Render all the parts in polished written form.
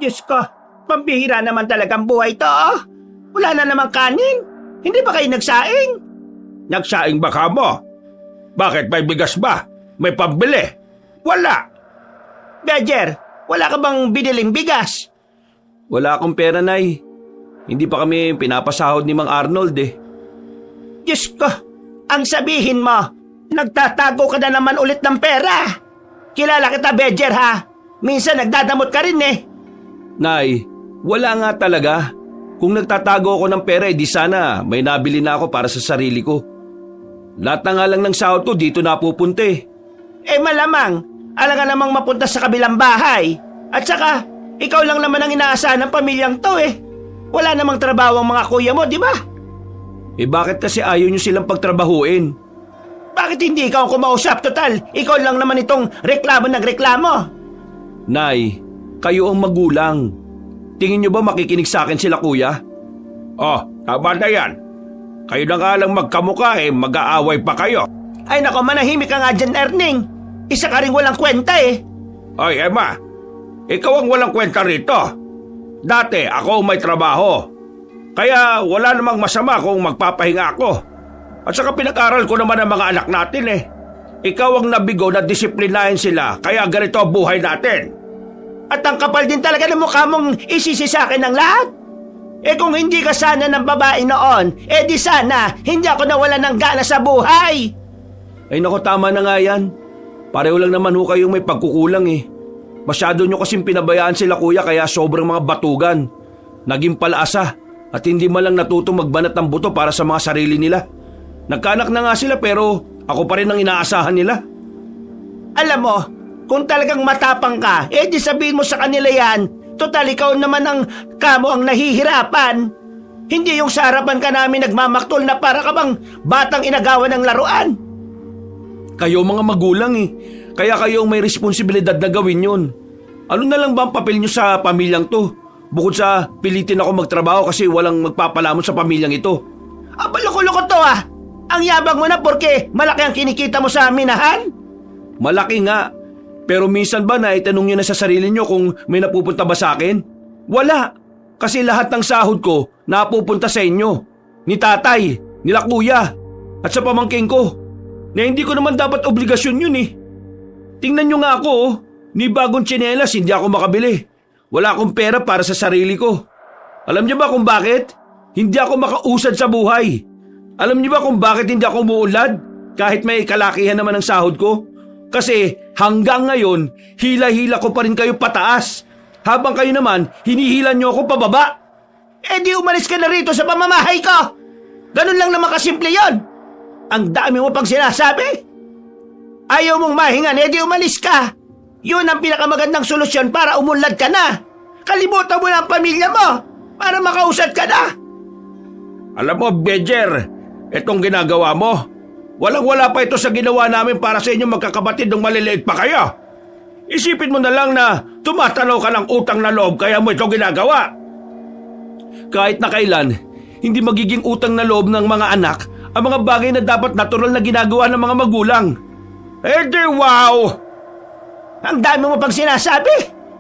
Diyos ko, pambihira naman talagang buhay to. Wala na namang kanin. Hindi ba kayo nagsaing? Nagsaing ba ka mo? Bakit may bigas ba? May pambili? Wala. Bejer, wala ka bang biniling bigas? Wala akong pera, Nay. Hindi pa kami pinapasahod ni Mang Arnold eh. Diyos ko, ang sabihin mo, nagtatago ka na naman ulit ng pera. Kilala kita, Bejer, ha? Minsan nagdadamot ka rin eh. Nay, wala nga talaga. Kung nagtatago ako ng pera, di sana may nabili na ako para sa sarili ko. Lahat na nga lang ng sahod ko dito napupunta eh. Malamang, alam ka namang mapunta sa kabilang bahay. At saka, ikaw lang naman ang inaasahan ng pamilyang to eh. Wala namang trabaho ang mga kuya mo, di ba? Bakit kasi ayaw nyo silang pagtrabahuin? Bakit hindi ikaw ang kumausap? Total, ikaw lang naman itong reklamo. Nay, kayo ang magulang. Tingin nyo ba makikinig sa akin sila, kuya? Oh, tama na yan. Kayo na nga lang magkamukha mag-aaway pa kayo. Ay nako, manahimik ka nga dyan, Erning. Isa ka rin walang kwenta eh. Ay, Emma, ikaw ang walang kwenta rito. Dati ako may trabaho. Kaya wala namang masama kung magpapahinga ako. At saka pinag-aral ko naman ang mga anak natin eh. Ikaw ang nabigo na disiplinahin sila, kaya ganito ang buhay natin. At ang kapal din talaga ng mukha mong isisi sa akin ng lahat. Kung hindi ka sana ng babae noon, di sana hindi ako nawala ng gana sa buhay. Ay nako, tama na nga yan. Pareho lang naman ho kayong may pagkukulang eh. Masyado nyo kasing pinabayaan sila, kuya, kaya sobrang mga batugan. Naging palaasa at hindi man lang natutong magbanat ng buto para sa mga sarili nila. Nagkaanak na nga sila pero ako pa rin ang inaasahan nila. Alam mo, kung talagang matapang ka, di sabihin mo sa kanila yan. Total, ikaw naman ang kamo ang nahihirapan. Hindi yung sa harapan ka namin nagmamaktol na para ka bang batang inagawan ng laruan. Kayo mga magulang eh. Kaya kayo ang may responsibilidad na gawin yun. Ano na lang ba ang papel nyo sa pamilyang to? Bukod sa pilitin ako magtrabaho kasi walang magpapalamon sa pamilyang ito. Loko-loko to ah. Ang yabang mo na porque malaki ang kinikita mo sa aminahan? Malaki nga. Pero minsan ba naitanong nyo na sa sarili nyo kung may napupunta ba sa akin? Wala. Kasi lahat ng sahod ko napupunta sa inyo. Ni tatay, nila kuya, at sa pamangking ko. Na hindi ko naman dapat obligasyon yun eh. Tingnan nyo nga ako oh. Ni bagong tsinelas hindi ako makabili. Wala akong pera para sa sarili ko. Alam niyo ba kung bakit? Hindi ako makausad sa buhay. Alam niyo ba kung bakit hindi ako umuunlad? Kahit may kalakihan naman ang sahod ko? Kasi hanggang ngayon, hila-hila ko pa rin kayo pataas. Habang kayo naman, hinihila niyo ako pababa. Di umalis ka na rito sa pamamahay ko. Ganun lang naman kasimple yon. Ang dami mo pang sinasabi. Ayaw mong mahingan, di umalis ka. Yun ang pinakamagandang solusyon para umunlad ka na. Kalimutan mo na ang pamilya mo para makausad ka na. Alam mo, Bejer, itong ginagawa mo, walang-wala pa ito sa ginawa namin para sa inyong magkakapatid nung maliliit pa kayo. Isipin mo na lang na tumatanaw ka ng utang na loob kaya mo ito ginagawa. Kahit na kailan, hindi magiging utang na loob ng mga anak ang mga bagay na dapat natural na ginagawa ng mga magulang. Wow! Ang dami mo pang sinasabi.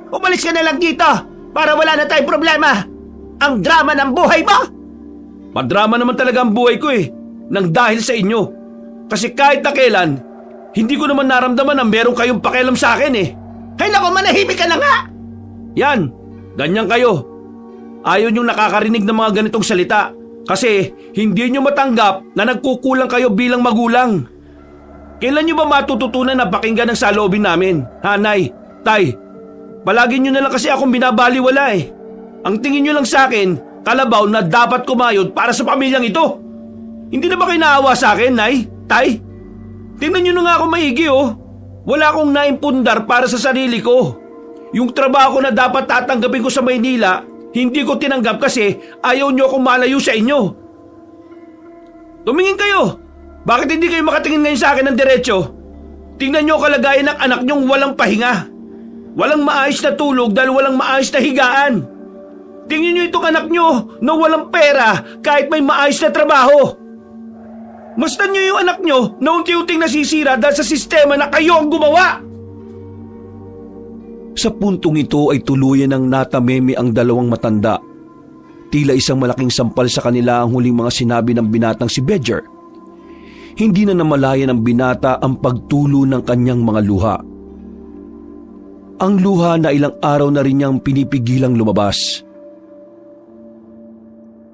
Umalis ka na lang dito para wala na tayong problema. Ang drama ng buhay mo. Madrama naman talaga ang buhay ko eh. Nang dahil sa inyo. Kasi kahit na kailan, hindi ko naman naramdaman na meron kayong pakialam sa akin eh. Ay naku, manahimik ka na nga. Yan, ganyan kayo. Ayaw niyong nakakarinig ng mga ganitong salita. Kasi hindi niyo matanggap na nagkukulang kayo bilang magulang. Kailan niyo ba matututunan na pakinggan ang saloobin namin? Hanay, tay, palagi niyo na lang kasi akong binabaliwala eh. Ang tingin niyo lang sa akin, kalabaw na dapat kumayod para sa pamilyang ito. Hindi na ba kayo naawa sa akin, nay, tay? Tingnan niyo na nga ako maigi oh. Wala akong naimpundar para sa sarili ko. Yung trabaho na dapat tatanggapin ko sa Maynila, hindi ko tinanggap kasi ayaw niyo akong malayo sa inyo. Tumingin kayo. Bakit hindi kayo makatingin ngayon sa akin ng diretsyo? Tingnan niyo kalagayan ng anak niyong walang pahinga. Walang maayos na tulog dahil walang maayos na higaan. Tingnan niyo itong anak niyo na walang pera kahit may maayos na trabaho. Masdan niyo yung anak niyo na unti-unting nasisira dahil sa sistema na kayo ang gumawa. Sa puntong ito ay tuluyan ng natameme ang dalawang matanda. Tila isang malaking sampal sa kanila ang huling mga sinabi ng binatang si Bedger. Hindi na namalayan ng binata ang pagtulo ng kanyang mga luha. Ang luha na ilang araw na rin niyang pinipigilang lumabas.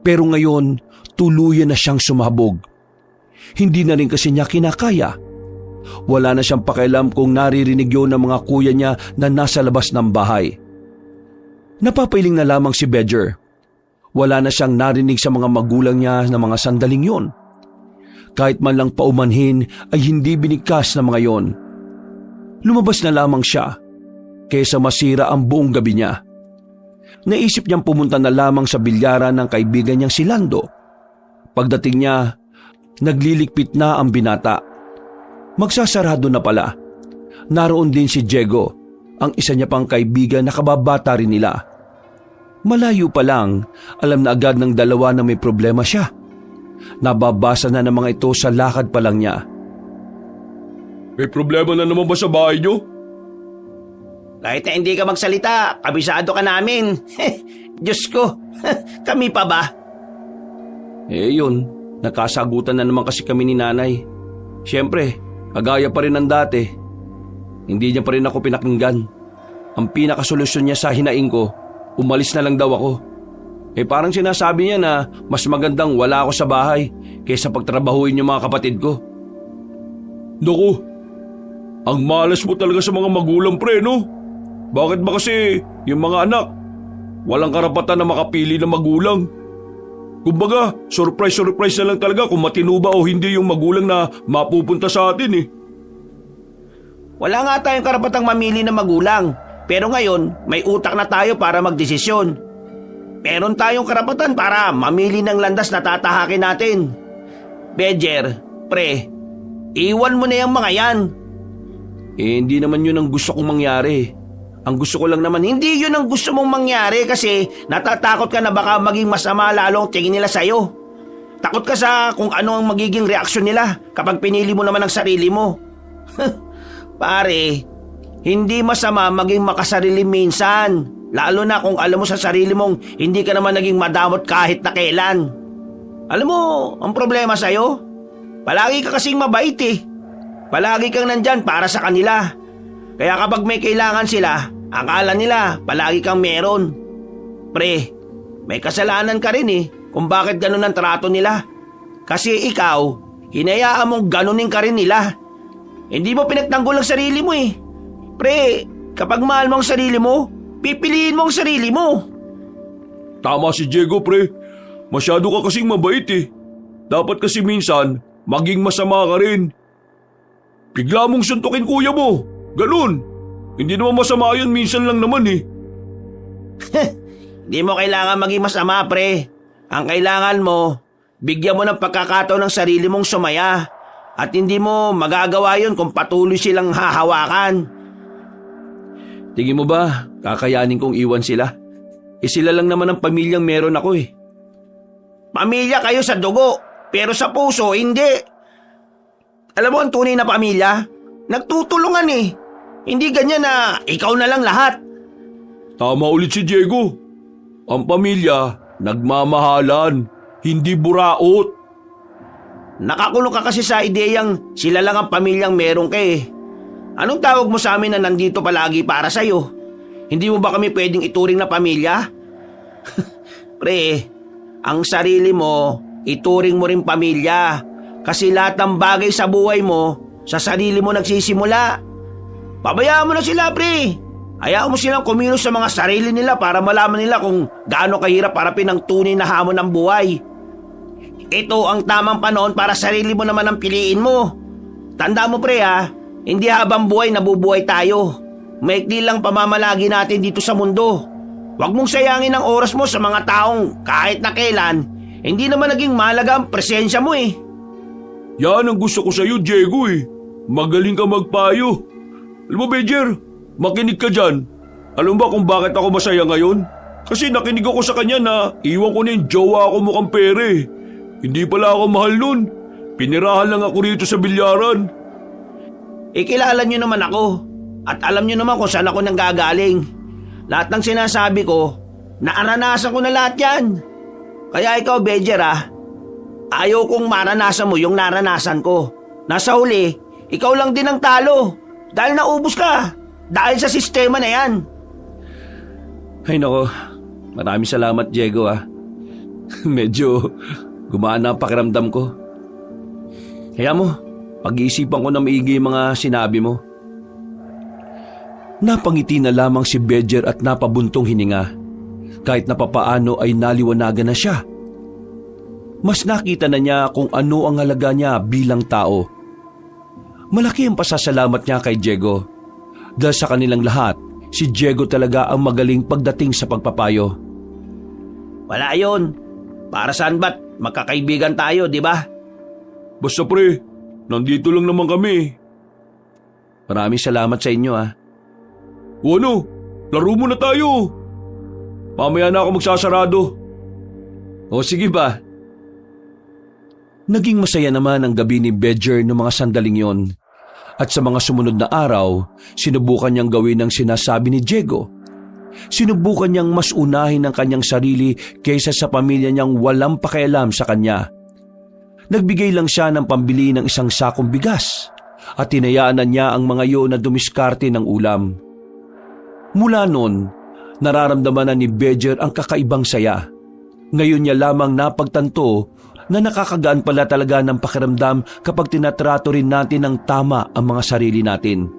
Pero ngayon, tuluyan na siyang sumabog. Hindi na rin kasi niya kinakaya. Wala na siyang pakialam kung naririnig yun ng mga kuya niya na nasa labas ng bahay. Napapailing na lamang si Bedger. Wala na siyang narinig sa mga magulang niya na mga sandaling yon. Kahit man lang paumanhin ay hindi binigkas na mga yon. Lumabas na lamang siya kaysa masira ang buong gabi niya. Naisip niyang pumunta na lamang sa bilyaran ng kaibigan niyang si Lando. Pagdating niya, nagliligpit na ang binata. Magsasarado na pala. Naroon din si Diego, ang isa niya pang kaibigan na kababata rin nila. Malayo pa lang, alam na agad ng dalawa na may problema siya. Nababasa na ng mga ito sa lakad pa lang niya. May problema na naman ba sa bahay niyo? Kahit na hindi ka magsalita, kabisado ka namin. Diyos ko, kami pa ba? Yun, nakasagutan na naman kasi kami ni nanay. Siyempre, kagaya pa rin ng dati. Hindi niya pa rin ako pinakinggan. Ang pinakasolusyon niya sa hinaing ko, umalis na lang daw ako. Parang sinasabi niya na mas magandang wala ako sa bahay kaysa pagtrabahuin yung mga kapatid ko. Naku, ang malas mo talaga sa mga magulang pre, no? Bakit ba kasi yung mga anak walang karapatan na makapili ng magulang? Kumbaga, surprise na lang talaga kung matino ba o hindi yung magulang na mapupunta sa atin eh. Wala nga tayong karapatang mamili ng magulang. Pero ngayon, may utak na tayo para magdesisyon. Meron tayong karapatan para mamili ng landas na tatahakin natin. Bedger, pre, iwan mo na yung mga yan. Hindi naman yun ang gusto kong mangyari. Ang gusto ko lang naman, hindi yun ang gusto mong mangyari kasi natatakot ka na baka maging masama lalo ang tingin nila sa'yo. Takot ka sa kung ano ang magiging reaksyon nila kapag pinili mo naman ang sarili mo. Pare, hindi masama maging makasarili minsan. Lalo na kung alam mo sa sarili mong hindi ka naman naging madamot kahit na kailan. Alam mo, ang problema sa'yo, palagi ka kasing mabait eh. Palagi kang nandyan para sa kanila. Kaya kapag may kailangan sila, akala nila palagi kang meron. Pre, may kasalanan ka rin eh kung bakit ganun ang trato nila. Kasi ikaw, hinayaan mong ganunin ka rin nila. Hindi mo pinagtanggol ang sarili mo eh. Pre, kapag mahal mo ang sarili mo, pipiliin mo ang sarili mo. Tama si Diego pre, masyado ka kasing mabait eh. Dapat kasi minsan, maging masama ka rin. Bigla mong suntukin kuya mo, ganun. Hindi naman masama yun, minsan lang naman eh. Hindi mo kailangan maging masama pre. Ang kailangan mo, bigyan mo ng pagkakataon ng sarili mong sumaya. At hindi mo magagawa yun kung patuloy silang hahawakan. Tingin mo ba, kakayanin kong iwan sila? Sila lang naman ang pamilyang meron ako eh. Pamilya kayo sa dugo, pero sa puso, hindi. Alam mo ang tunay na pamilya? Nagtutulungan eh. Hindi ganyan na ikaw na lang lahat. Tama ulit si Diego. Ang pamilya, nagmamahalan, hindi buraot. Nakakulong ka kasi sa ideyang sila lang ang pamilyang meron ka eh. Anong tawag mo sa amin na nandito palagi para sa'yo? Hindi mo ba kami pwedeng ituring na pamilya? Pre, ang sarili mo, ituring mo rin pamilya. Kasi lahat ng bagay sa buhay mo, sa sarili mo nagsisimula. Pabayaan mo na sila, pre. Hayaan mo silang kumilos sa mga sarili nila para malaman nila kung gaano kahirap harapin ang tunay na hamon ng buhay. Ito ang tamang panahon para sarili mo naman ang piliin mo. Tanda mo, pre ha, hindi habang buhay nabubuhay tayo. Maikli lang pamamalagi natin dito sa mundo. Huwag mong sayangin ang oras mo sa mga taong kahit na kailan, hindi naman naging mahalaga ang presensya mo eh. Yan ang gusto ko sa'yo, Diego eh. Magaling ka magpayo. Alam mo, Bedger, makinig ka dyan. Alam ba kung bakit ako masaya ngayon? Kasi nakinig ako sa kanya na iwan ko na yung jowa ako mukhang pere. Hindi pala ako mahal nun. Pinirahan lang ako rito sa bilyaran. Kilala niyo naman ako. At alam niyo naman kung saan ako nanggagaling. Lahat ng sinasabi ko, naaranasan ko na lahat yan. Kaya ikaw, Bedger ayaw kong maranasan mo yung naranasan ko. Nasa huli, ikaw lang din ang talo. Dahil naubos ka. Dahil sa sistema na yan. Ay nako, maraming salamat Diego Medyo gumana ang pakiramdam ko. Kaya mo, pag-iisipan ko na maigi yung mga sinabi mo. Napangiti na lamang si Bedger at napabuntong hininga. Kahit napapaano ay naliwanagan na siya. Mas nakita na niya kung ano ang halaga niya bilang tao. Malaki ang pasasalamat niya kay Diego. Dahil sa kanilang lahat, si Diego talaga ang magaling pagdating sa pagpapayo. Wala yun. Para saan ba't magkakaibigan tayo, di ba? Basta pre, nandito lang naman kami. Maraming salamat sa inyo O ano, laro mo na tayo. Mamaya na ako magsasarado. O sige ba? Naging masaya naman ang gabi ni Bedger noong mga sandaling yon. At sa mga sumunod na araw, sinubukan niyang gawin ang sinasabi ni Diego. Sinubukan niyang mas unahin ang kanyang sarili kaysa sa pamilya niyang walang pakialam sa kanya. Nagbigay lang siya ng pambili ng isang sakong bigas at tinayaan na niya ang mga iyon na dumiskarte ng ulam. Mula noon, nararamdaman na ni Bedger ang kakaibang saya. Ngayon niya lamang napagtanto na nakakagaan pala talaga ng pakiramdam kapag tinatrato rin natin ng tama ang mga sarili natin.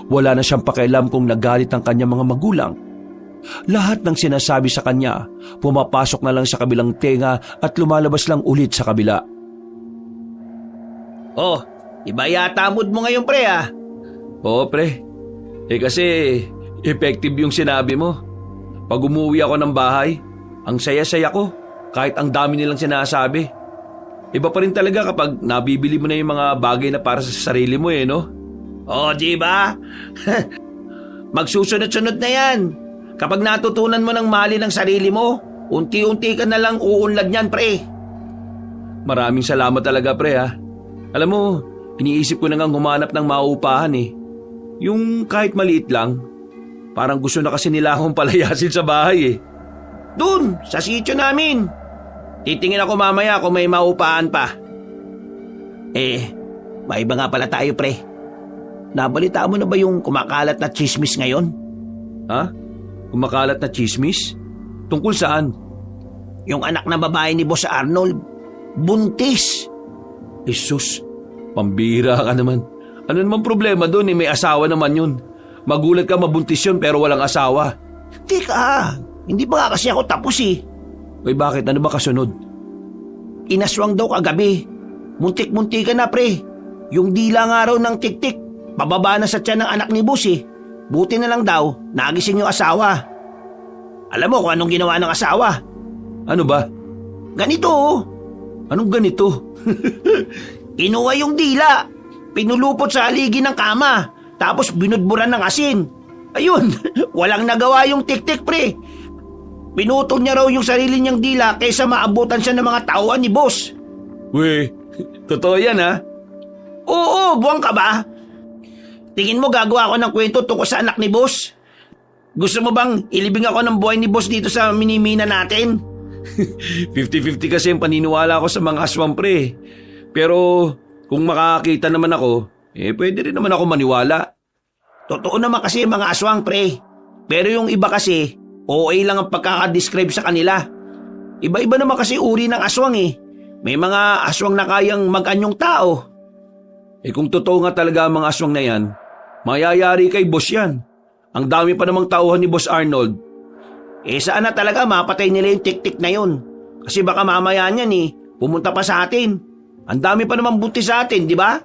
Wala na siyang pakialam kung nagalit ang kanyang mga magulang. Lahat ng sinasabi sa kanya, pumapasok na lang sa kabilang tenga at lumalabas lang ulit sa kabila. Oh, iba yata mood mo ngayon pre Oo pre, kasi effective yung sinabi mo. Pag umuwi ako ng bahay, ang saya-saya ko kahit ang dami nilang sinasabi. Iba pa rin talaga kapag nabibili mo na yung mga bagay na para sa sarili mo no? Di ba? Magsusunod-sunod na yan. Kapag natutunan mo ng mahalin ang sarili mo, unti-unti ka na lang uunlad niyan, pre. Maraming salamat talaga, pre Alam mo, iniisip ko na ngang humanap ng mauupahan Yung kahit maliit lang. Parang gusto na kasi nila akong palayasin sa bahay Dun, sa sityo namin. Titingin ako mamaya kung may maupahan pa. May iba nga pala tayo, pre. Nabalita mo na ba yung kumakalat na chismis ngayon? Ha? Kumakalat na chismis? Tungkol saan? Yung anak na babae ni Boss Arnold, buntis. Jesus, pambira ka naman. Ano naman problema doon may asawa naman yun. Magulat ka mabuntis yun pero walang asawa. Teka, hindi pa nga kasi ako tapos Uy, bakit? Ano ba kasunod? Inaswang daw kagabi. Muntik-muntik ka na, pre. Yung dila nga raw ng tik-tik, pababa na sa tiyan ng anak ni Boss Buti na lang daw, nagising yung asawa. Alam mo kung anong ginawa ng asawa? Ano ba? Ganito Anong ganito? Inuha yung dila, pinulupot sa haligi ng kama, tapos binudburan ng asin. Ayun, walang nagawa yung tik-tik, pre. Pinutol niya raw yung sarili niyang dila kaysa maabutan siya ng mga tauhan ni Boss. Uy, totoo yan Oo, buwang ka ba? Tingin mo gagawa ako ng kwento tungkol sa anak ni Boss? Gusto mo bang ilibing ako ng buhay ni Boss dito sa minimina natin? 50-50 kasi ang paniniwala ko sa mga aswang, pre. Pero kung makakita naman ako, pwede rin naman ako maniwala. Totoo naman kasi mga aswang, pre. Pero yung iba kasi, OA lang ang pagkakadescribe sa kanila. Iba-iba naman kasi uri ng aswang May mga aswang na kayang mag-anyong tao. Kung totoo nga talaga ang mga aswang na yan, mayayari kay Boss yan. Ang dami pa namang tauhan ni Boss Arnold. Saan na talaga mapatay nila yung tik-tik na yun? Kasi baka mamaya niyan pumunta pa sa atin. Ang dami pa naman buntis sa atin, di ba?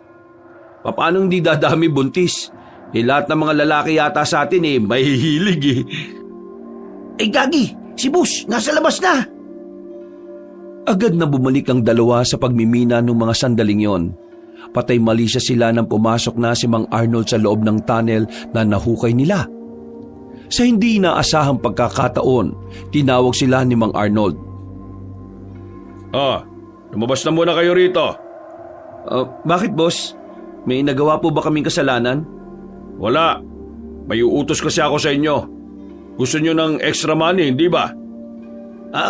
Paano hindi dadami buntis? Lahat ng mga lalaki yata sa atin mahihilig Gagi, si Boss, nasa labas na. Agad na bumalik ang dalawa sa pagmimina ng mga sandaling yon. Patay mali sila nang pumasok na si Mang Arnold sa loob ng tunnel na nahukay nila. Sa hindi inaasahang pagkakataon, tinawag sila ni Mang Arnold. Lumabas na muna kayo rito. Bakit, boss? May nagawa po ba kaming kasalanan? Wala. May uutos kasi ako sa inyo. Gusto nyo ng extra money, hindi ba?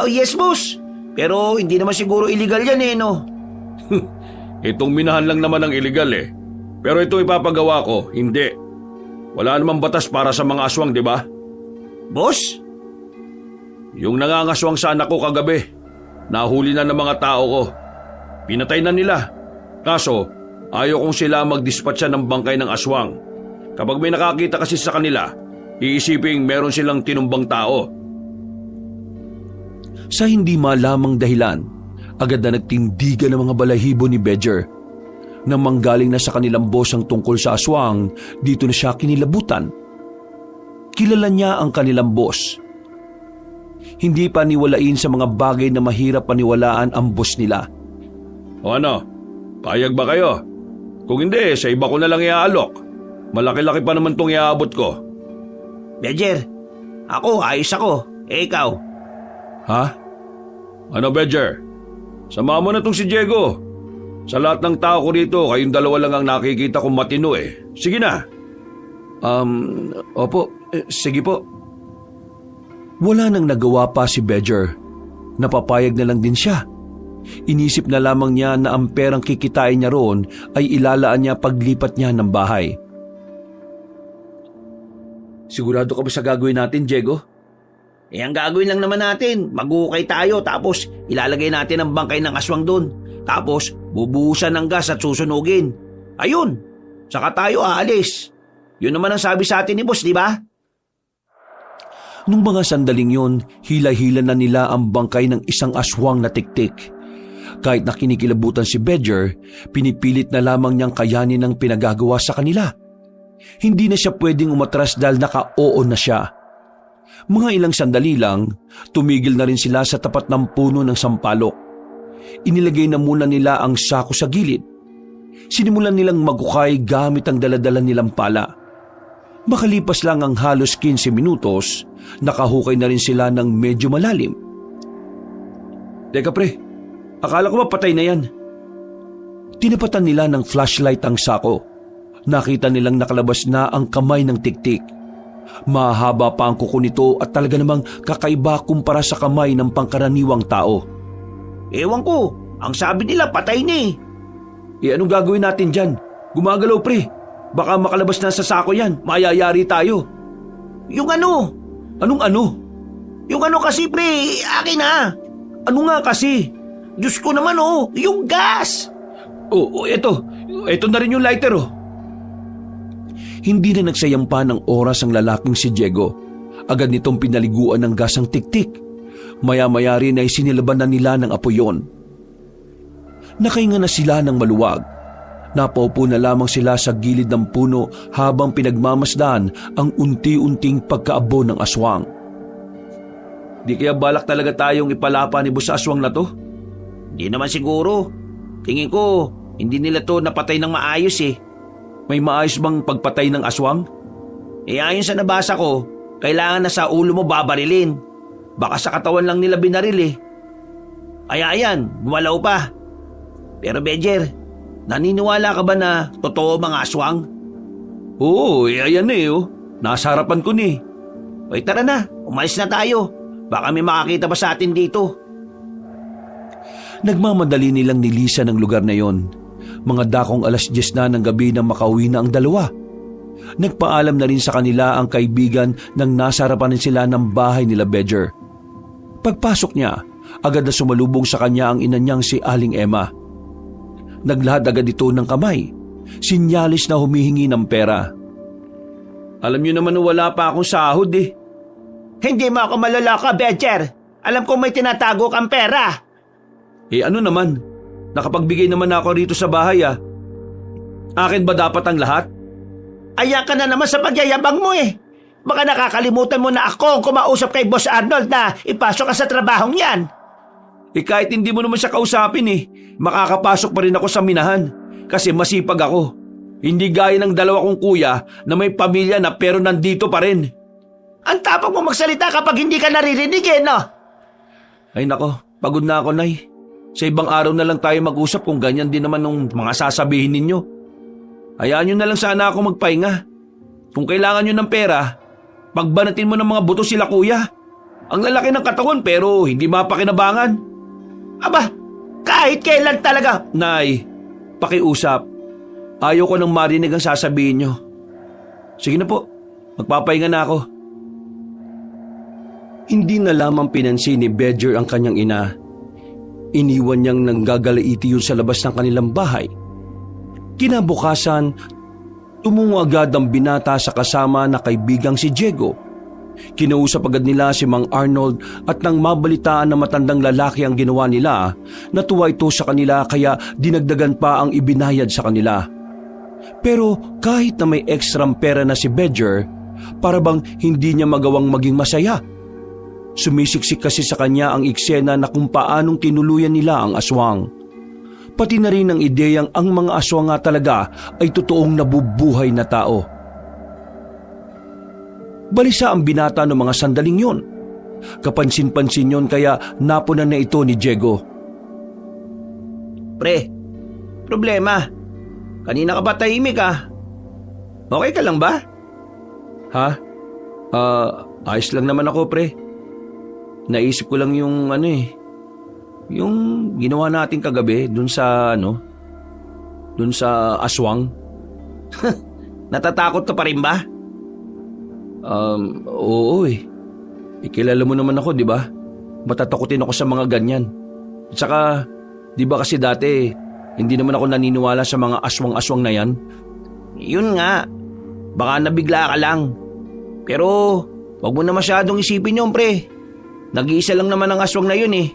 Yes, boss. Pero hindi naman siguro illegal yan no? Itong minahan lang naman ang illegal Pero ito ipapagawa ko, hindi. Wala namang batas para sa mga aswang, di ba? Boss? Yung nangangaswang sa anak ko kagabi, nahuli na ng mga tao ko. Pinatay na nila. Kaso, ayaw kong sila mag-dispatcha ng bangkay ng aswang. Kapag may nakakita kasi sa kanila, iisiping meron silang tinumbang tao. Sa hindi malamang dahilan, agad na nagtindigan ng mga balahibo ni Badger. Nang manggaling na sa kanilang boss ang tungkol sa aswang, dito na siya kinilabutan. Kilala niya ang kanilang boss. Hindi pa niwalain sa mga bagay na mahirap paniwalaan ang boss nila. O ano, payag ba kayo? Kung hindi, sa iba ko na lang iaalok. Malaki-laki pa naman tong iaabot ko. Badger, ako, ayos ako. Ikaw? Ha? Ano, Badger? Sama mo na tong si Diego. Sa lahat ng tao ko rito, kayong dalawa lang ang nakikita kong matino Sige na. Opo, sige po. Wala nang nagawa pa si Badger. Napapayag na lang din siya. Inisip na lamang niya na ang perang kikitain niya roon ay ilalaan niya paglipat niya ng bahay. Sigurado ka ba sa gagawin natin, Diego? Ang gagawin lang naman natin, mag-ukay tayo tapos ilalagay natin ang bangkay ng aswang doon. Tapos bubuhusan ng gas at susunugin. Ayun, saka tayo aalis. Yun naman ang sabi sa atin ni boss, di ba? Nung mga sandaling yon, hila-hila na nila ang bangkay ng isang aswang na tiktik. Kahit na kinikilabutan si Badger, pinipilit na lamang niyang kayanin ang pinagagawa sa kanila. Hindi na siya pwedeng umatras dahil naka-oo na siya. Mga ilang sandali lang, tumigil na rin sila sa tapat ng puno ng sampalok. Inilagay na muna nila ang sako sa gilid. Sinimulan nilang magukay gamit ang daladala nilang pala. Makalipas lang ang halos 15 minutos, nakahukay na rin sila ng medyo malalim. Teka pre, akala ko ba patay na yan? Tinapatan nila ng flashlight ang sako. Nakita nilang nakalabas na ang kamay ng tiktik. Mahaba pa ang kuko nito at talaga namang kakaiba kumpara sa kamay ng pangkaraniwang tao. Ewan ko, ang sabi nila patay na anong gagawin natin dyan? Gumagalaw pre, baka makalabas na sa sako yan, mayayari tayo. Yung ano? Anong ano? Yung ano kasi pre, akin na. Ano nga kasi? Diyos ko naman yung gas. Ito na rin yung lighter Hindi na nagsayang pa ng oras ang lalaking si Diego. Agad nitong pinaliguan ng gas ang tiktik. Maya-maya rin ay sinilaban na nila ng apoy yon. Nakahinga na sila ng maluwag. Napaupo na lamang sila sa gilid ng puno habang pinagmamasdan ang unti-unting pagkaabo ng aswang. Di kaya balak talaga tayong ipalapa ni boss sa aswang na to? Di naman siguro. Tingin ko, hindi nila to napatay ng maayos May maayos bang pagpatay ng aswang? Ayon sa nabasa ko, kailangan na sa ulo mo babarilin. Baka sa katawan lang nila binaril Ayan, gumalaw pa. Pero Badger, naniniwala ka ba na totoo mga aswang? Oo, ayan Nasa harapan ko ni. Oy, tara na, umalis na tayo. Baka may makakita pa sa atin dito. Nagmamadali nilang nilisan ang lugar na yon. Mga dakong 10:00 na ng gabi nang makauwi na ang dalawa. Nagpaalam na rin sa kanila ang kaibigan nang nasa harapan sila ng bahay nila Badger. Pagpasok niya, agad na sumalubong sa kanya ang ina niyang si Aling Emma. Naglahad agad ito ng kamay, sinyalis na humihingi ng pera. Alam niyo naman na wala pa akong sahod Hindi mo ako maloloko, Badger. Alam kong may tinatago kang pera. Ano naman? Nakapagbigay naman ako rito sa bahay Akin ba dapat ang lahat? Ayan ka na naman sa pagyayabang mo Baka nakakalimutan mo na ako ang kumausap kay Boss Arnold na ipasok ka sa trabahong yan. Kahit hindi mo naman siya kausapin makakapasok pa rin ako sa minahan kasi masipag ako. Hindi gaya ng dalawa kong kuya na may pamilya na pero nandito pa rin. Ang tapang mo magsalita kapag hindi ka naririnig no? Ay nako, pagod na ako, Nay. Sa ibang araw na lang tayo mag-usap kung ganyan din naman ng mga sasabihin ninyo. Hayaan nyo na lang sana ako magpahinga. Kung kailangan nyo ng pera, pagbanatin mo ng mga buto sila kuya. Ang lalaki ng katawan pero hindi mapakinabangan. Aba, kahit kailan talaga. Nay, pakiusap. Ayaw ko nang marinig ang sasabihin nyo. Sige na po, magpapahinga na ako. Hindi na lamang pinansin ni Bedger ang kanyang ina. Iniwan niyang nanggagalaiti yun sa labas ng kanilang bahay. Kinabukasan, tumungo agad ang binata sa kasama na kaibigang si Diego. Kinausap agad nila si Mang Arnold at nang mabalitaan na matandang lalaki ang ginawa nila, natuwa ito sa kanila kaya dinagdagan pa ang ibinayad sa kanila. Pero kahit na may ekstrang pera na si Bedger, para bang hindi niya magawang maging masaya. Sumisiksik kasi sa kanya ang eksena na kung paanong tinuluyan nila ang aswang. Pati na rin ang ideyang ang mga aswang nga talaga ay totoong nabubuhay na tao. Balisa ang binata ng mga sandaling yon. Kapansin-pansin yon kaya napunan na ito ni Diego. Pre, problema. Kanina ka ba tahimik ah? Okay ka lang ba? Ha? Ayos lang naman ako pre. Naisip ko lang yung yung ginawa natin kagabi dun sa aswang. Natatakot ka pa rin ba? Oo eh. Kilala mo naman ako, di ba? Matatakotin ako sa mga ganyan. At saka, di ba kasi dati, hindi naman ako naniniwala sa mga aswang-aswang na yan? Yun nga. Baka nabigla ka lang. Pero, wag mo na masyadong isipin yun, pre. Nag-iisa lang naman ang aswang na yun eh.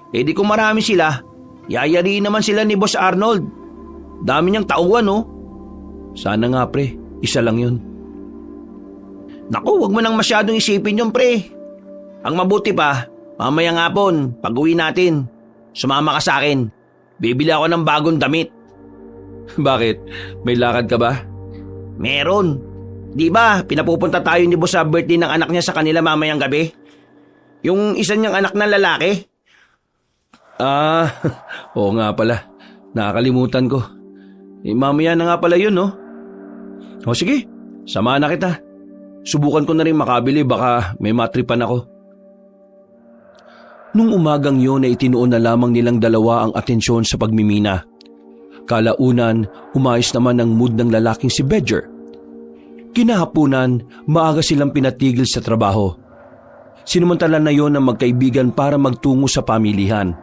Eh di kung marami sila, yayariin naman sila ni Boss Arnold. Dami niyang tauhan, no? Sana nga, pre. Isa lang yun. Naku, wag mo nang masyadong isipin yun, pre. Ang mabuti pa, mamayang hapon, pag-uwi natin, sumama ka sa akin. Bibili ako ng bagong damit. Bakit? May lakad ka ba? Meron. Di ba, pinapupunta tayo ni Boss sa birthday ng anak niya sa kanila mamayang gabi? Yung isa niyang anak na lalaki. Oo nga pala. Nakakalimutan ko. Mamaya na nga pala yun, no? O sige, samahan na kita. Subukan ko na rin makabili, baka may matripan ako. Nung umagang yun ay itinuon na lamang nilang dalawa ang atensyon sa pagmimina. Kalaunan, umayos naman ang mood ng lalaking si Bedger. Kinahapunan, maaga silang pinatigil sa trabaho. Sinumantala na yon ng magkaibigan para magtungo sa pamilihan.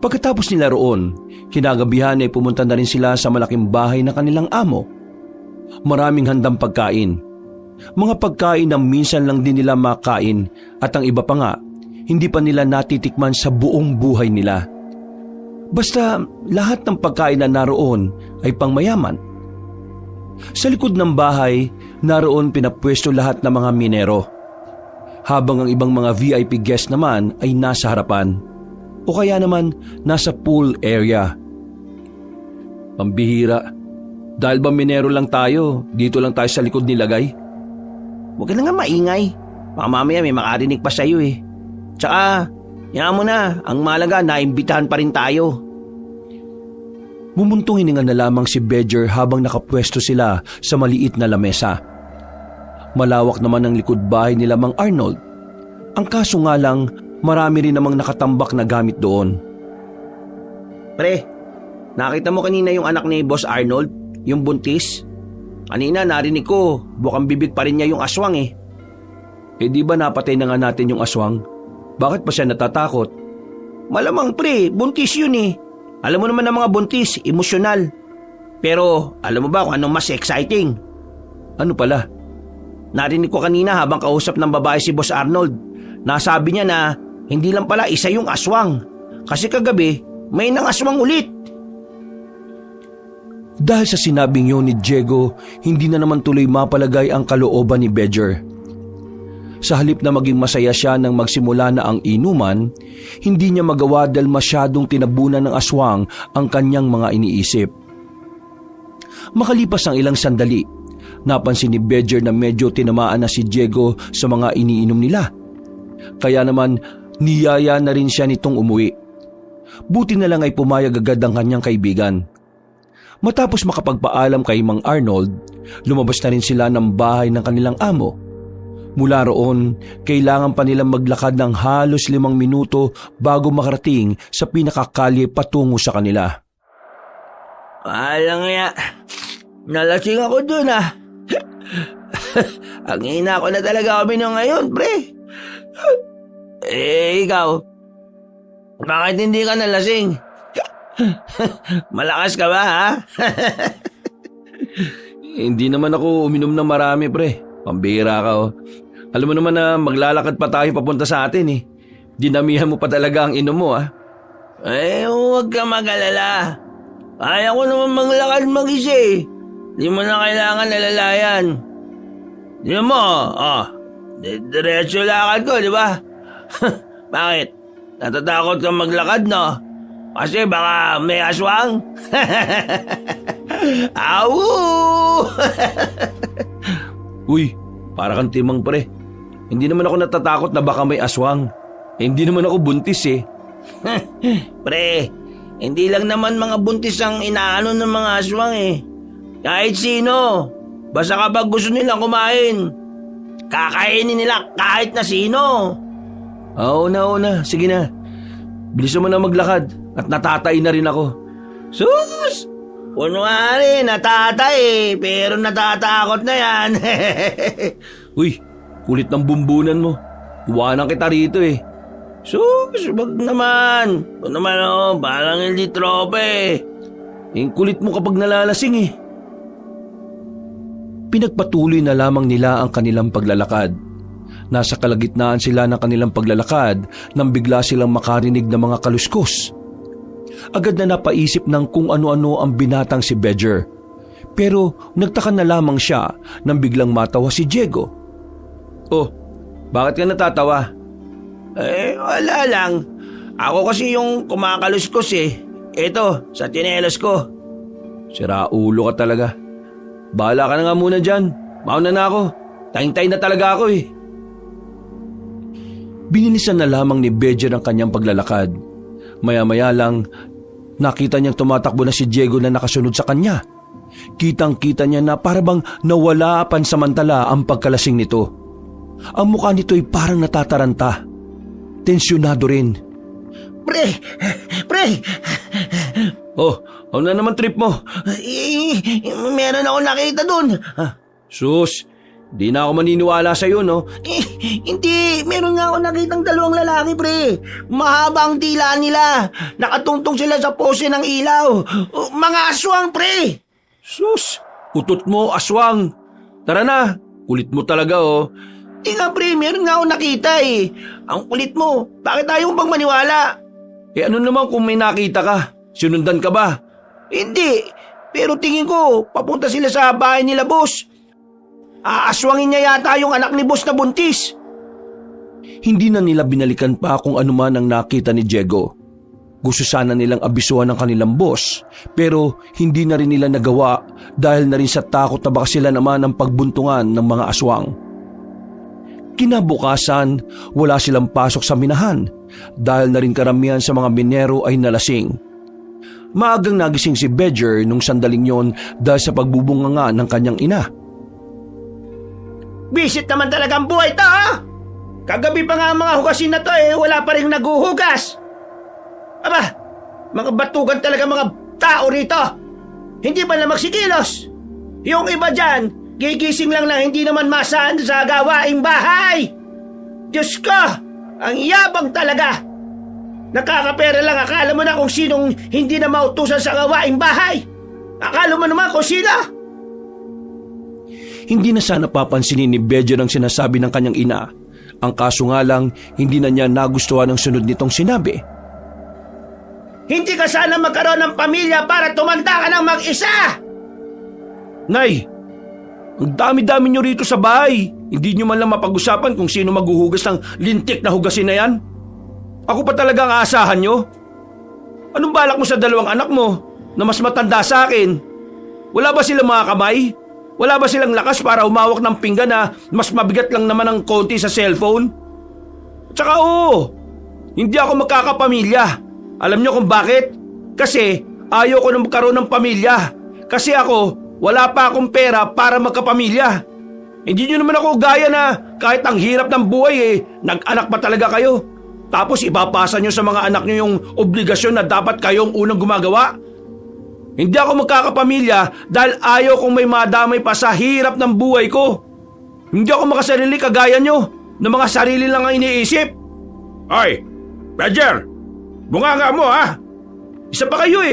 Pagkatapos nila roon, kinagabihan ay pumunta na rin sila sa malaking bahay ng kanilang amo. Maraming handang pagkain. Mga pagkain na minsan lang din nila makain at ang iba pa nga, hindi pa nila natitikman sa buong buhay nila. Basta lahat ng pagkain na naroon ay pangmayaman. Sa likod ng bahay, naroon pinapwesto lahat ng mga minero. Habang ang ibang mga VIP guest naman ay nasa harapan o kaya naman nasa pool area. Pambihira. Dahil ba minero lang tayo, dito lang tayo sa likod nilagay? Huwag ka na nga maingay. Baka mamaya may makarinig pa sa'yo eh. Tsaka, yan mo na, ang malaga naimbitahan pa rin tayo. Bumuntong hininga na lamang si Bedger habang nakapwesto sila sa maliit na lamesa. Malawak naman ang likod bahay nila Mang Arnold. Ang kaso nga lang, marami rin namang nakatambak na gamit doon. Pre, nakita mo kanina yung anak ni Boss Arnold, yung buntis? Kanina narinig ko, bukang bibig pa rin niya yung aswang eh. Eh di ba napatay na nga natin yung aswang? Bakit pa siya natatakot? Malamang pre, buntis yun eh. Alam mo naman ang mga buntis, emosyonal. Pero alam mo ba kung anong mas exciting? Ano pala? Narinig ko kanina habang kausap ng babae si Boss Arnold. Nasabi niya na hindi lang pala isa yung aswang. Kasi kagabi, may nang aswang ulit. Dahil sa sinabing yun ni Diego, hindi na naman tuloy mapalagay ang kalooban ni Bedger. Sa halip na maging masaya siya nang magsimula na ang inuman, hindi niya magawa dahil masyadong tinabunan ng aswang ang kanyang mga iniisip. Makalipas ang ilang sandali, napansin ni Bedger na medyo tinamaan na si Diego sa mga iniinom nila. Kaya naman, niyaya na rin siya nitong umuwi. Buti na lang ay pumayag agad ang kanyang kaibigan. Matapos makapagpaalam kay Mang Arnold, lumabas na rin sila ng bahay ng kanilang amo. Mula roon, kailangan pa nilang maglakad ng halos 5 minuto bago makarating sa pinakakalye patungo sa kanila. Alang nga, nalasing ako dun Ang hina ko na talaga kami nung ngayon, pre. Ikaw, bakit hindi ka nalasing? Malakas ka ba, ha? Hindi naman ako uminom ng marami, pre. Pambira ka, oh. Alam mo naman na maglalakad pa tayo papunta sa atin, eh. Dinamihan mo pa talaga ang inom mo, Huwag ka mag-alala. Kaya ko naman maglakad mag-isa, eh. Di mo na kailangan alalayan. Di mo, diretso lakad ko, di ba? Bakit? Natatakot kang maglakad, no? Kasi baka may aswang. Awu! Uy, para kang timang, pre. Hindi naman ako natatakot na baka may aswang. Hindi naman ako buntis, eh. Pre, hindi lang naman mga buntis ang inaano ng mga aswang, eh. Kahit sino. Basta kapag gusto nilang kumain, kakainin nila kahit na sino. Oo na. Sige na. Bilisan mo na maglakad at natatay na rin ako. Sus! Kunwari, natatay, pero natatakot na yan. Uy, kulit ng bumbunan mo. Iwanan kita rito, eh. Sus, wag naman. Ito naman, parang hindi trope. Yung kulit mo kapag nalalasing, eh. Pinagpatuloy na lamang nila ang kanilang paglalakad. Nasa kalagitnaan sila ng kanilang paglalakad nang bigla silang makarinig ng mga kaluskos. Agad na napaisip ng kung ano-ano ang binatang si Bedger. Pero nagtaka na lamang siya nang biglang matawa si Diego. Oh, bakit ka natatawa? Wala lang. Ako kasi yung kumakaluskos, eh. Ito, sa tsinelas ko. Sira ulo ka talaga. Bahala ka na nga muna dyan. Mauna na ako. Tayng-tay na talaga ako, eh. Binilisan na lamang ni Bedger ang kanyang paglalakad. Maya-maya lang, nakita niyang tumatakbo na si Diego na nakasunod sa kanya. Kitang-kita niya na parabang nawala pansamantala ang pagkalasing nito. Ang mukha nito ay parang natataranta. Tensyonado rin. Pre! Oh, ano na naman trip mo? Meron ako nakita dun. Sus, di na ako maniniwala sa'yo, no? Hindi, meron nga ako nakitang 2 lalaki, pre. Mahaba ang tila nila. Nakatungtong sila sa pose ng ilaw. Mga aswang, pre. Sus, utot mo, aswang. Tara na, kulit mo talaga, oh. Nga, pre, meron nga ako nakita, eh. Ang kulit mo, bakit ayaw mo bang maniwala? Ano naman kung may nakita ka? Sinundan ka ba? Hindi, pero tingin ko, papunta sila sa bahay nila, boss. Aaswangin niya yata yung anak ni boss na buntis. Hindi na nila binalikan pa kung ano man ang nakita ni Diego. Gusto sana nilang abisuhan ng kanilang boss, pero hindi na rin nila nagawa dahil na rin sa takot na baka sila naman ang pagbuntungan ng mga aswang. Kinabukasan, wala silang pasok sa minahan dahil na rin karamihan sa mga minero ay nalasing. Maagang nagising si Bedger nung sandaling yon dahil sa pagbubunganga ng kanyang ina. Bisit naman talagang buhay to, ha? Kagabi pa nga ang mga hugasin na to, wala pa rin naguhugas. Aba, mga batugan talaga mga tao rito. Hindi ba na magsikilos? Yung iba dyan, gigising lang na hindi naman masaan sa gawaing bahay. Diyos ko, ang yabang talaga. Nakakapera lang, akala mo na kung sinong hindi na mautusan sa gawaing bahay. Akala mo naman kung sino. Hindi na sana papansinin ni Bedger ang sinasabi ng kanyang ina. Ang kaso nga lang, hindi na niya nagustuhan ang sunod nitong sinabi. Hindi ka sana magkaroon ng pamilya para tumanda ka ng mag-isa! Nay, ang dami-dami niyo rito sa bahay. Hindi niyo man lang mapag-usapan kung sino maghuhugas ng lintik na hugasin na yan. Ako pa talaga ang aasahan niyo? Anong balak mo sa 2 anak mo na mas matanda sa akin? Wala ba silang mga kamay? Wala ba silang lakas para humawak ng pinggan na mas mabigat lang naman ng konti sa cellphone? Tsaka hindi ako magkakapamilya. Alam niyo kung bakit? Kasi ayaw ko na magkaroon ng pamilya. Kasi ako, wala pa akong pera para magkapamilya. Hindi nyo naman ako gaya na kahit ang hirap ng buhay nag-anak pa talaga kayo. Tapos ipapasa nyo sa mga anak nyo yung obligasyon na dapat kayong unang gumagawa. Hindi ako magkakapamilya dahil ayaw kong may madamay pa sa hirap ng buhay ko. Hindi ako makasarili kagaya nyo na mga sarili lang ang iniisip. Ay, Badger! Bunganga mo ha! Isa pa kayo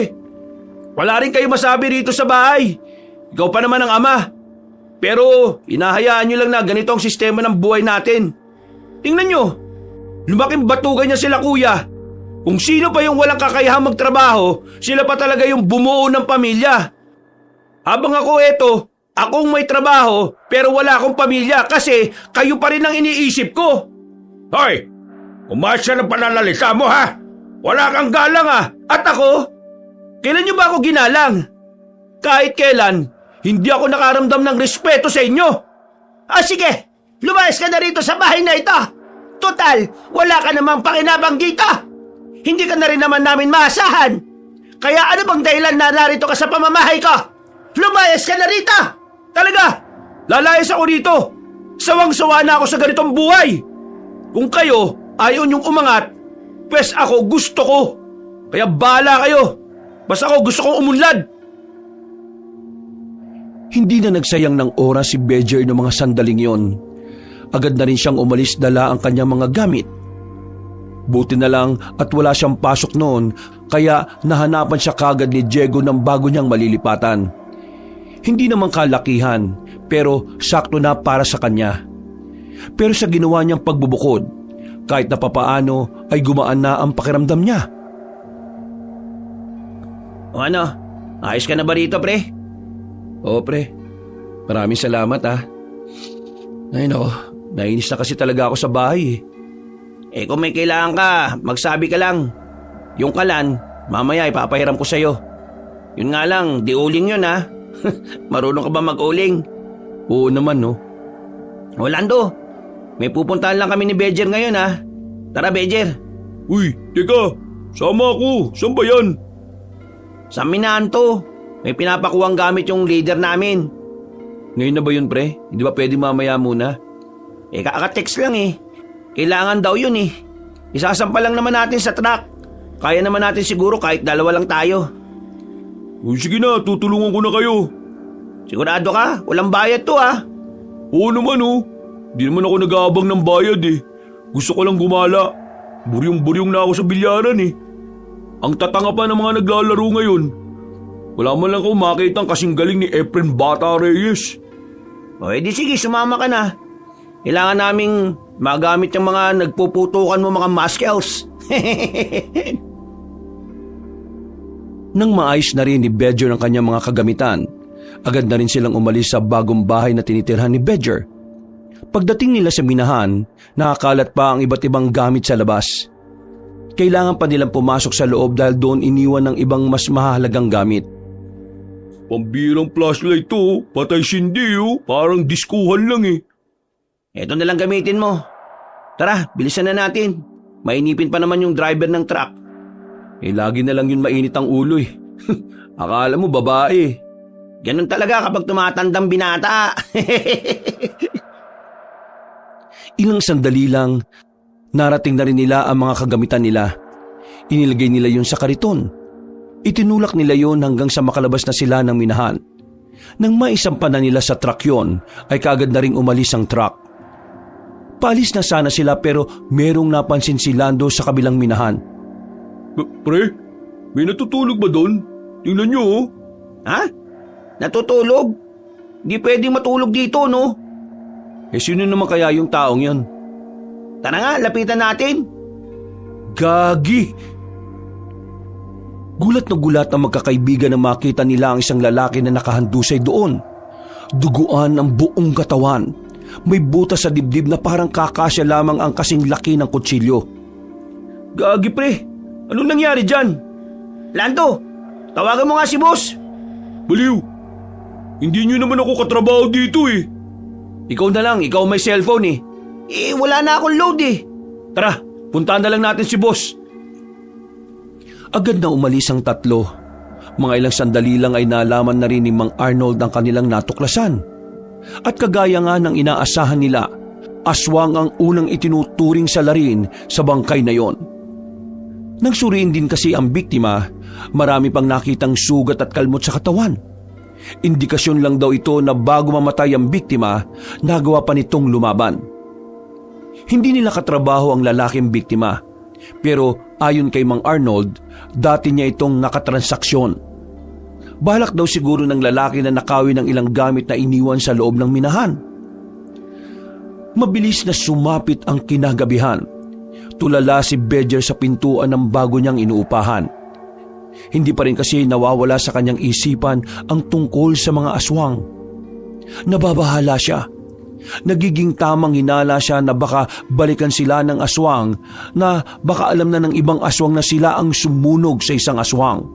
Wala rin kayo masabi rito sa bahay. Ikaw pa naman ang ama. Pero hinahayaan nyo lang na ganito ang sistema ng buhay natin. Tingnan nyo, lumaking batugan niya sila kuya. Kung sino pa yung walang kakayahang magtrabaho, sila pa talaga yung bumuo ng pamilya. Habang ako akong may trabaho pero wala akong pamilya kasi kayo pa rin ang iniisip ko. Hoy! Umasya ng pananalita mo ha! Wala kang galang At ako? Kailan nyo ba ako ginalang? Kahit kailan, hindi ako nakaramdam ng respeto sa inyo. Sige, lumayas ka na rito sa bahay na ito. Total, wala ka namang pakinabang dito. Hindi ka na rin naman namin maasahan. Kaya ano bang dahilan na narito ka sa pamamahay ko? Lumayas ka na rito! Talaga, lalayas ako dito. Sawang-sawa na ako sa ganitong buhay. Kung kayo ayaw niyong umangat, pwes ako gusto ko. Kaya bahala kayo. Basta ako gusto kong umunlad. Hindi na nagsayang ng oras si Badger ng mga sandaling yon. Agad na rin siyang umalis dala ang kanyang mga gamit. Buti na lang at wala siyang pasok noon kaya nahanapan siya kagad ni Diego ng bago niyang malilipatan. Hindi naman kalakihan pero sakto na para sa kanya. Pero sa ginawa niyang pagbubukod, kahit na papaano ay gumaan na ang pakiramdam niya. O ano, ayos ka na ba rito pre? Oo pre, maraming salamat Ay nako, nainis na kasi talaga ako sa bahay kung may kailangan ka, magsabi ka lang. Yung kalan, mamaya ipapahiram ko sa'yo. Yun nga lang, di uling yun Marunong ka ba mag-uling? Oo naman no. Orlando, may pupuntahan lang kami ni Badger ngayon Tara Badger. Uy, teka, sama ako, saan ba yan? Sa minahan to, may pinapakuwang gamit yung leader namin. Ngayon na ba yun pre? Hindi ba pwede mamaya muna? Kaka-text lang Kailangan daw yun Isasampa lang naman natin sa truck. Kaya naman natin siguro kahit dalawa lang tayo. Uy, sige na, tutulungan ko na kayo. Sigurado ka? Walang bayad to Oo naman Di naman ako nag-aabang ng bayad Gusto ko lang gumala. Buryong-buryong na ako sa bilyaran Ang tatanga pa ng mga naglalaro ngayon. Wala man lang ako makita ang kasing galing ni Efren Bata Reyes. O edi sige, sumama ka na. Kailangan naming magamit yung mga nagpuputukan mo mga muscles. Nang maayos na rin ni Badger ang kanyang mga kagamitan, agad na rin silang umalis sa bagong bahay na tinitirhan ni Badger. Pagdating nila sa minahan, nakakalat pa ang iba't ibang gamit sa labas. Kailangan pa nilang pumasok sa loob dahil doon iniwan ng ibang mas mahalagang gamit. Pambirang flashlight to, patay sindi parang diskuhan lang Eto na lang gamitin mo. Tara, bilisan na natin. Mainipin pa naman yung driver ng truck. Lagi na lang yun mainit ang ulo Akala mo babae. Ganun talaga kapag tumatandang binata. Ilang sandali lang, narating na rin nila ang mga kagamitan nila. Inilagay nila yun sa kariton. Itinulak nila yun hanggang sa makalabas na sila ng minahan. Nang maisampa na nila sa truck yon, ay kaagad na ring umalis ang truck. Paalis na sana sila pero merong napansin si Lando sa kabilang minahan. Pre, may natutulog ba doon? Tingnan nyo Ha? Natutulog? Di pwedeng matulog dito no? Sino naman kaya yung taong yon? Tara nga, lapitan natin. Gagi! Gulat na gulat ang magkakaibigan na makita nila ang isang lalaki na nakahandusay doon. Duguan ang buong katawan. May butas sa dibdib na parang kakasya lamang ang kasing laki ng kutsilyo. Gagi pre, anong nangyari dyan? Lando, tawagan mo nga si boss. Baliw, hindi nyo naman ako katrabaho dito Ikaw na lang, ikaw may cellphone wala na akong load Tara, puntahan na lang natin si boss. Agad na umalis ang tatlo. Mga ilang sandali lang ay nalaman na rin ni Mang Arnold ang kanilang natuklasan. At kagaya nga ng inaasahan nila, aswang ang unang itinuturing sa larin sa bangkay na yon. Nang suriin din kasi ang biktima, marami pang nakitang sugat at kalmot sa katawan. Indikasyon lang daw ito na bago mamatay ang biktima, nagawa pa nitong lumaban. Hindi nila katrabaho ang lalaking biktima, pero ayon kay Mang Arnold, dati niya itong nakatransaksyon. Balak daw siguro ng lalaki na nakawin ng ilang gamit na iniwan sa loob ng minahan. Mabilis na sumapit ang kinagabihan. Tulala si Bedger sa pintuan ng bago niyang inuupahan. Hindi pa rin kasi nawawala sa kanyang isipan ang tungkol sa mga aswang. Nababahala siya. Nagiging tamang hinala siya na baka balikan sila ng aswang, na baka alam na ng ibang aswang na sila ang sumunog sa isang aswang.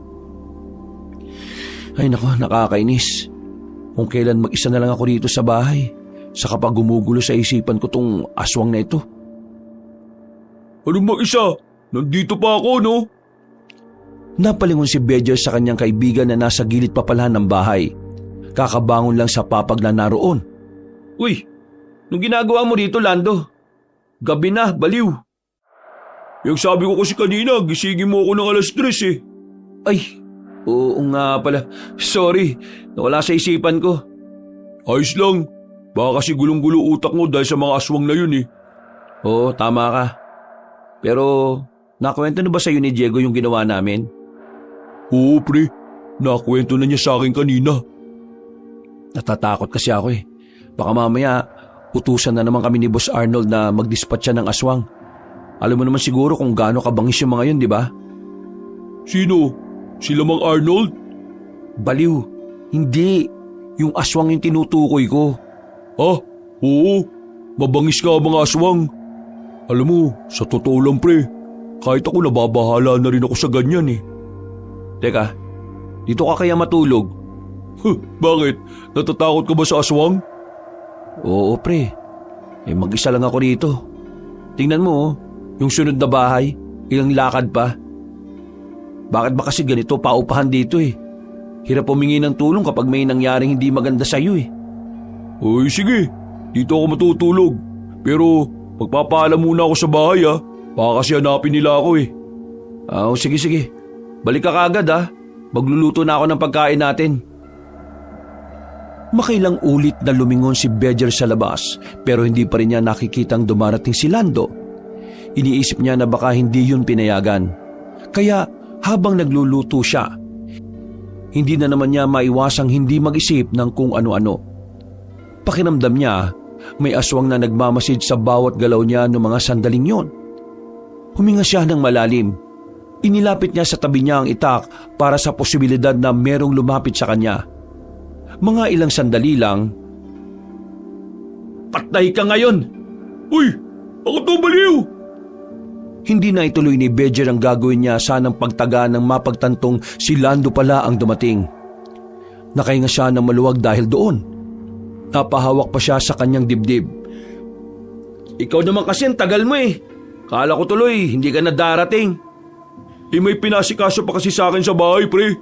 Ay nako, nakakainis. Kung kailan mag-isa na lang ako dito sa bahay, sa kapag gumugulo sa isipan ko tong aswang na ito. Anong mag-isa? Nandito pa ako, no? Napalingon si Bedger sa kanyang kaibigan na nasa gilid pa pala ng bahay. Kakabangon lang sa papag na naroon. Uy, nung ginagawa mo dito, Lando? Gabi na, baliw. Yung sabi ko kasi kanina, gisingin mo ako ng 3:00 eh. Ay, oo nga pala. Sorry, nawala sa isipan ko. Ayos lang. Baka kasi gulong-gulo utak mo dahil sa mga aswang na yun eh. Oo, tama ka. Pero, nakwento na ba sa'yo ni Diego yung ginawa namin? Oo, pre. Nakwento na niya sa akin kanina. Natatakot kasi ako eh. Baka mamaya, utusan na naman kami ni Boss Arnold na mag-dispatch siya ng aswang. Alam mo naman siguro kung gaano kabangis yung mga yun, di ba? Sino? Sila Mang Arnold? Baliw. Hindi. Yung aswang yung tinutukoy ko. Ah, oo. Mabangis ka mga aswang. Alam mo, sa totoo lang pre, kahit ako nababahala na rin ako sa ganyan eh. Teka, dito ka kaya matulog? Bakit? Natatakot ka ba sa aswang? Oo pre, mag-isa lang ako dito. Tingnan mo, yung sunod na bahay, ilang lakad pa. Bakit ba kasi ganito paupahan dito eh? Hirap humingi ng tulong kapag may nangyaring hindi maganda sa'yo eh. Uy sige, dito ako matutulog. Pero magpapaalam muna ako sa bahay ah. Baka kasi hanapin nila ako eh. Sige. Balik ka kaagad ah. Magluluto na ako ng pagkain natin. Makailang ulit na lumingon si Bedger sa labas, pero hindi pa rin niya nakikitang dumarating si Lando. Iniisip niya na baka hindi yun pinayagan. Kaya habang nagluluto siya, hindi na naman niya maiwasang hindi mag-isip ng kung ano-ano. Pakiramdam niya, may aswang na nagmamasid sa bawat galaw niya noong mga sandaling yon. Huminga siya ng malalim. Inilapit niya sa tabi niya ang itak para sa posibilidad na merong lumapit sa kanya. Mga ilang sandali lang. Patay ka ngayon! Uy! Ako to baliw! Hindi na ituloy ni Bedger ang gagawin niya sanang pagtaga ng mapagtantong si Lando pala ang dumating. Nakahinga siya ng maluwag dahil doon. Napahawak pa siya sa kanyang dibdib. Ikaw naman kasi ang tagal mo eh. Kala ko tuloy, hindi ka na darating. May pinasikaso pa kasi sa akin sa bahay, pre.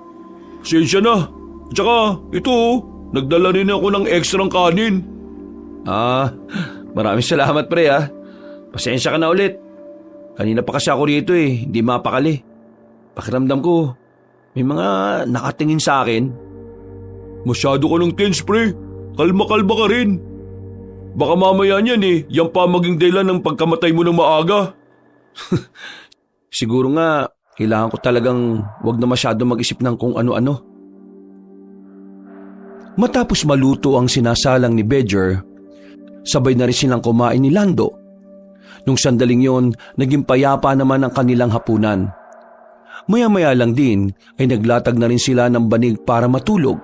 Pasensya na. Tsaka, ito, nagdala rin ako ng ekstrang kanin. Maraming salamat, pre ah. Pasensya ka na ulit. Kanina pa kasi ako rito eh, hindi mapakali. Pakiramdam ko, may mga nakatingin sa akin. Masyado ka ng tense, pre. Kalma-kalma ka rin. Baka mamaya niyan eh, yan pa maging dahilan ng pagkamatay mo ng maaga. Siguro nga, kailangan ko talagang wag na masyado mag-isip ng kung ano-ano. Matapos maluto ang sinasalang ni Bedger, sabay na rin silang kumain ni Lando. Nung sandaling yon, naging payapa naman ang kanilang hapunan. Maya-maya lang din ay naglatag na rin sila ng banig para matulog.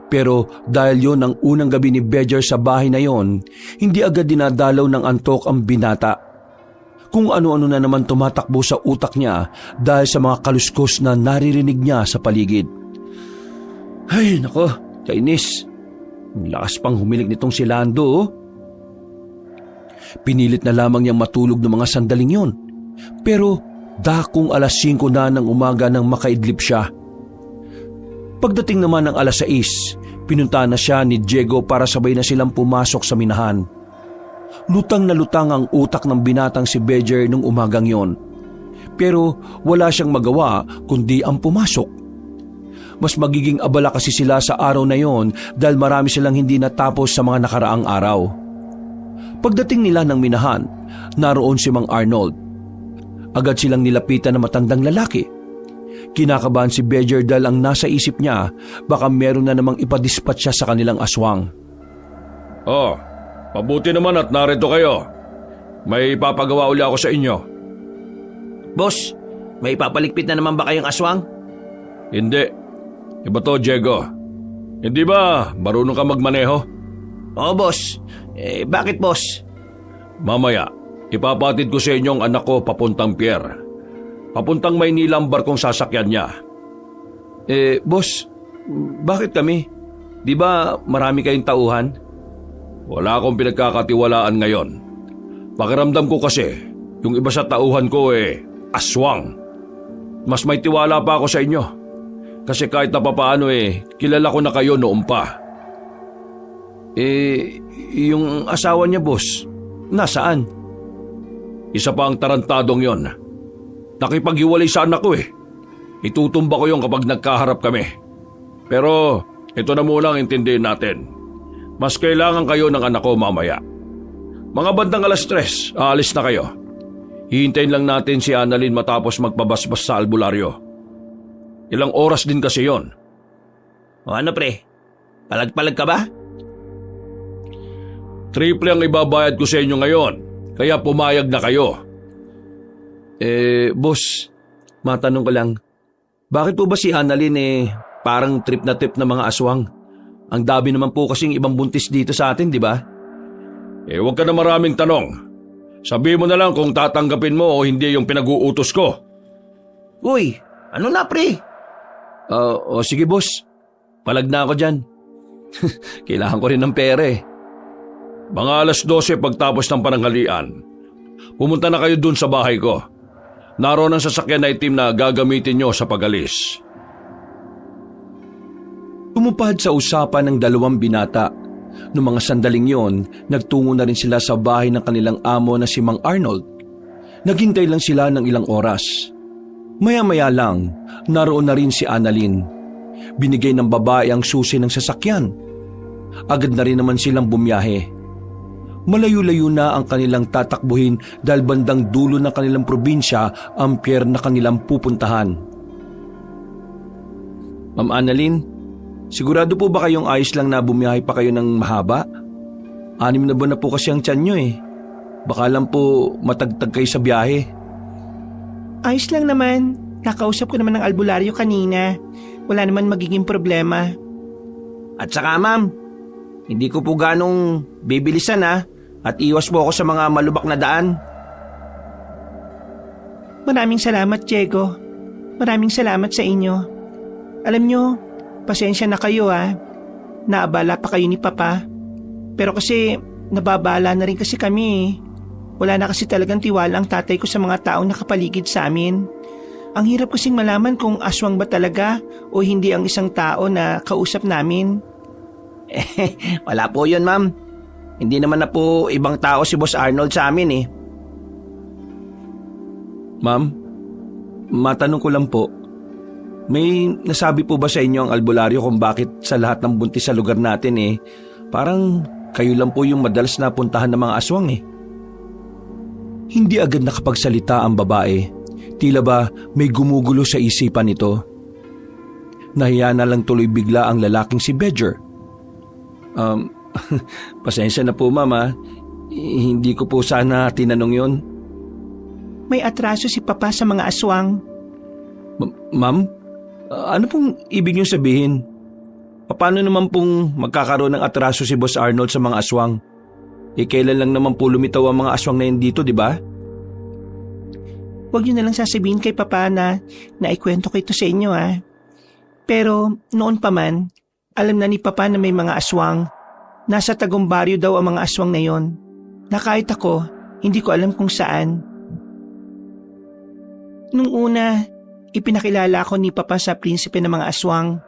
Pero dahil yon ang unang gabi ni Bedger sa bahay na yon, hindi agad dinadalaw ng antok ang binata. Kung ano-ano na naman tumatakbo sa utak niya dahil sa mga kaluskos na naririnig niya sa paligid. Ay, nako, kainis. Ang lakas pang humilig nitong si Lando, oh. Pinilit na lamang niyang matulog ng mga sandaling yon. Pero dakong 5:00 na ng umaga nang makaidlip siya. Pagdating naman ng 6:00, pinunta na siya ni Diego para sabay na silang pumasok sa minahan. Lutang na lutang ang utak ng binatang si Bejer nung umagang yon. Pero wala siyang magawa kundi ang pumasok. Mas magiging abala kasi sila sa araw na yon dahil marami silang hindi natapos sa mga nakaraang araw. Pagdating nila ng minahan, naroon si Mang Arnold. Agad silang nilapitan ng matandang lalaki. Kinakabahan si Bejer dahil ang nasa isip niya baka meron na namang ipadispatch siya sa kanilang aswang. Oh, mabuti naman at narito kayo. May ipapagawa uli ako sa inyo. Boss, may ipapaligpit na naman ba kayong aswang? Hindi. Iba to, Diego. Hindi ba marunong ka magmaneho? Oo, boss. Bakit, boss? Mamaya, ipapatid ko sa inyo ang anak ko papuntang Pier. Papuntang Maynila ang barkong sasakyan niya. Boss, bakit kami? Di ba marami kayong tauhan? Wala akong pinagkakatiwalaan ngayon. Pakiramdam ko kasi, yung iba sa tauhan ko aswang. Mas may tiwala pa ako sa inyo. Kasi kahit na papaano kilala ko na kayo noon pa. Yung asawa niya, boss, nasaan? Isa pa ang tarantadong yon. Nakipaghiwalay sa anak ko Itutumba ko yung kapag nagkaharap kami. Pero ito na muna ang intindihin natin. Mas kailangan kayo ng anak ko mamaya. Mga bandang 3:00, aalis na kayo. Hihintayin lang natin si Annalyn matapos magpabasbas sa albularyo. Ilang oras din kasi yon. O ano pre? Palag-palag ka ba? Triple ang ibabayad ko sa inyo ngayon. Kaya pumayag na kayo. Boss, matanong ko lang. Bakit po ba si Annalyn parang trip na mga aswang? Ang dami naman po kasing ibang buntis dito sa atin, di ba? Huwag ka na maraming tanong. Sabihin mo na lang kung tatanggapin mo o hindi yung pinag-uutos ko. Uy, ano na pre? Sige boss. Palag na ako dyan. Kailangan ko rin ng pera Mga 12:00 pagtapos ng pananghalian. Pumunta na kayo dun sa bahay ko. Naroon ang sasakyan na itim na gagamitin nyo sa pag-alis. Tumupad sa usapan ng 2 binata. Noong mga sandaling yon, nagtungo na rin sila sa bahay ng kanilang amo na si Mang Arnold. Naghintay lang sila ng ilang oras. Maya-maya lang, naroon na rin si Annalyn. Binigay ng babae ang susi ng sasakyan. Agad na rin naman silang bumiyahe. Malayo-layo na ang kanilang tatakbuhin dahil bandang dulo ng kanilang probinsya ang pier na kanilang pupuntahan. Ma'am Annalyn, sigurado po ba kayong ayos lang na bumiyahe pa kayo ng mahaba? 6 na buwan na po kasi ang tiyan nyo Baka lang po matagtag kayo sa biyahe. Ayos lang naman. Nakausap ko naman ng albularyo kanina. Wala naman magiging problema. At saka ma'am, hindi ko po ganong bibilisan at iwas po ako sa mga malubak na daan. Maraming salamat, Diego. Maraming salamat sa inyo. Alam nyo, pasensya na kayo Naabala pa kayo ni Papa. Pero kasi nababala na rin kasi kami Wala na kasi talagang tiwala ang tatay ko sa mga taong nakapaligid sa amin. Ang hirap kasing malaman kung aswang ba talaga o hindi ang isang tao na kausap namin. Wala po yun, ma'am. Hindi naman na po ibang tao si Boss Arnold sa amin Ma'am, matanong ko lang po. May nasabi po ba sa inyo ang albularyo kung bakit sa lahat ng buntis sa lugar natin parang kayo lang po yung madalas na puntahan ng mga aswang Hindi agad nakapagsalita ang babae. Tila ba may gumugulo sa isipan nito. Nahiya na lang tuloy bigla ang lalaking si Bejer. Pasensya na po ma'am Hindi ko po sana tinanong yon. May atraso si Papa sa mga aswang. Ma'am? Ano pong ibig niyong sabihin? Paano naman pong magkakaroon ng atraso si Boss Arnold sa mga aswang? Kailan lang naman po lumitaw ang mga aswang na yun dito, di ba? Huwag niyo na lang sasabihin kay Papa na naikwento ko ito sa inyo Pero noon pa man, alam na ni Papa na may mga aswang. Nasa Tagumbaryo daw ang mga aswang na yon. Na kahit ako, hindi ko alam kung saan. Nung una, ipinakilala ako ni Papa sa prinsipe ng mga aswang.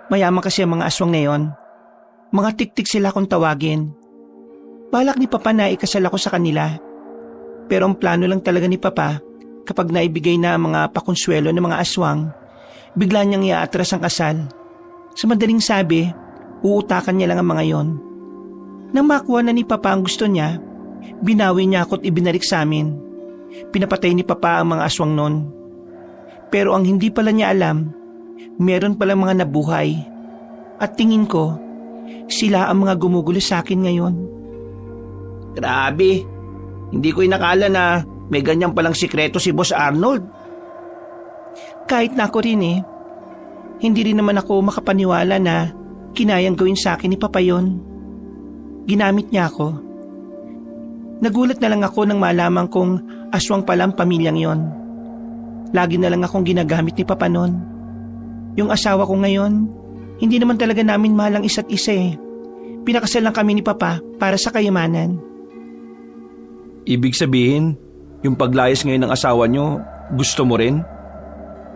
Mayaman kasi ang mga aswang na yon. Mga tiktik sila kung tawagin. Balak ni Papa na ikasal ako sa kanila. Pero ang plano lang talaga ni Papa, kapag naibigay na ang mga pakonsuelo ng mga aswang, bigla niyang iaatras ang kasal. Sa madaling sabi, uutakan niya lang ang mga yon. Nang makuha na ni Papa ang gusto niya, binawi niya ako at ibinalik sa amin. Pinapatay ni Papa ang mga aswang nun. Pero ang hindi pala niya alam, meron palang mga nabuhay. At tingin ko, sila ang mga gumugulo sa akin ngayon. Grabe, hindi ko inakala na may ganyan palang sikreto si Boss Arnold. Kahit na ako rin hindi rin naman ako makapaniwala na kinayang gawin sa akin ni Papa yon. Ginamit niya ako. Nagulat na lang ako nang malaman kong aswang palang pamilyang yon. Lagi na lang akong ginagamit ni Papa nun. Yung asawa ko ngayon, hindi naman talaga namin mahal ang isa't isa Pinakasal lang kami ni Papa para sa kayamanan. Ibig sabihin, yung paglayas ngayon ng asawa nyo, gusto mo rin?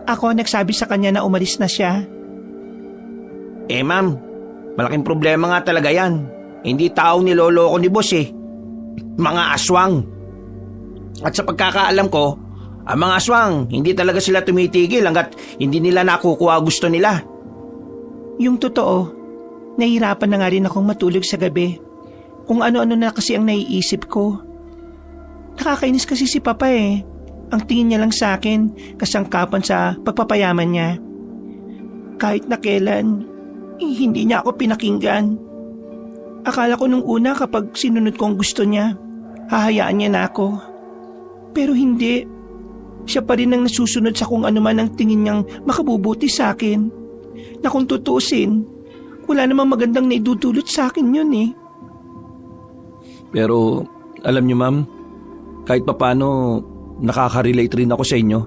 Ako nagsabi sa kanya na umalis na siya. Ma'am, malaking problema nga talaga yan. Hindi tao niloloko ni Boss Mga aswang. At sa pagkakaalam ko, ang mga aswang, hindi talaga sila tumitigil hanggat hindi nila nakukuha gusto nila. Yung totoo, nahihirapan na nga rin akong matulog sa gabi. Kung ano-ano na kasi ang naiisip ko. Nakakainis kasi si Papa Ang tingin niya lang sa akin, kasangkapan sa pagpapayaman niya. Kahit na kailan, hindi niya ako pinakinggan. Akala ko nung una kapag sinunod ko ang gusto niya, hahayaan niya na ako. Pero hindi. Siya pa rin ang nasusunod sa kung ano man ang tingin niyang makabubuti sa akin. Na kung tutusin, wala namang magandang naidudulot sa akin yun Pero, alam niyo ma'am, kahit papano, nakaka-relate rin ako sa inyo.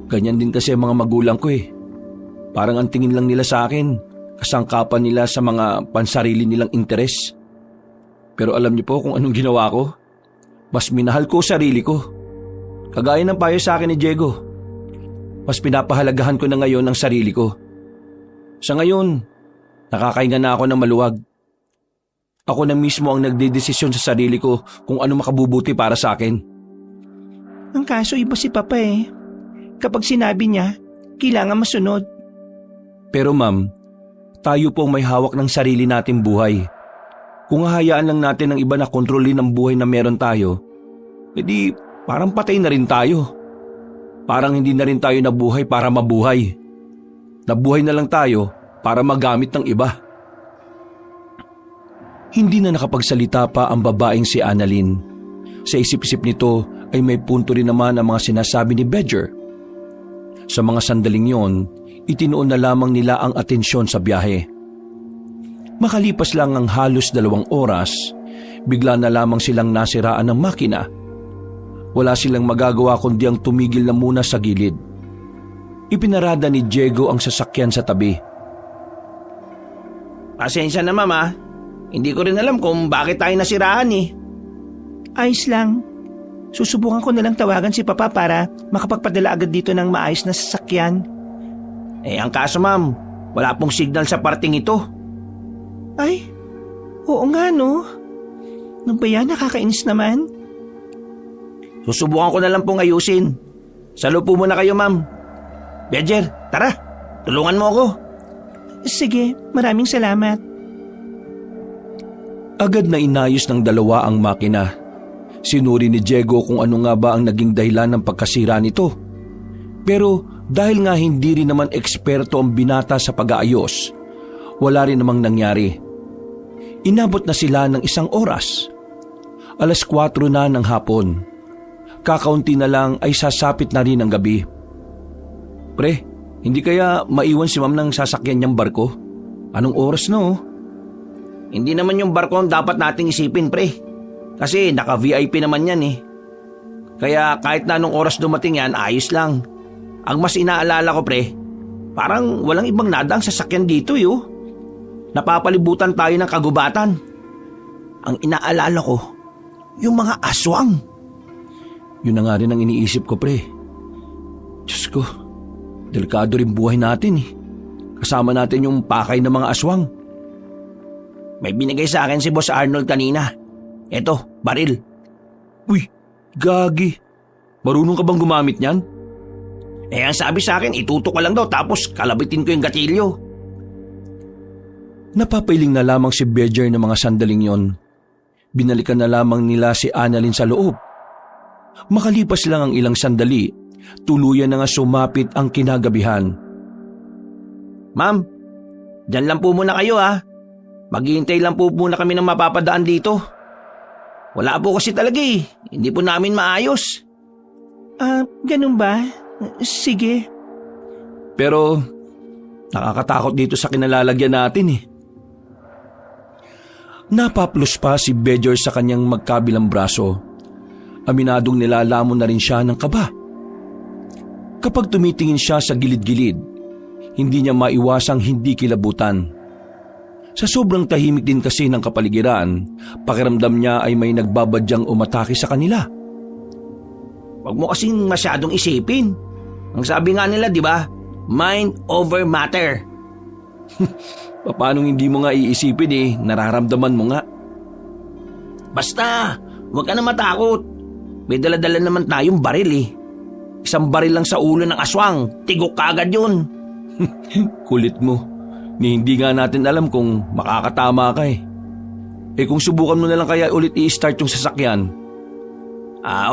Ganyan din kasi ang mga magulang ko Parang ang tingin lang nila sa akin, kasangkapan nila sa mga pansarili nilang interes. Pero alam niyo po kung anong ginawa ko? Mas minahal ko sarili ko. Kagaya ng payo sa akin ni Diego. Mas pinapahalagahan ko na ngayon ang sarili ko. Sa ngayon, nakakahinga na ako ng maluwag. Ako na mismo ang nagdedesisyon sa sarili ko kung ano makabubuti para sa akin. Ang kaso iba si Papa Kapag sinabi niya, kailangan masunod. Pero ma'am, tayo pong may hawak ng sarili nating buhay. Kung hahayaan lang natin ng iba na kontrolin ang buhay na meron tayo, edi parang patay na rin tayo. Parang hindi na rin tayo nabuhay para mabuhay. Nabuhay na lang tayo para magamit ng iba. Hindi na nakapagsalita pa ang babaeng si Annalyn. Sa isip-isip nito ay may punto rin naman ang mga sinasabi ni Bedger. Sa mga sandaling yon, itinoon na lamang nila ang atensyon sa biyahe. Makalipas lang ang halos 2 oras, bigla na lamang silang nasiraan ng makina. Wala silang magagawa kundi ang tumigil na muna sa gilid. Ipinarada ni Diego ang sasakyan sa tabi. Pasensya na mama, hindi ko rin alam kung bakit tayo nasiraan Ayos lang. Susubukan ko na lang tawagan si Papa para makapagpadala agad dito ng maayos na sasakyan. Ang kaso ma'am, wala pong signal sa parting ito. Ay, oo nga no. Nung ba yan, nakakainis naman. Susubukan ko na lang pong ayusin. Salo po muna kayo ma'am. Bedger, tara, tulungan mo ako. Sige, maraming salamat. Agad na inayos ng dalawa ang makina. Sinuri ni Diego kung ano nga ba ang naging dahilan ng pagkasira nito. Pero dahil nga hindi rin naman eksperto ang binata sa pag-aayos, wala rin namang nangyari. Inabot na sila ng 1 oras. 4:00 na ng hapon. Kakaunti na lang ay sasapit na rin ang gabi. Pre, hindi kaya maiwan si ma'am ng sasakyan niyang barko? Anong oras na Hindi naman yung barko ang dapat nating isipin pre. Kasi naka-VIP naman yan Kaya kahit na anong oras dumating yan, ayos lang. Ang mas inaalala ko pre, parang walang ibang nadaang sasakyan dito Napapalibutan tayo ng kagubatan. Ang inaalala ko, yung mga aswang. Yun na nga rin ang iniisip ko pre. Diyos ko, delikado rin buhay natin Kasama natin yung pakay ng mga aswang. May binigay sa akin si Boss Arnold kanina. Eto, baril. Uy, gagi. Marunong ka bang gumamit niyan? Ang sabi sa akin, itutok ko lang daw tapos kalabitin ko yung gatilyo. Napapailing na lamang si Bejer ng mga sandaling yon. Binalikan na lamang nila si Annalyn sa loob. Makalipas lang ang ilang sandali, tuluyan na nga sumapit ang kinagabihan. Ma'am, dyan lang po muna kayo ha. Maghihintay lang po muna kami ng mapapadaan dito. Wala po kasi talaga eh. Hindi po namin maayos. Ganun ba? Sige. Pero nakakatakot dito sa kinalalagyan natin eh. Napaplos pa si Bejer sa kanyang magkabilang braso. Aminadong nilalamon na rin siya ng kaba. Kapag tumitingin siya sa gilid-gilid, hindi niya maiwasang hindi kilabutan. Sa sobrang tahimik din kasi ng kapaligiran, pakiramdam niya ay may nagbabadyang umatake sa kanila. Huwag mo kasing masyadong isipin. Ang sabi nga nila, di ba? Mind over matter. Paano hindi mo nga iisipin eh, nararamdaman mo nga. Basta, huwag ka na matakot. May dala-dala naman tayong baril eh. Isang baril lang sa ulo ng aswang, tigok ka agad yun. Kulit mo. Ni hindi nga natin alam kung makakatama ka eh. Kung subukan mo na lang kaya ulit i-start yung sasakyan.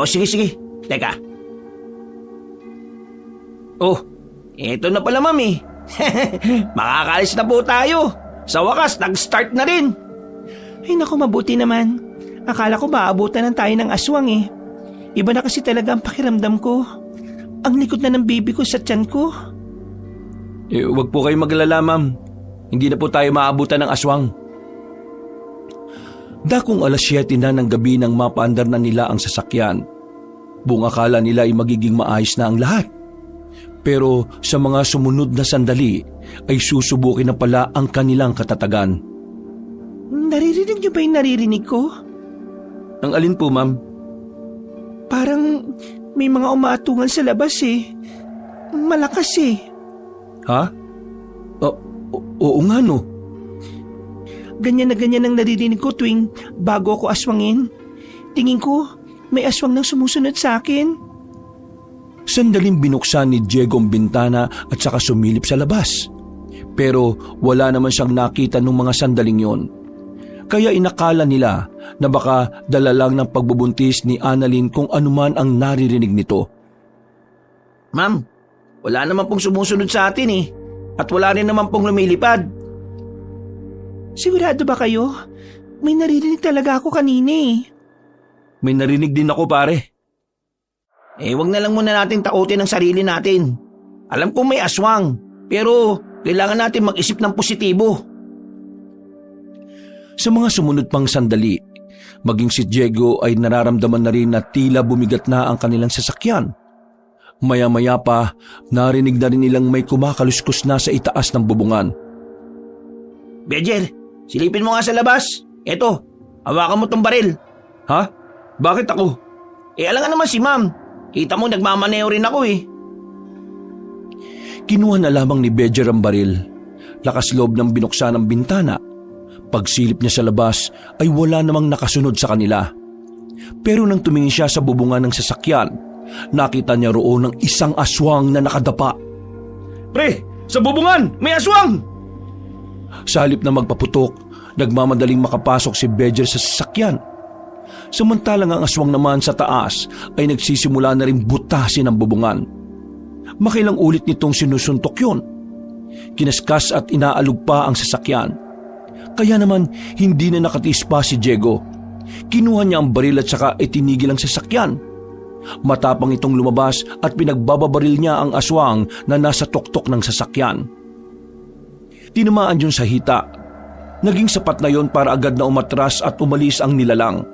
Sige. Teka. Oh, eto na pala ma'am eh. Makakalis na po tayo. Sa wakas, nag-start na rin. Ay naku, mabuti naman. Akala ko maabutan ng tayo ng aswang eh. Iba na kasi talaga ang pakiramdam ko. Ang likod na ng baby ko sa tiyan ko. Wag po kayo maglala, ma'am. Hindi na po tayo maabutan ng aswang. Dakong 7:00 na ng gabi nang mapaandar na nila ang sasakyan. Buong akala nila ay magiging maayos na ang lahat. Pero sa mga sumunod na sandali ay susubukin na pala ang kanilang katatagan. Naririnig niyo ba yung naririnig ko? Ang alin po, ma'am? Parang may mga umaatungan sa labas eh. Malakas eh. Ha? Oo nga no. Ganyan na ganyan ang naririnig ko tuwing bago ako aswangin. Tingin ko, may aswang nang sumusunod sa akin. Sandaling binuksan ni Diego ang bintana at saka sumilip sa labas. Pero wala naman siyang nakita nung mga sandaling yon. Kaya inakala nila na baka dala lang ng pagbubuntis ni Annalyn kung anuman ang naririnig nito. Ma'am, wala naman pong sumusunod sa atin eh. At wala rin naman pong lumilipad. Sigurado ba kayo? May naririnig talaga ako kanina eh. May narinig din ako, pare. Wag na lang muna natin takutin ang sarili natin. Alam kong may aswang, pero kailangan natin mag-isip ng positibo. Sa mga sumunod pang sandali, maging si Diego ay nararamdaman na rin na tila bumigat na ang kanilang sasakyan. Maya-maya pa, narinig na rin nilang may kumakaluskos na sa itaas ng bubungan. Bejer, silipin mo nga sa labas. Eto, hawakan mo tong baril. Ha? Bakit ako? Alam nga naman si ma'am. Kita mo nagmamaneo rin ako eh. Kinuha na lamang ni Bejer ang baril. Lakas loob ng binuksan ng bintana. Pagsilip niya sa labas ay wala namang nakasunod sa kanila. Pero nang tumingin siya sa bubungan ng sasakyan, nakita niya roon ng isang aswang na nakadapa. Pre, sa bubungan, may aswang! Sa halip na magpaputok, nagmamadaling makapasok si Bejer sa sasakyan. Samantalang ang aswang naman sa taas ay nagsisimula na rin butasin ang bubungan. Makilang ulit nitong sinusuntok yun. Kinaskas at inaalog pa ang sasakyan. Kaya naman hindi na nakatiis pa si Diego. Kinuha niya ang baril at saka itinigil ang sasakyan. Matapang itong lumabas at pinagbababaril niya ang aswang na nasa tuktok ng sasakyan. Tinamaan yun sa hita. Naging sapat na yon para agad na umatras at umalis ang nilalang.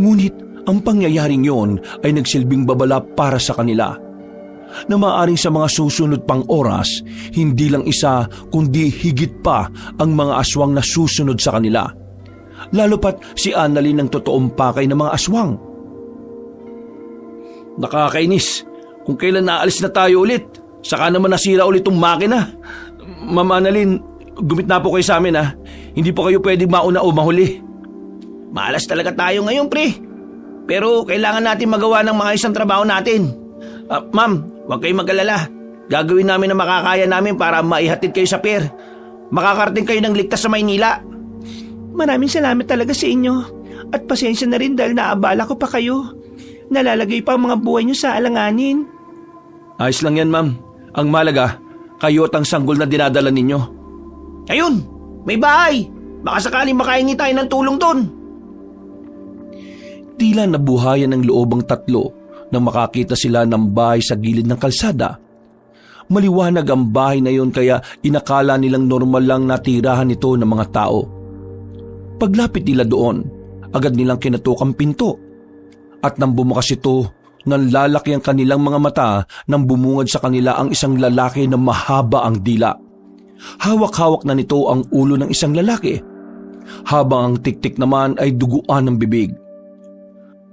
Ngunit ang pangyayaring yon ay nagsilbing babala para sa kanila. Na maaaring sa mga susunod pang oras, hindi lang isa kundi higit pa ang mga aswang na susunod sa kanila. Lalo pat si Annalyn ang totoong pakay ng mga aswang. Nakakainis. Kung kailan naalis na tayo ulit, saka naman nasira ulit tong makina. Ma'am Annalyn, gumit na po kayo sa amin ha. Hindi po kayo pwedeng mauna o mahuli. Malas talaga tayo ngayon, pre. Pero kailangan natin magawa ng mga isang trabaho natin. Ma'am, huwag kayong mag-alala. Gagawin namin ang makakaya namin para maihatid kayo sa pier. Makakarating kayo ng ligtas sa Maynila. Maraming salamat talaga sa inyo. At pasensya na rin dahil naabala ko pa kayo. Nalalagay pa ang mga buhay niyo sa alanganin. Ayos lang yan, ma'am. Ang malaga, kayo at ang sanggol na dinadala ninyo. Ayun, may bahay. Baka sakaling makahingi tayo ng tulong doon. Tila nabuhayan ng loob ang tatlo nang makakita sila ng bahay sa gilid ng kalsada. Maliwanag ang bahay na yun kaya inakala nilang normal lang natirahan ito ng mga tao. Paglapit nila doon, agad nilang kinatok ang pinto. At nang bumukas ito, nanlalaki ang kanilang mga mata nang bumungad sa kanila ang isang lalaki na mahaba ang dila. Hawak-hawak na nito ang ulo ng isang lalaki, habang ang tiktik naman ay duguan ng bibig.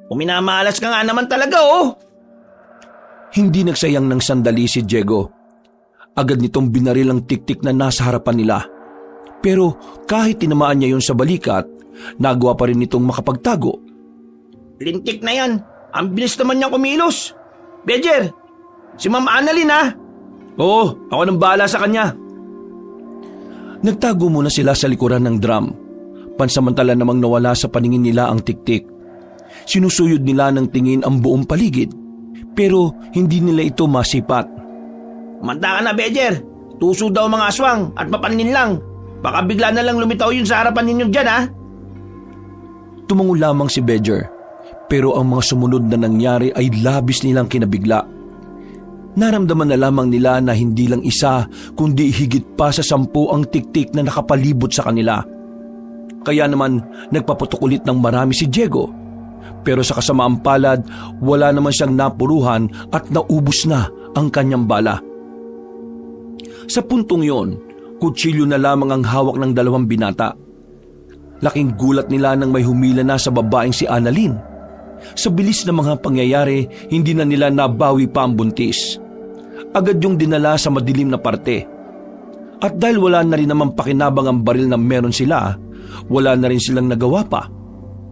Minamalas ka nga naman talaga, oh! Hindi nagsayang ng sandali si Diego. Agad nitong binaril ang tiktik na nasa harapan nila. Pero kahit tinamaan niya yun sa balikat, nagawa pa rin nitong makapagtago. Lintik na yan. Ang bilis naman niyang kumilos. Bejer, si Ma'am Annalyn ha? Oo, ako nang bahala sa kanya. Nagtago muna sila sa likuran ng drum. Pansamantala namang nawala sa paningin nila ang tiktik. Sinusuyod nila ng tingin ang buong paligid, pero hindi nila ito masipat. Manda ka na, Bejer. Tuso daw mga aswang at mapanin lang. Baka bigla na lang lumitaw yun sa harapan ninyo dyan, ha? Tumango lamang si Bejer, pero ang mga sumunod na nangyari ay labis nilang kinabigla. Naramdaman na lamang nila na hindi lang isa, kundi higit pa sa 10 ang tiktik na nakapalibot sa kanila. Kaya naman nagpaputok ulit ng marami si Diego. Pero sa kasamaang palad, wala naman siyang napuruhan at naubos na ang kanyang bala. Sa puntong yon, kutsilyo na lamang ang hawak ng 2 binata. Laking gulat nila nang may humila na sa babaeng si Annalyn. Sa bilis ng mga pangyayari, hindi na nila nabawi pa ang buntis. Agad yung dinala sa madilim na parte. At dahil wala na rin naman pakinabang ang baril na meron sila, wala na rin silang nagawa pa.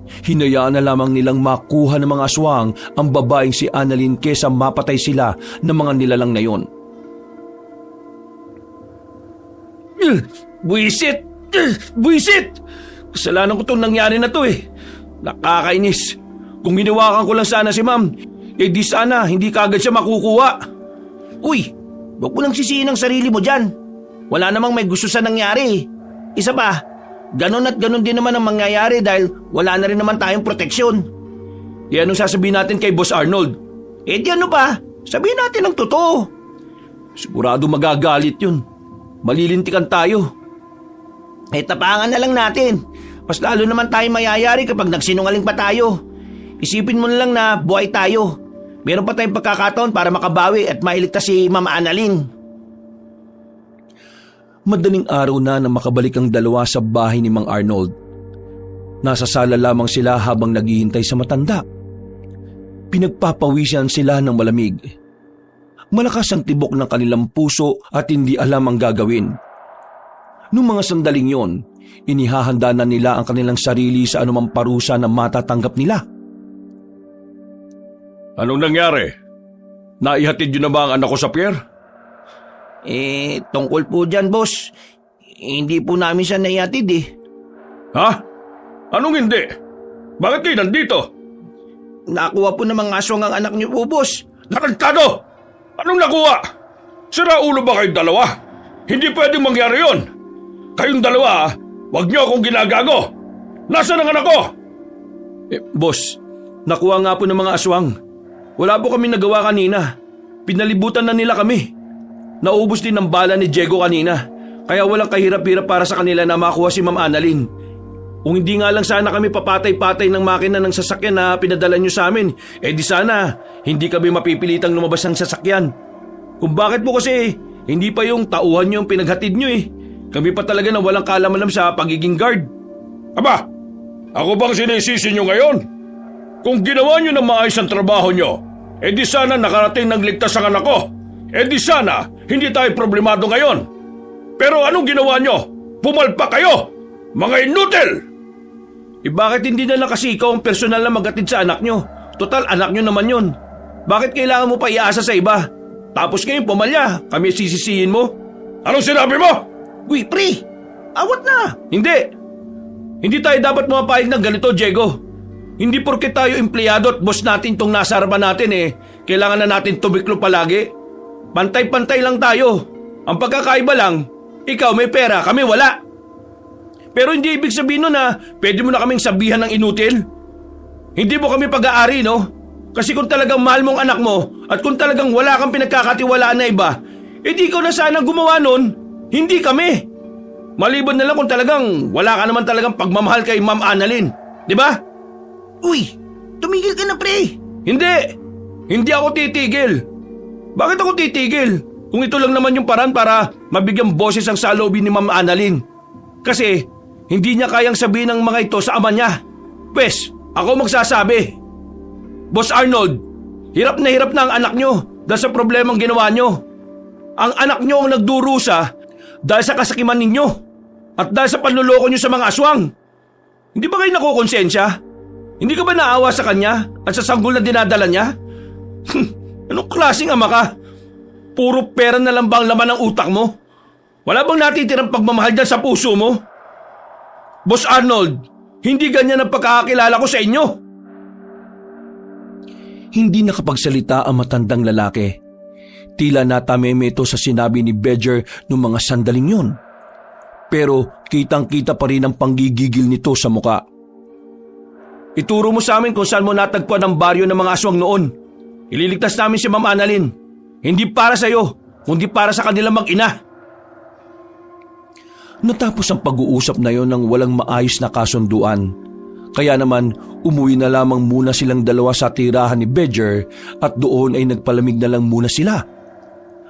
Hinayaan na lamang nilang makuha ng mga aswang ang babaeng si Annalyn kesa mapatay sila ng mga nilalang na yon. Buisit! Buisit! Kasalanan ko itong nangyari na to eh. Nakakainis. Kung ginawakan ko lang sana si ma'am, di sana hindi kagad siya makukuha. Uy, huwag mo nang sisihin ang sarili mo dyan. Wala namang may gusto sa nangyari. Isa pa, ganon at ganon din naman ang mangyayari dahil wala na rin naman tayong proteksyon. Anong sasabihin natin kay Boss Arnold? Di ano pa, sabihin natin ang totoo. Sigurado magagalit yun. Malilintikan tayo. Tapangan na lang natin. Mas lalo naman tayo mayayari kapag nagsinungaling pa tayo. Isipin mo na lang na buhay tayo. Meron pa tayong pagkakataon para makabawi at mailigtas si Ma'am Annalyn. Madaling araw na makabalik ang 2 sa bahay ni Mang Arnold. Nasa sala lamang sila habang naghihintay sa matanda. Pinagpapawisan sila ng malamig. Malakas ang tibok ng kanilang puso at hindi alam ang gagawin. Noong mga sandaling yon, inihahanda na nila ang kanilang sarili sa anumang parusa na matatanggap nila. Anong nangyari? Naihatid yun na ba ang anak ko sa pier? Tungkol po dyan, boss. Hindi po namin siya naihatid eh. Ha? Anong hindi? Bakit kayo nandito? Nakuha po ng mga aswang ang anak niyo po, boss. Nakantado! Anong nakuha? Sira ulo ba kayong 2? Hindi pwedeng mangyari yon. Kayong 2, wag niyo akong ginagago. Nasaan ang anak ko? Boss, nakuha nga po ng mga aswang. Wala po kami nagawa kanina. Pinalibutan na nila kami. Naubos din ang bala ni Diego kanina. Kaya walang kahirap-hirap para sa kanila na makuha si Ma'am Annalyn. Kung hindi nga lang sana kami papatay-patay ng makina ng sasakyan na pinadala nyo sa amin, di sana hindi kami mapipilitang lumabas ng sasakyan. Kung bakit po kasi hindi pa yung tauhan nyo yung pinaghatid nyo eh. Kami pa talaga na walang kaalam-alam sa pagiging guard. Aba, ako bang sinisisi nyo ngayon? Kung ginawa nyo na maayos ang trabaho nyo, di sana nakarating ng ligtas ang anak ko. Di sana hindi tayo problemado ngayon. Pero anong ginawa nyo? Pumalpak kayo! Mga inutil! Bakit hindi na lang kasi ikaw ang personal na maghatid sa anak nyo? Total, anak nyo naman yun. Bakit kailangan mo pa iasa sa iba? Tapos ngayon pumalya, kami sisisihin mo? Anong sinabi mo? Uy, pre! Awat na! Hindi! Hindi tayo dapat mapapayag ng ganito, Diego. Hindi porke tayo empleyado at boss natin tong nasa harapan natin kailangan na natin tumiklo palagi. Pantay-pantay lang tayo. Ang pagkakaiba lang, ikaw may pera, kami wala. Pero hindi ibig sabihin nun na pwede mo na kaming sabihan ng inutil. Hindi mo kami pag-aari, no? Kasi kung talagang mahal mong anak mo at kung talagang wala kang pinagkakatiwalaan na iba, di ikaw na sana gumawa nun, hindi kami. Maliban na lang kung talagang wala ka naman talagang pagmamahal kay Ma'am Annalyn. Di ba? Uy, tumigil ka na, pre! Hindi! Hindi ako titigil. Bakit ako titigil? Kung ito lang naman yung paraan para mabigyan boses ang saloobin ni Ma'am Annalyn. Kasi hindi niya kayang sabihin ng mga ito sa ama niya. Pwes, ako magsasabi. Boss Arnold, hirap na ang anak nyo dahil sa problemang ginawa nyo. Ang anak nyo ang nagdurusa dahil sa kasakiman ninyo at dahil sa panluloko nyo sa mga aswang. Hindi ba kayo nakukonsensya? Hindi ka ba naawa sa kanya at sa sanggol na dinadala niya? Anong klaseng ama ka? Puro pera na lang ba ang laman ng utak mo? Wala bang natitirang pagmamahal dyan sa puso mo? Boss Arnold, hindi ganyan ang pagkakakilala ko sa inyo. Hindi nakapagsalita ang matandang lalaki. Tila natameme ito sa sinabi ni Bedger noong mga sandaling yun. Pero kitang-kita pa rin ang panggigigil nito sa muka. Ituro mo sa amin kung saan mo natagpuan ang baryo ng mga aswang noon. Ililigtas namin si Ma'am Annalyn. Hindi para sa iyo, kundi para sa kanilang mag-ina. Natapos ang pag-uusap na yon ng walang maayos na kasunduan. Kaya naman umuwi na lamang muna silang dalawa sa tirahan ni Bedger at doon ay nagpalamig na lang muna sila.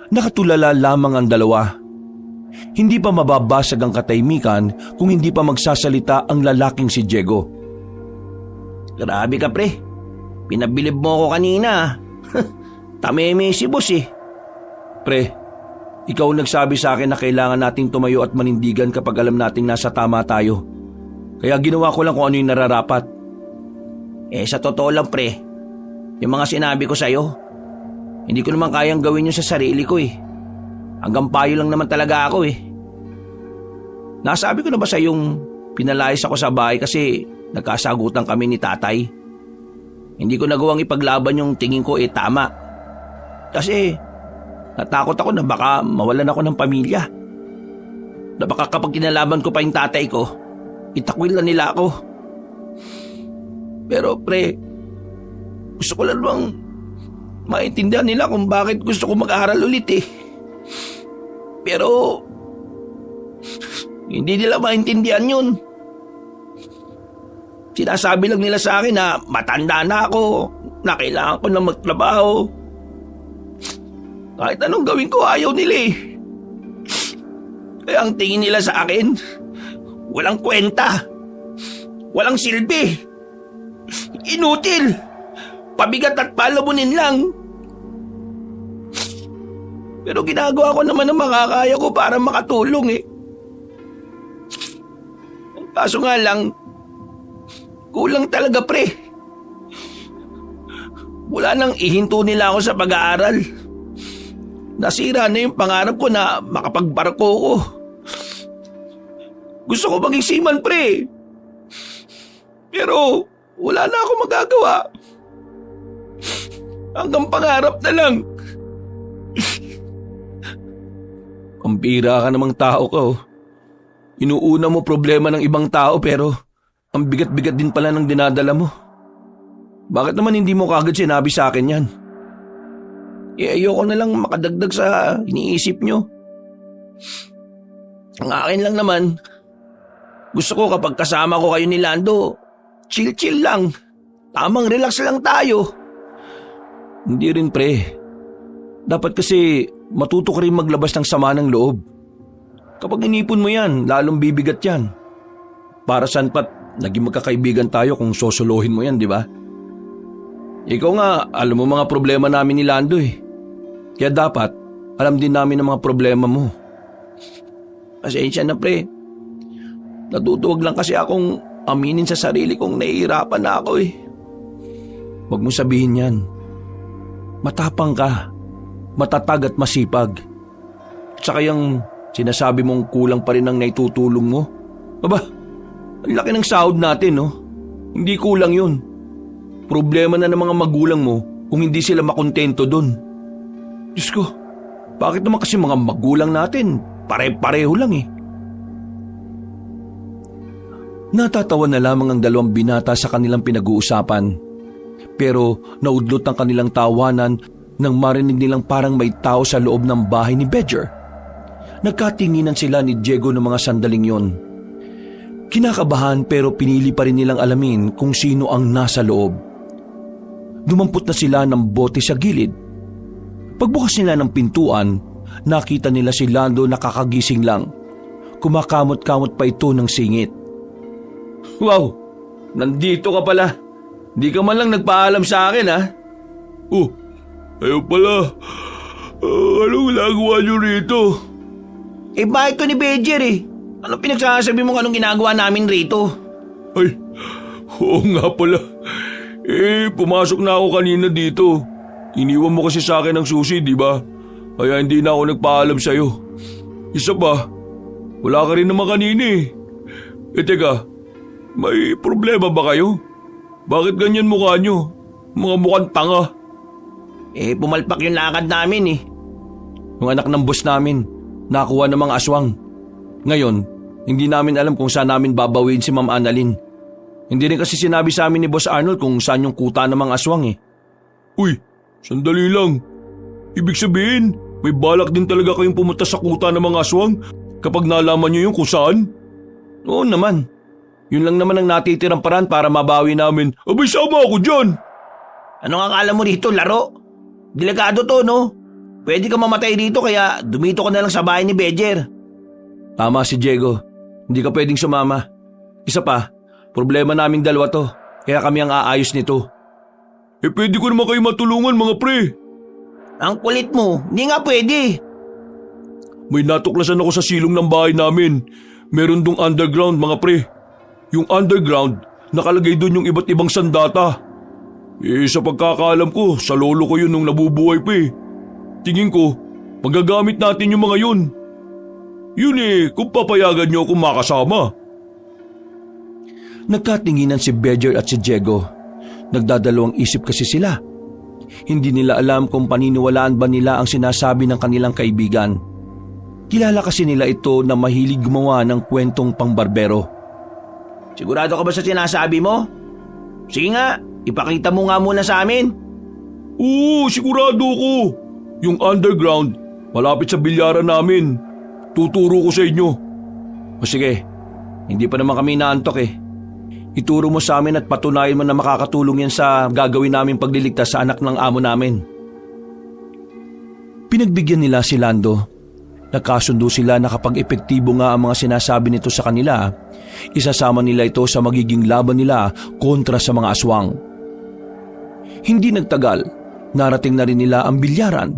Nakatulala lamang ang dalawa. Hindi pa mababasag ang katahimikan kung hindi pa magsasalita ang lalaking si Diego. Grabe ka, pre. Pinabilib mo ko kanina. Tameme si boss eh. Pre, ikaw nagsabi sa akin na kailangan nating tumayo at manindigan kapag alam nating nasa tama tayo. Kaya ginawa ko lang kung ano yung nararapat. Sa totoo lang, pre, yung mga sinabi ko sa'yo, hindi ko naman kayang gawin yun sa sarili ko eh. Hanggang payo lang naman talaga ako eh. Nasabi ko na ba sa yung pinalayas ako sa bahay kasi nagkasagutan kami ni tatay? Hindi ko nagawang ipaglaban yung tingin ko tama. Kasi natakot ako na baka mawalan ako ng pamilya. Na baka kapag kinalaban ko pa yung tatay ko, itakwil na nila ako. Pero pre, gusto ko lang bang maintindihan nila kung bakit gusto ko mag-aaral ulit eh. Pero hindi nila maintindihan yun. Sinasabi lang nila sa akin na matanda na ako, na kailangan ko na magtrabaho. Kahit anong gawin ko, ayaw nila eh. Kaya ang tingin nila sa akin, walang kwenta, walang silbi, inutil, pabigat at palamunin lang. Pero ginagawa ko naman ang makakaya ko para makatulong eh. Kaso nga lang, kulang talaga pre. Wala nang ihinto nila ako sa pag-aaral. Nasira na yung pangarap ko na makapagbarko ko. Gusto ko maging seaman pre. Pero wala na ako magagawa. Hanggang pangarap na lang. Pampira ka namang tao ka oh. Inuuna mo problema ng ibang tao pero ang bigat-bigat din pala ng dinadala mo. Bakit naman hindi mo kagad sinabi sa akin yan? Ayoko na lang makadagdag sa iniisip nyo. Ang akin lang naman, gusto ko kapag kasama ko kayo ni Lando, chill-chill lang. Tamang relax lang tayo. Hindi rin pre. Dapat kasi matuto ka rin maglabas ng sama ng loob. Kapag inipon mo yan, lalong bibigat yan. Para saan pat naging magkakaibigan tayo kung sosolohin mo yan, di ba? Ikaw nga, alam mo mga problema namin ni Lando eh. Kaya dapat, alam din namin ang mga problema mo. Pasensya na pre. Natutuwag lang kasi akong aminin sa sarili kong nahihirapan na ako eh. Huwag mong sabihin yan. Matapang ka, matatag at masipag. At saka yung sinasabi mong kulang pa rin ang naitutulong mo. Aba, ang laki ng sahod natin no? Hindi kulang yun. Problema na ng mga magulang mo kung hindi sila makontento dun. Diyos ko, bakit naman kasi mga magulang natin pare-pareho lang eh. Natatawa na lamang ang dalawang binata sa kanilang pinag-uusapan. Pero naudlot ang kanilang tawanan nang marinig nilang parang may tao sa loob ng bahay ni Bedger. Nagkatinginan sila ni Diego ng mga sandaling yon. Kinakabahan pero pinili pa rin nilang alamin kung sino ang nasa loob. Dumampot na sila ng bote sa gilid. Pagbukas nila ng pintuan, nakita nila si Lando nakakagising lang. Kumakamot-kamot pa ito ng singit. Wow! Nandito ka pala. Di ka man lang nagpaalam sa akin ha? Oh, ayaw pala. Anong ginagawa niyo rito? Bakit ko ni Bedger eh? Anong pinagsasabi mo anong ginagawa namin rito? Ay, oo nga pala. Pumasok na ako kanina dito. Iniwan mo kasi sa akin ang susi, di ba? Kaya hindi na ako nagpaalam sa'yo. Isa pa, wala ka rin naman kanina eh. Teka, may problema ba kayo? Bakit ganyan mukha nyo? Mga mukhang tanga. Pumalpak yung lakad namin eh. Yung anak ng boss namin, nakuha ng mga aswang. Ngayon, hindi namin alam kung saan namin babawin si Ma'am Annalyn. Hindi rin kasi sinabi sa amin ni Boss Arnold kung saan yung kuta ng mga aswang eh. Uy, sandali lang. Ibig sabihin, may balak din talaga kayong pumunta sa kuta ng mga aswang kapag nalaman nyo yung kung saan? Oo naman. Yun lang naman ang natitirang paraan para mabawi namin. Abay, sama ako dyan! Anong akala mo rito, laro? Delikado to, no? Pwede ka mamatay dito kaya dumito ka na lang sa bahay ni Bedger. Tama si Diego. Hindi ka pwedeng sumama. Isa pa, problema naming dalawa to. Kaya kami ang aayos nito. Pwede ko naman kayo matulungan mga pre. Ang kulit mo, hindi nga pwede. May natuklasan ako sa silong ng bahay namin. Meron dong underground mga pre. Yung underground, nakalagay doon yung iba't ibang sandata. Sa pagkakaalam ko, sa lolo ko yun nung nabubuhay pa eh. Tingin ko, magagamit natin yung mga yun. Yun kung papayagan niyo akong makasama. Nagkatinginan si Bedger at si Diego. Nagdadalawang isip kasi sila. Hindi nila alam kung paniniwalaan ba nila ang sinasabi ng kanilang kaibigan. Kilala kasi nila ito na mahilig gumawa ng kwentong pangbarbero. Sigurado ka ba sa sinasabi mo? Sige nga, ipakita mo nga muna sa amin. Oo, sigurado ko. Yung underground, malapit sa bilyaran namin. Tuturo ko sa inyo. O sige, hindi pa naman kami naantok eh. Ituro mo sa amin at patunayan mo na makakatulong yan sa gagawin naming pagliligtas sa anak ng amo namin. Pinagbigyan nila si Lando. Nagkasundo sila na kapag epektibo nga ang mga sinasabi nito sa kanila, isasama nila ito sa magiging laban nila kontra sa mga aswang. Hindi nagtagal, narating na rin nila ang bilyaran.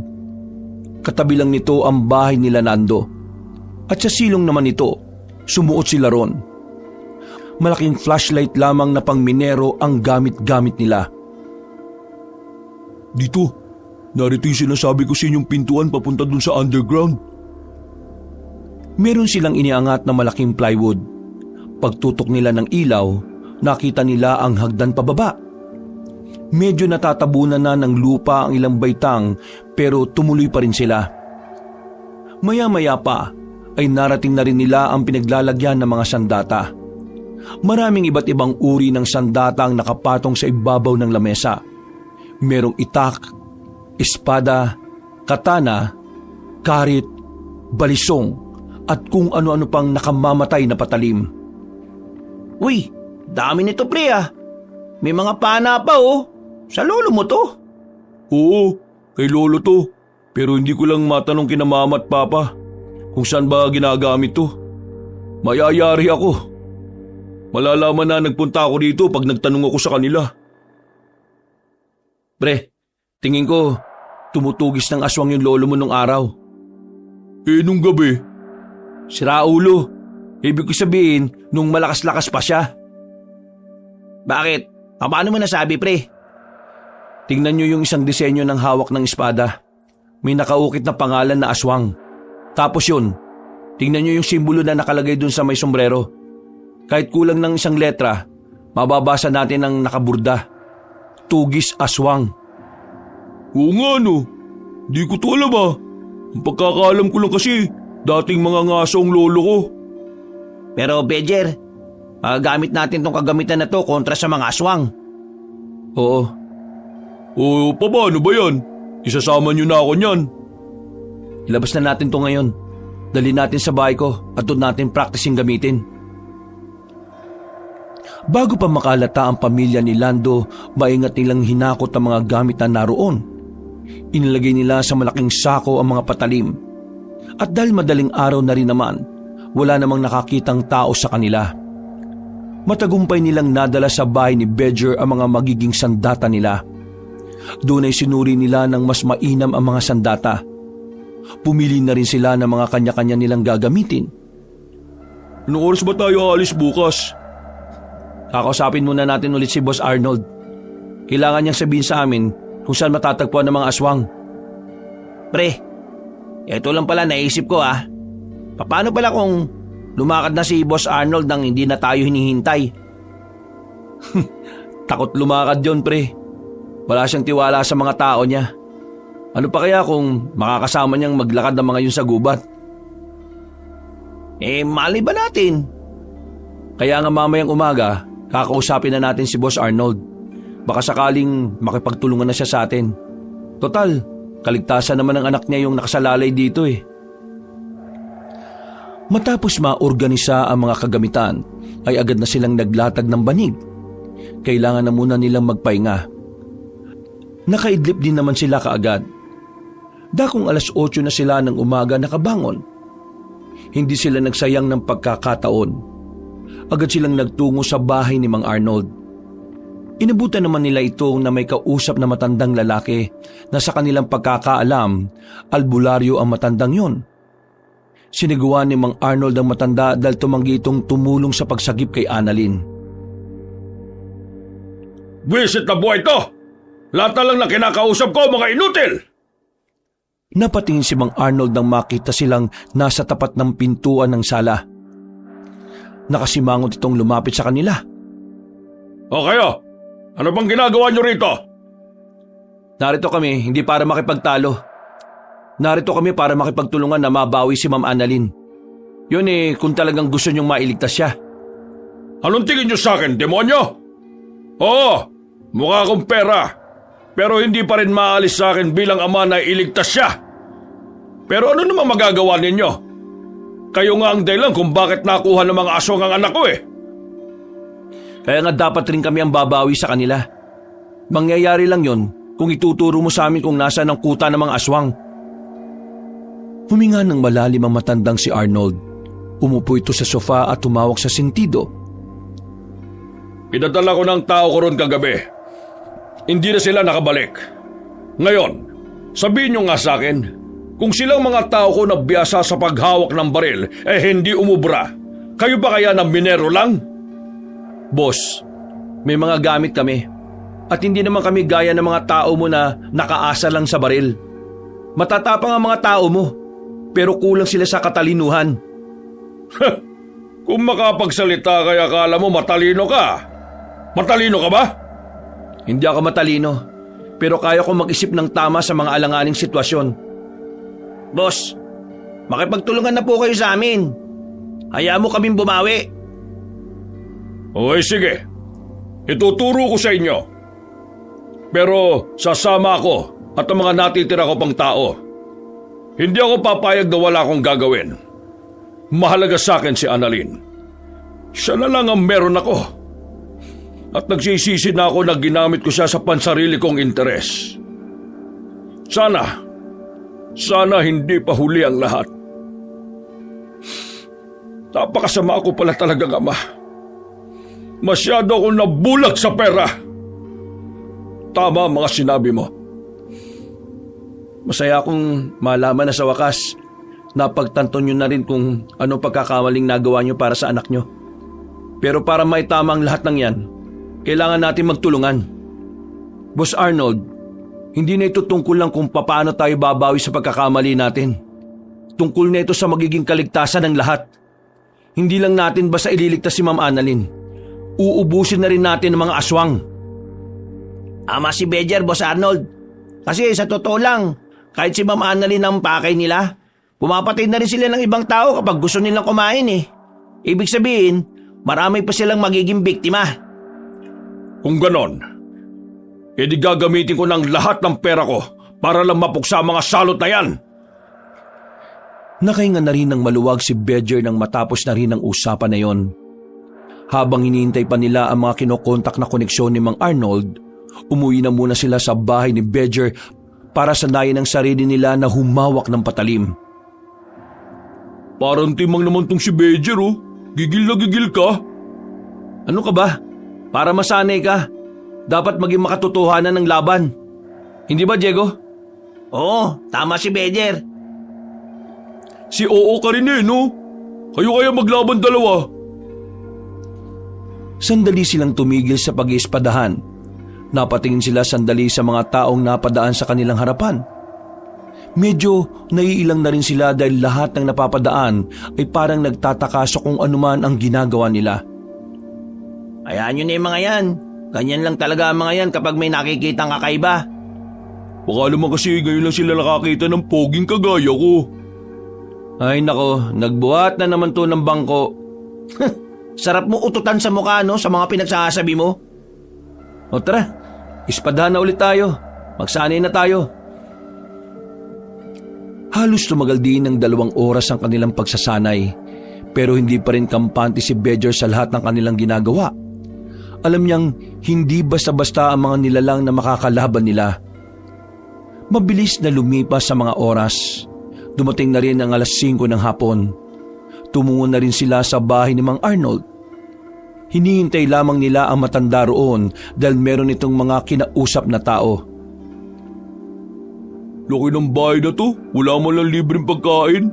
Katabi lang nito ang bahay nila Nando. At sa silong naman nito, sumuot sila ron. Malaking flashlight lamang na pang minero ang gamit-gamit nila. Dito, narito yung sinasabi ko sa inyong pintuan papunta dun sa underground. Meron silang iniangat na malaking plywood. Pagtutok nila ng ilaw, nakita nila ang hagdan pababa. Medyo natatabunan na ng lupa ang ilang baitang pero tumuloy pa rin sila. Maya-maya pa ay narating na rin nila ang pinaglalagyan ng mga sandata. Maraming iba't ibang uri ng sandata ang nakapatong sa ibabaw ng lamesa. Merong itak, espada, katana, karit, balisong, at kung ano-ano pang nakamamatay na patalim. Uy, dami nito pre ah. May mga pana pa oh. Sa lolo mo to? Oo, kay lolo to. Pero hindi ko lang matanong kina mama at papa kung saan ba ginagamit to. Mayayari ako. Malalaman na nagpunta ako dito pag nagtanong ako sa kanila. Pre, tingin ko tumutugis ng aswang yung lolo mo nung araw. Nung gabi, Sira ulo. Ibig ko sabihin, nung malakas-lakas pa siya. Bakit? Paano mo nasabi, pre? Tingnan niyo yung isang disenyo ng hawak ng espada. May nakaukit na pangalan na aswang. Tapos yun, tingnan niyo yung simbolo na nakalagay dun sa may sombrero. Kahit kulang ng isang letra, mababasa natin ang nakaburda. Tugis Aswang. Oo nga no, di ko to alam ah. Ang pagkakaalam ko lang kasi, dating mga ngaso ang lolo ko. Pero Bejer, gamit natin tong kagamitan na to kontra sa mga aswang. Oo. Oo, paano ba yan? Isasama niyo na ako niyan. Ilabas na natin to ngayon. Dali natin sa bahay ko at doon natin practicing gamitin. Bago pa makalata ang pamilya ni Lando, maingat nilang hinakot ang mga gamit na naroon. Inilagay nila sa malaking sako ang mga patalim. At dahil madaling araw na rin naman, wala namang nakakitang tao sa kanila. Matagumpay nilang nadala sa bahay ni Bejer ang mga magiging sandata nila. Doon ay sinuri nila ng mas mainam ang mga sandata. Pumili na rin sila ng mga kanya-kanya nilang gagamitin. Anong oras ba tayo aalis bukas? Kakausapin muna natin ulit si Boss Arnold. Kailangan niyang sabihin sa amin kung saan matatagpuan ng mga aswang. Pre, ito lang pala naisip ko ah. Paano pala kung lumakad na si Boss Arnold nang hindi na tayo hinihintay? Takot lumakad yon pre. Wala siyang tiwala sa mga tao niya. Ano pa kaya kung makakasama niyang maglakad ng mga yun sa gubat? Mali ba natin? Kaya nga mamayang umaga, kakausapin na natin si Boss Arnold. Baka sakaling makipagtulungan na siya sa atin. Total, kaligtasan naman ng anak niya yung nakasalalay dito eh. Matapos maorganisa ang mga kagamitan, ay agad na silang naglatag ng banig. Kailangan na muna nilang magpahinga. Nakaidlip din naman sila kaagad. Dakong 8:00 na sila ng umaga nakabangon. Hindi sila nagsayang ng pagkakataon. Agad silang nagtungo sa bahay ni Mang Arnold. Inabutan naman nila ito na may kausap na matandang lalaki na sa kanilang pagkakaalam, albularyo ang matandang yon. Siniguan ni Mang Arnold ang matanda dahil tumanggi itong tumulong sa pagsagip kay Annalyn. Visit na buhay to! Lahat na lang na kinakausap ko, mga inutil! Napatingin si Mang Arnold nang makita silang nasa tapat ng pintuan ng sala. Nakasimangot itong lumapit sa kanila. O kayo, ano bang ginagawa niyo rito? Narito kami hindi para makipagtalo. Narito kami para makipagtulungan na mabawi si Ma'am Annalyn. Yun kung talagang gusto niyong mailigtas siya. Anong tingin niyo sa akin, demonyo? Oo, mukha akong pera. Pero hindi pa rin maalis sa akin bilang ama na iligtas siya. Pero ano naman magagawa ninyo? Kayo nga ang dahilan kung bakit nakuha ng mga aswang ang anak ko eh. Kaya nga dapat rin kami ang babawi sa kanila. Mangyayari lang yon kung ituturo mo sa amin kung nasaan ang kuta ng mga aswang. Huminga ng malalim ang matandang si Arnold. Umupo ito sa sofa at tumawag sa sentido. Pinadala ko ng tao ko ron kagabi. Hindi na sila nakabalik. Ngayon, sabihin nyo nga sa akin, kung silang mga tao ko na biyasa sa paghawak ng baril hindi umubra, kayo ba kaya ng minero lang? Boss, may mga gamit kami. At hindi naman kami gaya ng mga tao mo na nakaasa lang sa baril. Matatapang ang mga tao mo, pero kulang sila sa katalinuhan. Kung makapagsalita kaya akala mo matalino ka. Matalino ka ba? Hindi ako matalino, pero kaya ko mag-isip ng tama sa mga alanganing sitwasyon. Boss, makipagtulungan na po kayo sa amin. Hayaan mo kaming bumawi. Okay, sige. Ituturo ko sa inyo. Pero sasama ako at ang mga natitira ko pang tao. Hindi ako papayag na wala akong gagawin. Mahalaga sa akin si Annalyn. Siya na lang ang meron ako. At nagsisisi na ako na ginamit ko siya sa pansarili kong interes. Sana hindi pa huli ang lahat. Napakasama ako pala talagang ama. Masyado akong nabulag sa pera. Tama ang mga sinabi mo. Masaya akong malaman na sa wakas napagtanto nyo na rin kung ano pagkakamaling nagawa nyo para sa anak nyo. Pero para maitama ang lahat ng yan, kailangan natin magtulungan. Boss Arnold, hindi na ito tungkol lang kung paano tayo babawi sa pagkakamali natin. Tungkol na ito sa magiging kaligtasan ng lahat. Hindi lang natin basta ililigtas si Ma'am Annalyn. Uubusin na rin natin ang mga aswang. Ama si Bejer, Boss Arnold. Kasi sa totoo lang, kahit si Ma'am Annalyn ang pakay nila, pumapatay na rin sila ng ibang tao kapag gusto nilang kumain eh. Ibig sabihin, marami pa silang magiging biktima. Kung ganon, edi gagamitin ko ng lahat ng pera ko para lang mapuksa ang mga salot na yan. Nakahinga na rin ng maluwag si Bejer nang matapos na rin ang usapan na yon. Habang hinihintay pa nila ang mga kinokontak na koneksyon ni Mang Arnold, umuwi na muna sila sa bahay ni Bejer para sanayin ang sarili nila na humawak ng patalim. Parang timang naman tong si Bejer oh. Gigil na gigil ka. Ano ka ba? Para masanay ka, dapat maging makatotohanan ng laban. Hindi ba, Diego? Oo, tama si Bejer. Si Oo ka rin eh, no? Kayo kaya maglaban dalawa. Sandali silang tumigil sa pag-iispadahan. Napatingin sila sandali sa mga taong napadaan sa kanilang harapan. Medyo naiilang na rin sila dahil lahat ng napapadaan ay parang nagtataka sa kung anuman ang ginagawa nila. Hayaan nyo na yung mga yan. Ganyan lang talaga ang mga yan kapag may nakikitang kakaiba. Baka naman kasi ngayon lang sila nakakita ng poging kagaya ko. Ay nako, nagbuhat na naman to ng bangko. Sarap mo ututan sa mukha no, sa mga pinagsasabi mo. O tara, ispadahan na ulit tayo. Magsanay na tayo. Halos tumagal din ng 2 oras ang kanilang pagsasanay, pero hindi pa rin kampante si Bejer sa lahat ng kanilang ginagawa. Alam niyang hindi basta-basta ang mga nilalang na makakalaban nila. Mabilis na lumipas sa mga oras. Dumating na rin ang 5:00 ng hapon. Tumungo na rin sila sa bahay ni Mang Arnold. Hinihintay lamang nila ang matanda roon dahil meron itong mga kinausap na tao. Laki ng bahay na to, wala mo lang libreng pagkain.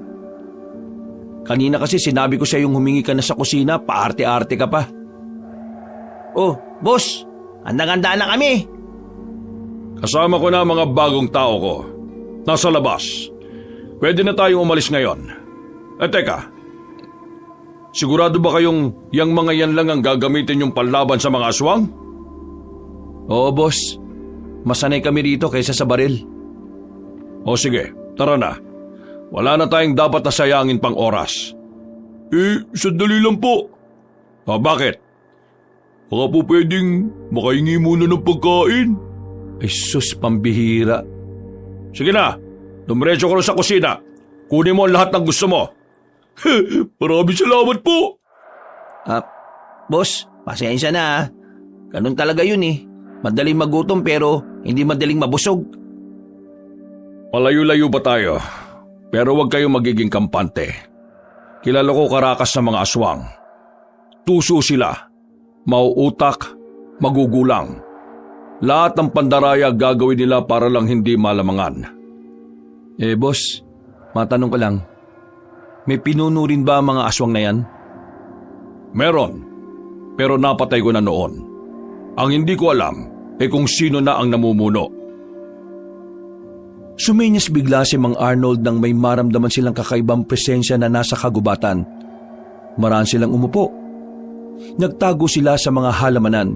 Kanina kasi sinabi ko sa iyong humingi ka na sa kusina, paarte-arte ka pa. Oh, boss, handang-handa na kami. Kasama ko na ang mga bagong tao ko. Nasa labas. Pwede na tayong umalis ngayon. Teka, sigurado ba kayong yang mga yan lang ang gagamitin yung panlaban sa mga aswang? Oo, boss. Masanay kami rito kaysa sa baril. O sige, tara na. Wala na tayong dapat na sayangin pang oras. Sandali lang po. Bakit? Baka po pwedeng makahingi muna ng pagkain. Ay sus, pambihira. Sige na, dumiretso ko sa kusina. Kunin mo ang lahat ng gusto mo. Maraming salamat po. Boss, pasensya na. Ganun talaga yun eh. Madaling magutom pero hindi madaling mabusog. Malayo-layo ba tayo? Pero huwag kayong magiging kampante. Kilala ko karakas sa mga aswang. Tuso sila. Mauutak, magugulang. Lahat ng pandaraya gagawin nila para lang hindi malamangan. Boss, matanong ko lang. May pinuno rin ba ang mga aswang na yan? Meron, pero napatay ko na noon. Ang hindi ko alam ay kung sino na ang namumuno. Sumenyas bigla si Mang Arnold nang may maramdaman silang kakaibang presensya na nasa kagubatan. Maraan silang umupo. Nagtago sila sa mga halamanan.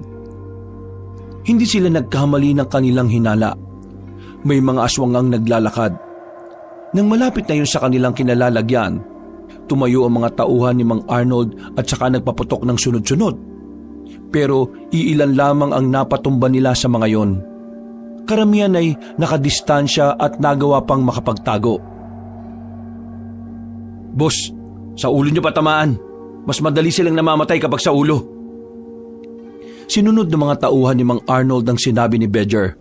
Hindi sila nagkamali ng kanilang hinala. May mga aswang ang naglalakad. Nang malapit na yun sa kanilang kinalalagyan, tumayo ang mga tauhan ni Mang Arnold at saka nagpaputok ng sunod-sunod. Pero iilan lamang ang napatumba nila sa mga yon. Karamihan ay nakadistansya at nagawa pang makapagtago. Boss, sa ulo niyo patamaan. Mas madali silang namamatay kapag sa ulo. Sinunod ng mga tauhan ni Mang Arnold ang sinabi ni Bejer.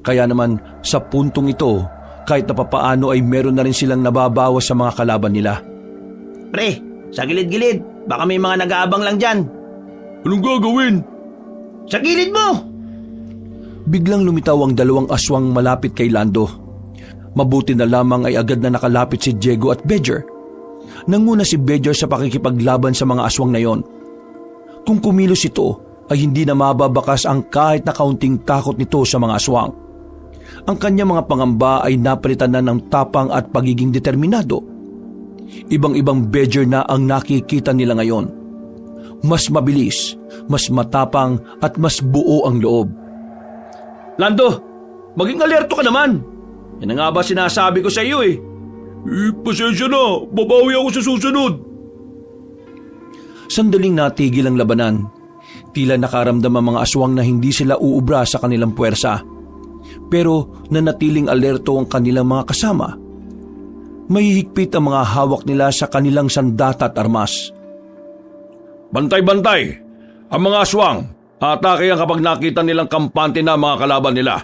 Kaya naman sa puntong ito, kahit na papaano ay meron na rin silang nababawas sa mga kalaban nila. Pre, sa gilid-gilid, baka may mga nag-aabang lang dyan. Anong gagawin? Sa gilid mo! Biglang lumitaw ang 2 aswang malapit kay Lando. Mabuti na lamang ay agad na nakalapit si Diego at Bedger. Nanguna si Bedger sa pakikipaglaban sa mga aswang na yon. Kung kumilos ito, ay hindi na mababakas ang kahit na kaunting takot nito sa mga aswang. Ang kanyang mga pangamba ay napalitan na ng tapang at pagiging determinado. Ibang-ibang Bedger na ang nakikita nila ngayon. Mas mabilis, mas matapang at mas buo ang loob. Lando, maging alerto ka naman. Yan nga ba sinasabi ko sa iyo eh. Pasensya na, babawi ako sa susunod. Sandaling natigil ang labanan. Tila nakaramdam ang mga aswang na hindi sila uubra sa kanilang puwersa. Pero nanatiling alerto ang kanilang mga kasama. Mahihigpit ang mga hawak nila sa kanilang sandata at armas. Bantay-bantay, ang mga aswang, atake yan kapag nakita nilang kampante na mga kalaban nila.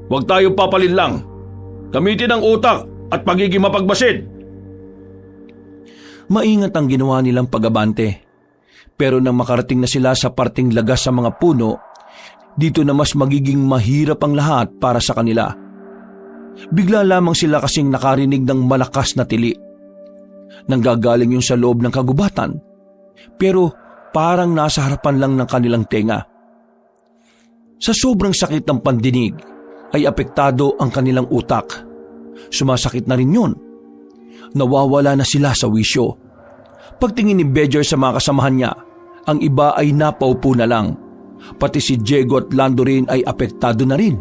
Huwag tayo papalin lang. Gamitin ang utak at pagiging mapagbasid. Maingat ang ginawa nilang pag-abante. Pero nang makarating na sila sa parting lagas sa mga puno, dito na mas magiging mahirap ang lahat para sa kanila. Bigla lamang sila kasing nakarinig ng malakas na tili. Nanggagaling yung sa loob ng kagubatan, pero parang nasa harapan lang ng kanilang tenga. Sa sobrang sakit ng pandinig, ay apektado ang kanilang utak. Sumasakit na rin yun. Nawawala na sila sa wisyo. Pagtingin ni Bedger sa mga kasamahan niya, ang iba ay napaupo na lang. Pati si Diego at Lando rin ay apektado na rin.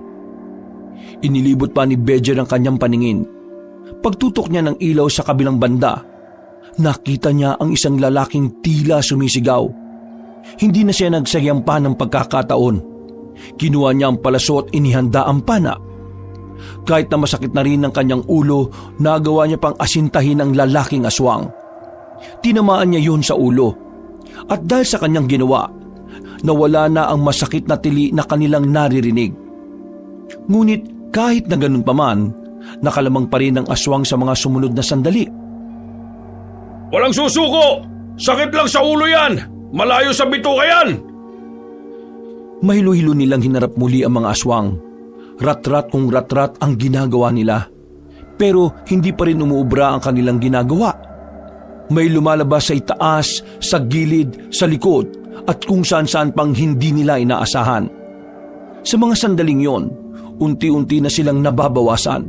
Inilibot pa ni Bedger ang kanyang paningin. Pagtutok niya ng ilaw sa kabilang banda, nakita niya ang isang lalaking tila sumisigaw. Hindi na siya nagsayang pa ng pagkakataon. Kinuha niya ang palaso at inihanda ang pana. Kahit na masakit na rin ang kanyang ulo, nagawa niya pang asintahin ang lalaking aswang. Tinamaan niya yun sa ulo. At dahil sa kanyang ginawa, nawala na ang masakit na tili na kanilang naririnig. Ngunit kahit na ganun pa man, nakalamang pa rin ang aswang sa mga sumunod na sandali. Walang susuko! Sakit lang sa ulo yan! Malayo sa bituka yan! Mahilo-hilo nilang hinarap muli ang mga aswang. Rat-rat kung rat-rat ang ginagawa nila. Pero hindi pa rin umuubra ang kanilang ginagawa. May lumalabas sa itaas, sa gilid, sa likod, at kung saan-saan pang hindi nila inaasahan. Sa mga sandaling yon, unti-unti na silang nababawasan.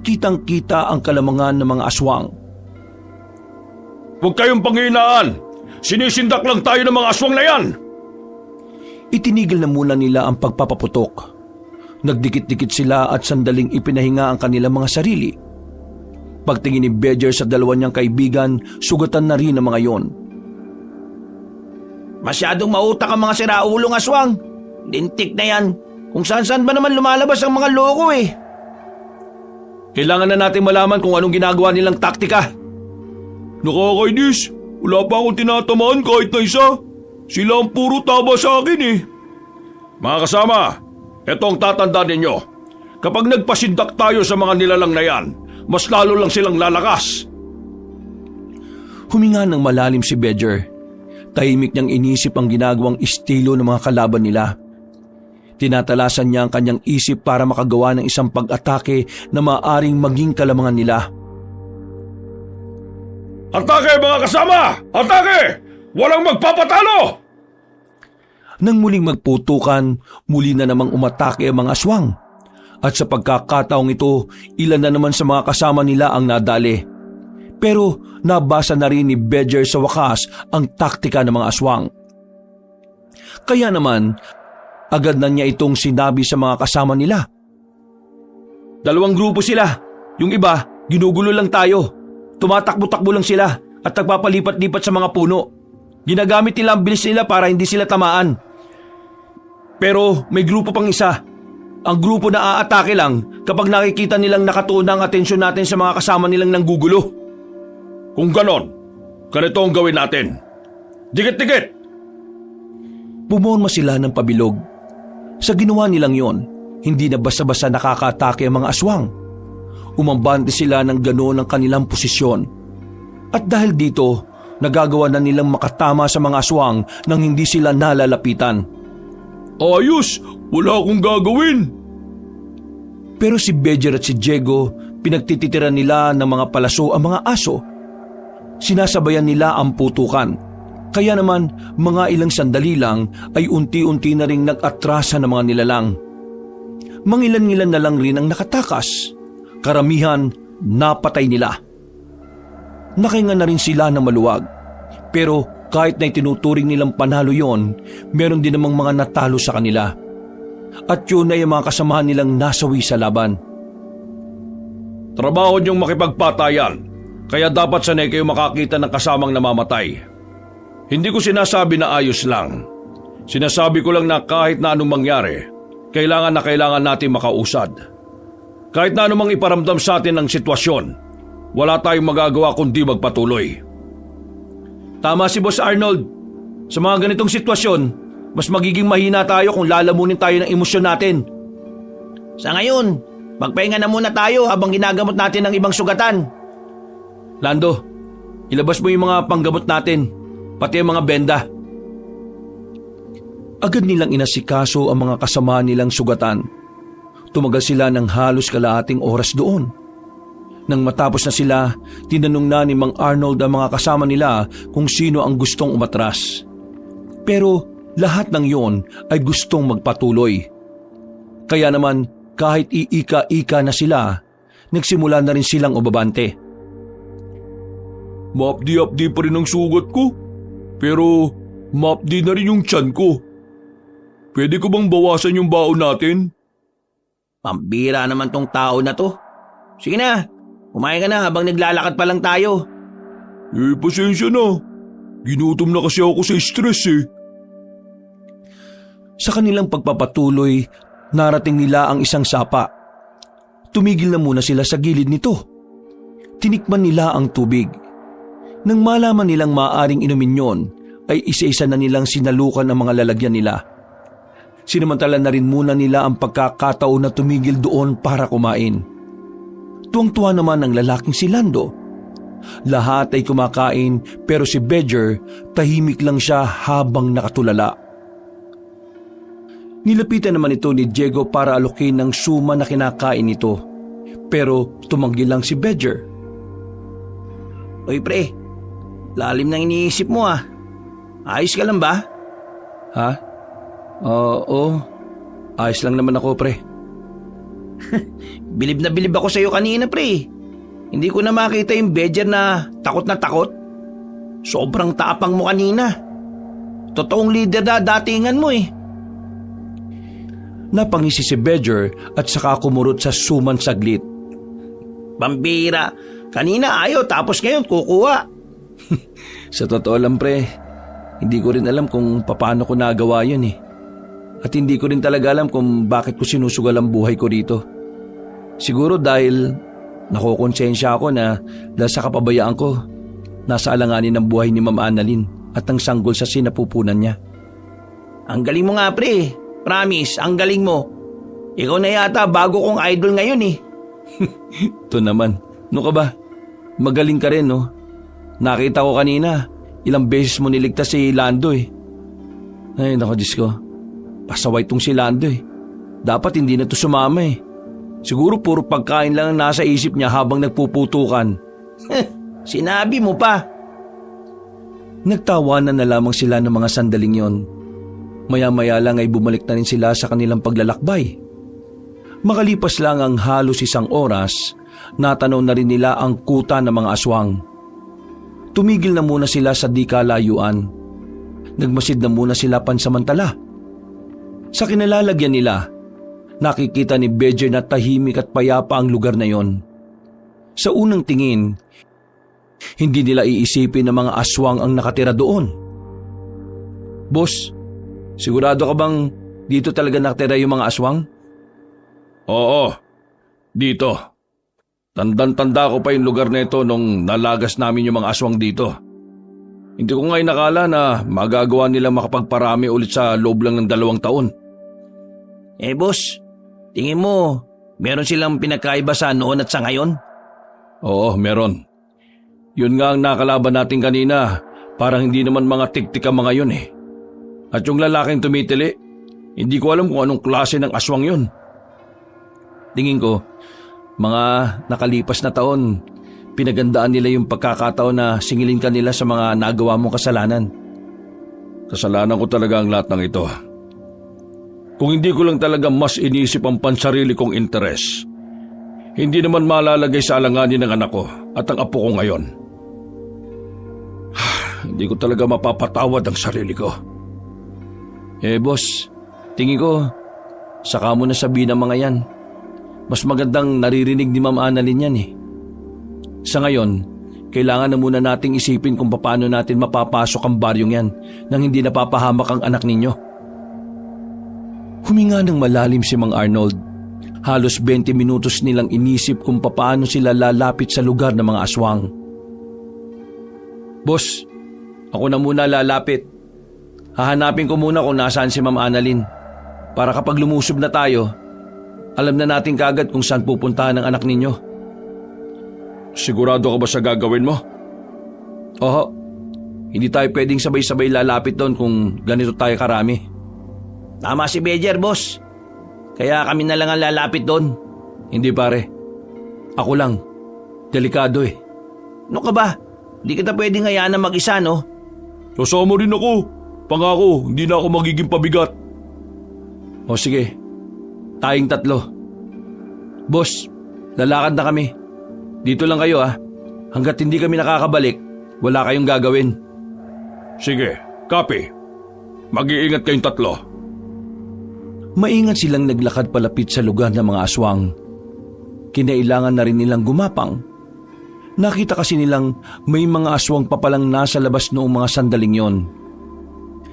Kitang-kita ang kalamangan ng mga aswang. Huwag kayong panghinaan! Sinisindak lang tayo ng mga aswang na yan! Itinigil na muna nila ang pagpapaputok. Nagdikit-dikit sila at sandaling ipinahinga ang kanilang mga sarili. Pagtingin ni Bedger sa dalawa niyang kaibigan, sugatan na rin ang mga yon. Masyadong mautak ang mga siraulong aswang. Lintik na yan. Kung saan-saan ba naman lumalabas ang mga loko eh. Kailangan na natin malaman kung anong ginagawa nilang taktika. Nakakainis. Wala pa akong tinatamaan kahit na isa. Sila ang puro tama sa akin eh. Mga kasama, eto ang tatandaan ninyo. Kapag nagpasindak tayo sa mga nilalang na yan, mas lalo lang silang lalakas. Huminga ng malalim si Bedger. Tahimik niyang inisip ang ginagawang estilo ng mga kalaban nila. Tinatalasan niya ang kanyang isip para makagawa ng isang pag-atake na maaaring maging kalamangan nila. Atake mga kasama! Atake! Walang magpapatalo! Nang muling magputukan, muli na namang umatake ang mga aswang. At sa pagkakataong ito, ilan na naman sa mga kasama nila ang nadali. Pero nabasa na rin ni Bedger sa wakas ang taktika ng mga aswang. Kaya naman, agad na niya itong sinabi sa mga kasama nila. Dalawang grupo sila. Yung iba, ginugulo lang tayo. Tumatakbo-takbo lang sila at nagpapalipat-lipat sa mga puno. Ginagamit nila ang bilis nila para hindi sila tamaan. Pero may grupo pang isa. Ang grupo na aatake lang kapag nakikita nilang nakatuon ang atensyon natin sa mga kasama nilang nanggugulo. Kung ganon, ganito ang gawin natin. Dikit-dikit! Pumorma sila ng pabilog. Sa ginawa nilang yon, hindi na basta-basta nakakaatake ang mga aswang. Umambante sila ng ganoon ang kanilang posisyon. At dahil dito, nagagawa na nilang makatama sa mga aswang nang hindi sila nalalapitan. Ayos! Wala akong gagawin! Pero si Bedger at si Diego, pinagtititiran nila ng mga palaso ang mga aso. Sinasabayan nila ang putukan. Kaya naman mga ilang sandali lang ay unti-unti na ring nag-atrasa ng mga nilalang. Mangilan-ngilan na lang rin ang nakatakas. Karamihan napatay nila. Nakahinga na rin sila ng maluwag. Pero kahit na itinuturing nilang panalo yon, meron din namang mga natalo sa kanila. At yun ay ang mga kasamahan nilang nasawi sa laban. Trabaho niyong makipagpatayan, kaya dapat sanay kayo makakita ng kasamang namamatay. Hindi ko sinasabi na ayos lang. Sinasabi ko lang na kahit na anong mangyari, kailangan natin makausad. Kahit na anumang iparamdam sa atin ng sitwasyon, wala tayong magagawa kundi magpatuloy. Tama si Boss Arnold. Sa mga ganitong sitwasyon, mas magiging mahina tayo kung lalamunin tayo ng emosyon natin. Sa ngayon, magpahinga na muna tayo habang ginagamot natin ang ibang sugatan. Lando, ilabas mo yung mga panggamot natin, pati ang mga benda. Agad nilang inasikaso ang mga kasama nilang sugatan. Tumagal sila ng halos kalahating oras doon. Nang matapos na sila, tinanong na ni Mang Arnold ang mga kasama nila kung sino ang gustong umatras. Pero lahat ng yon ay gustong magpatuloy. Kaya naman kahit iika-ika na sila, nagsimula na rin silang umabante. Maapdi-apdi pa rin ang sugat ko, pero maapdi na rin yung tiyan ko. Pwede ko bang bawasan yung baon natin? Pambira naman tong tao na to. Sige na, kumain ka na habang naglalakad pa lang tayo. Pasensya na. Ginutom na kasi ako sa stress eh. Sa kanilang pagpapatuloy, narating nila ang isang sapa. Tumigil na muna sila sa gilid nito. Tinikman nila ang tubig. Nang malaman nilang maaaring inumin yon, ay isa-isa na nilang sinalukan ang mga lalagyan nila. Sinamantala na rin muna nila ang pagkakataon na tumigil doon para kumain. Tuwang-tuwa naman ang lalaking si Lando. Lahat ay kumakain pero si Bedger tahimik lang siya habang nakatulala. Nilapitan naman ito ni Diego para alokin ng suma na kinakain nito. Pero tumanggi lang si Bedger. Uy pre, lalim nang iniisip mo ah. Ayos ka lang ba? Ha? Oo, ayos lang naman ako pre. Bilib na bilib ako sa'yo kanina pre. Hindi ko na makita yung Bedger na takot. Sobrang tapang mo kanina. Totoong leader na datingan mo eh. Napangisi si Bedger at saka kumurot sa suman saglit. Pambira, kanina ayaw tapos ngayon kukuha. Sa totoo lang pre, hindi ko rin alam kung paano ko nagawa yun eh. At hindi ko rin talaga alam kung bakit ko sinusugal ang buhay ko rito. Siguro dahil nakokonsensya ako na dahil sa kapabayaan ko, nasa alanganin ng buhay ni Ma'am Annalyn at ang sanggol sa sinapupunan niya. Ang galing mo nga pre. Promise, ang galing mo. Ikaw na yata bago kong idol ngayon eh. Ito naman. No ka ba? Magaling ka rin no? Nakita ko kanina, ilang beses mo niligtas si Lando eh. Ay naku Diyos ko, pasaway tong si Lando eh. Dapat hindi na to sumama eh. Siguro puro pagkain lang ang nasa isip niya habang nagpuputukan. Sinabi mo pa. Nagtawanan na lamang sila ng mga sandaling yon. Maya-maya lang ay bumalik na rin sila sa kanilang paglalakbay. Makalipas lang ang halos isang oras, natanaw na rin nila ang kuta ng mga aswang. Tumigil na muna sila sa di kalayuan. Nagmasid na muna sila pansamantala. Sa kinalalagyan nila, nakikita ni Bedger na tahimik at payapa ang lugar na yon. Sa unang tingin, hindi nila iisipin na mga aswang ang nakatira doon. Boss, sigurado ka bang dito talaga nakatira yung mga aswang? Oo, dito. Tandang-tanda ko pa yung lugar na ito nung nalagas namin yung mga aswang dito. Hindi ko nga inakala na magagawa nilang makapagparami ulit sa loob lang ng 2 taon. Boss, tingin mo, meron silang pinagkaiba sa noon at sa ngayon? Oo, meron. Yun nga ang nakalaban natin kanina, parang hindi naman mga tiktika mga yun eh. At yung lalaking tumitili, hindi ko alam kung anong klase ng aswang yun. tingin ko, mga nakalipas na taon, pinagandaan nila yung pagkakataon na singilin ka nila sa mga nagawa mong kasalanan. Kasalanan ko talaga ang lahat ng ito. Kung hindi ko lang talaga mas inisip ang pansarili kong interes, hindi naman malalagay sa alanganin ng anak ko at ang apo ko ngayon. Hindi ko talaga mapapatawad ang sarili ko. Boss, tingin ko, saka mo na sabihin ang mga yan. Mas magandang naririnig ni Ma'am Annalyn yan Sa ngayon, kailangan na muna nating isipin kung paano natin mapapasok ang baryong yan nang hindi napapahamak ang anak ninyo. Huminga ng malalim si Mang Arnold. Halos 20 minutos nilang inisip kung paano sila lalapit sa lugar ng mga aswang. Boss, ako na muna lalapit. Hahanapin ko muna kung nasaan si Ma'am Annalyn para kapag lumusob na tayo, alam na natin kaagad kung saan pupuntahan ang anak ninyo. Sigurado ka ba sa gagawin mo? Oho, hindi tayo pwedeng sabay-sabay lalapit doon kung ganito tayo karami. Tama si Bejer, boss. Kaya kami na lang ang lalapit doon. Hindi pare, ako lang. Delikado Ano ka ba? Hindi kita pwedeng hayaan na mag-isa, no? Sasama rin ako. Pangako, hindi na ako magiging pabigat. O sige, tayong 3. Boss, lalakad na kami. Dito lang kayo Hanggat hindi kami nakakabalik, wala kayong gagawin. Sige, copy. Mag-iingat kayong 3. Maingat silang naglakad palapit sa lugar ng mga aswang. Kinailangan na rin nilang gumapang. Nakita kasi nilang may mga aswang pa palang nasa labas noong mga sandaling yon.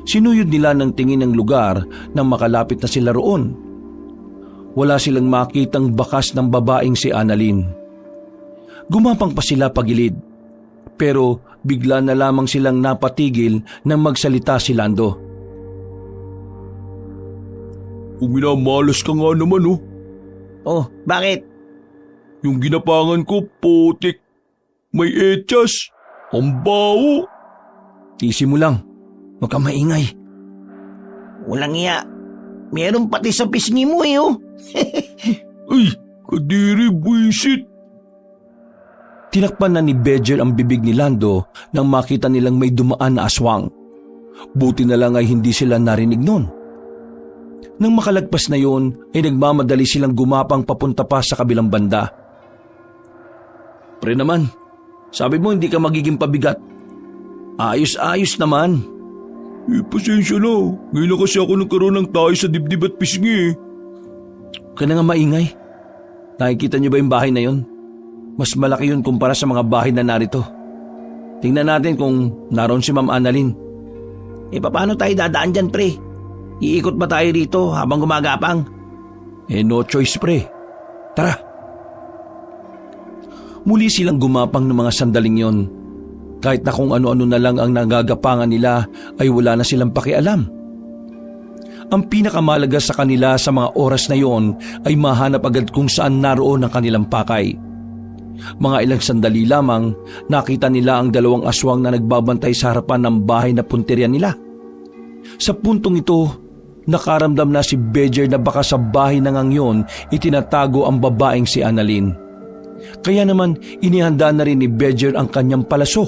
Sinuyod nila ng tingin ng lugar nang makalapit na sila roon. Wala silang makitang bakas ng babaeng si Annalyn. Gumapang pa sila pagilid, pero bigla na lamang silang napatigil nang magsalita si Lando. Uminamalas ka nga naman Oh, bakit? Yung ginapangan ko, putik. May etyas. Ang baho. Tisi mo lang. Huwag kang maingay. Walang iya. Meron pati sa pisngi mo Ay, kadiri buwisit. Tinakpan na ni Bejer ang bibig ni Lando nang makita nilang may dumaan na aswang. Buti na lang ay hindi sila narinig nun. Nang makalagpas na yon, ay nagmamadali silang gumapang papunta pa sa kabilang banda. Pre naman, sabi mo hindi ka magiging pabigat. Ayos-ayos naman. Pasensya na. Ngayon na kasi ako nagkaroon ng tayo sa dibdib at pisngi. Huwag ka na nga maingay. Nakikita niyo ba yung bahay na yon? Mas malaki yun kumpara sa mga bahay na narito. Tingnan natin kung naroon si Ma'am Annalyn. Paano tayo dadaan dyan, pre? Iikot ba tayo rito habang gumagapang? No choice, pre. Tara. Muli silang gumapang ng mga sandaling yon. Kahit na kung ano-ano na lang ang nagagapangan nila ay wala na silang pakialam. Ang pinakamalaga sa kanila sa mga oras na yon ay mahanap agad kung saan naroon ang kanilang pakay. Mga ilang sandali lamang nakita nila ang 2 aswang na nagbabantay sa harapan ng bahay na punteriya nila. Sa puntong ito, nakaramdam na si Bejer na baka sa bahay na ngang yon itinatago ang babaeng si Annalyn. Kaya naman inihanda na rin ni Bejer ang kanyang palaso.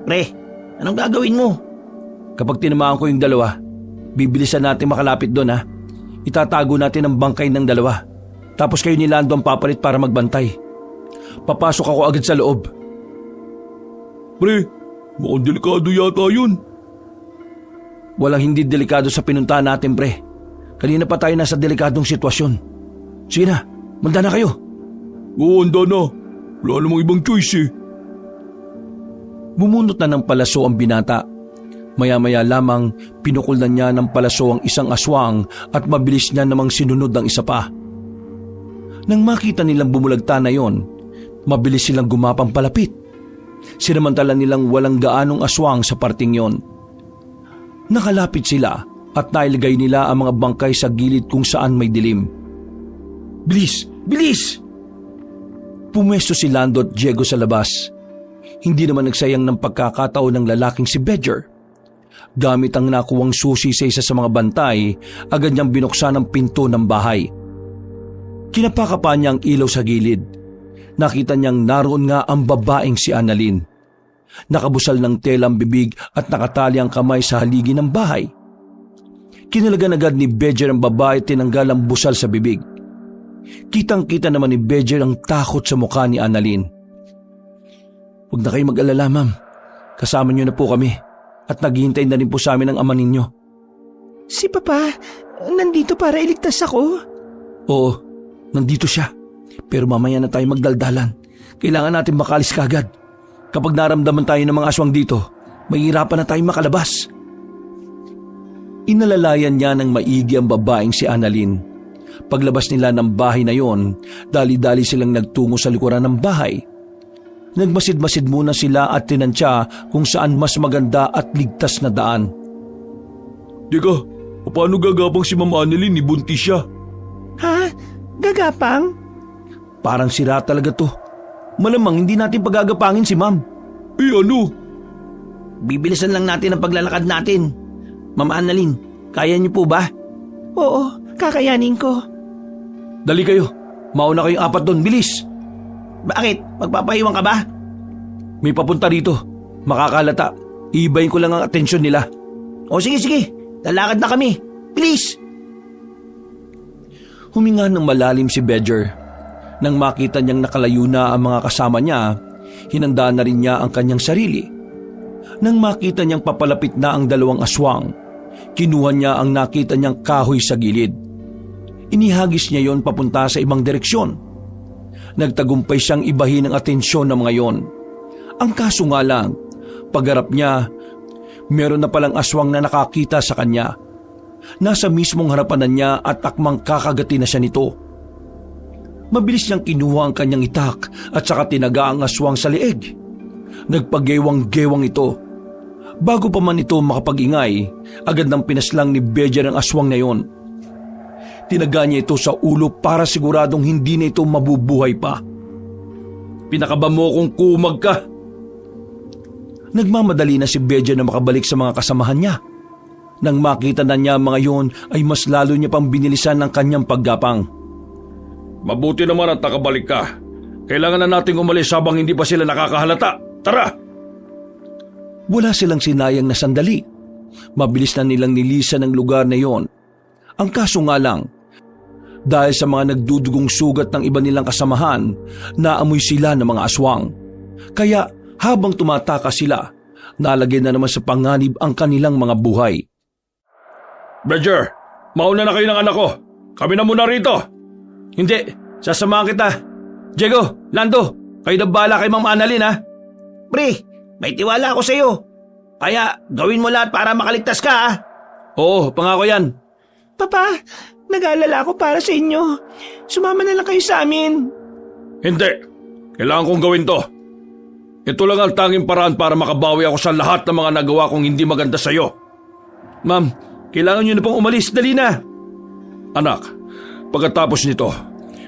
Pre, anong gagawin mo? Kapag tinamaan ko yung 2, bibilisan natin makalapit doon Itatago natin ang bangkay ng 2. Tapos kayo ni Lando ang papalit para magbantay. Papasok ako agad sa loob. Pre, mukhang delikado yata yun. Walang hindi delikado sa pinuntahan natin, pre. Kanina pa tayo nasa delikadong sitwasyon. Sige na, manda na kayo. Oo, handa na. Wala namang ibang choice Bumunot na ng palaso ang binata. Maya-maya lamang pinukul na niya ng palaso ang isang aswang at mabilis niya namang sinunod ng isa pa. Nang makita nilang bumulagta na yon, mabilis silang gumapang palapit. Sinamantala nilang walang gaanong aswang sa parting yon. Nakalapit sila at nailagay nila ang mga bangkay sa gilid kung saan may dilim. Bilis! Bilis! Pumwesto si Lando at Diego sa labas. Hindi naman nagsayang ng pagkakataon ng lalaking si Bejer. Gamit ang nakuwang susi sa isa sa mga bantay, agad niyang binuksan ang pinto ng bahay. Kinapaka pa niya ang ilaw sa gilid. Nakita niyang naroon nga ang babaeng si Annalyn. Nakabusal ng tela ang bibig at nakatali ang kamay sa haligi ng bahay. Kinalagan agad ni Bedger ang babae at tinanggal ang busal sa bibig. Kitang-kita naman ni Bedger ang takot sa mukha ni Annalyn. "Huwag na kayo mag-alala, ma'am. Kasama niyo na po kami at naghihintay na rin po sa amin ang ama ninyo." Si Papa, nandito para iligtas ako? "Oo, nandito siya. Pero mamaya na tayo magdaldalan. Kailangan natin makalis kagad. Kapag naramdaman tayo ng mga aswang dito, mahihirapan na tayong makalabas." Inalalayan niya ng maigi ang babaeng si Annalyn. Paglabas nila ng bahay na yon, dali-dali silang nagtungo sa likuran ng bahay. Nagmasid-masid muna sila at tinansya kung saan mas maganda at ligtas na daan. Teka, paano gagapang si Ma'am Annalyn? Buntis siya. Ha? Gagapang? Parang sira talaga to. Malamang hindi natin pagagapangin si ma'am. Ano? Bibilisan lang natin ang paglalakad natin. Ma'am Annalyn, kaya niyo po ba? Oo, kakayanin ko. Dali kayo. Mauna kayong 4 doon. Bilis! Bakit? Magpapaiwan ka ba? May papunta rito. Makakalata. Iibayin ko lang ang atensyon nila. O sige. Lalakad na kami. Please! Huminga ng malalim si Bedger. Nang makita niyang nakalayo na ang mga kasama niya, hinanda na rin niya ang kanyang sarili. Nang makita niyang papalapit na ang 2 aswang, kinuha niya ang nakita niyang kahoy sa gilid. Inihagis niya yon papunta sa ibang direksyon. Nagtagumpay siyang ibahin ang atensyon ng mga yon. Ang kaso nga lang, pagharap niya, meron na palang aswang na nakakita sa kanya. Nasa mismong harapan na niya at akmang kakagati na siya nito. Mabilis niyang kinuha ang kanyang itak at saka tinaga ang aswang sa leeg. Nagpagewang-gewang ito. Bago pa man ito makapag-ingay, agad nang pinaslang ni Bedger ang aswang na yon. Tinaga niya ito sa ulo para siguradong hindi na ito mabubuhay pa. Pinakaba mo kung kumag ka. Nagmamadali na si Bedger na makabalik sa mga kasamahan niya. Nang makita na niya mga yon ay mas lalo niya pang binilisan ang kanyang paggapang. Mabuti naman at nakabalik ka. Kailangan na nating umalis habang hindi pa sila nakakahalata. Tara! Wala silang sinayang na sandali. Mabilis na nilang nilisan ang lugar na yon. Ang kaso nga lang, dahil sa mga nagdudugong sugat ng iba nilang kasamahan, naamoy sila ng mga aswang. Kaya habang tumatakas sila, nalagay na naman sa panganib ang kanilang mga buhay. Bedger, mauna na kayo ng anak ko. Kami na muna rito. Hindi, sasamahan kita. Diego, Lando, kayo na bahala kay Ma'am Annalyn ha. Pre, may tiwala ako sa iyo. Kaya gawin mo lahat para makaligtas ka ha. Oo, pangako yan. Papa, nag-aalala ako para sa inyo. Sumama na lang kayo sa amin. Hindi. Kailangan kong gawin to. Ito lang ang tanging paraan para makabawi ako sa lahat ng mga nagawa kong hindi maganda sa iyo. Ma'am, kailangan niyo na pong umalis. Dali na. Anak, pagkatapos nito,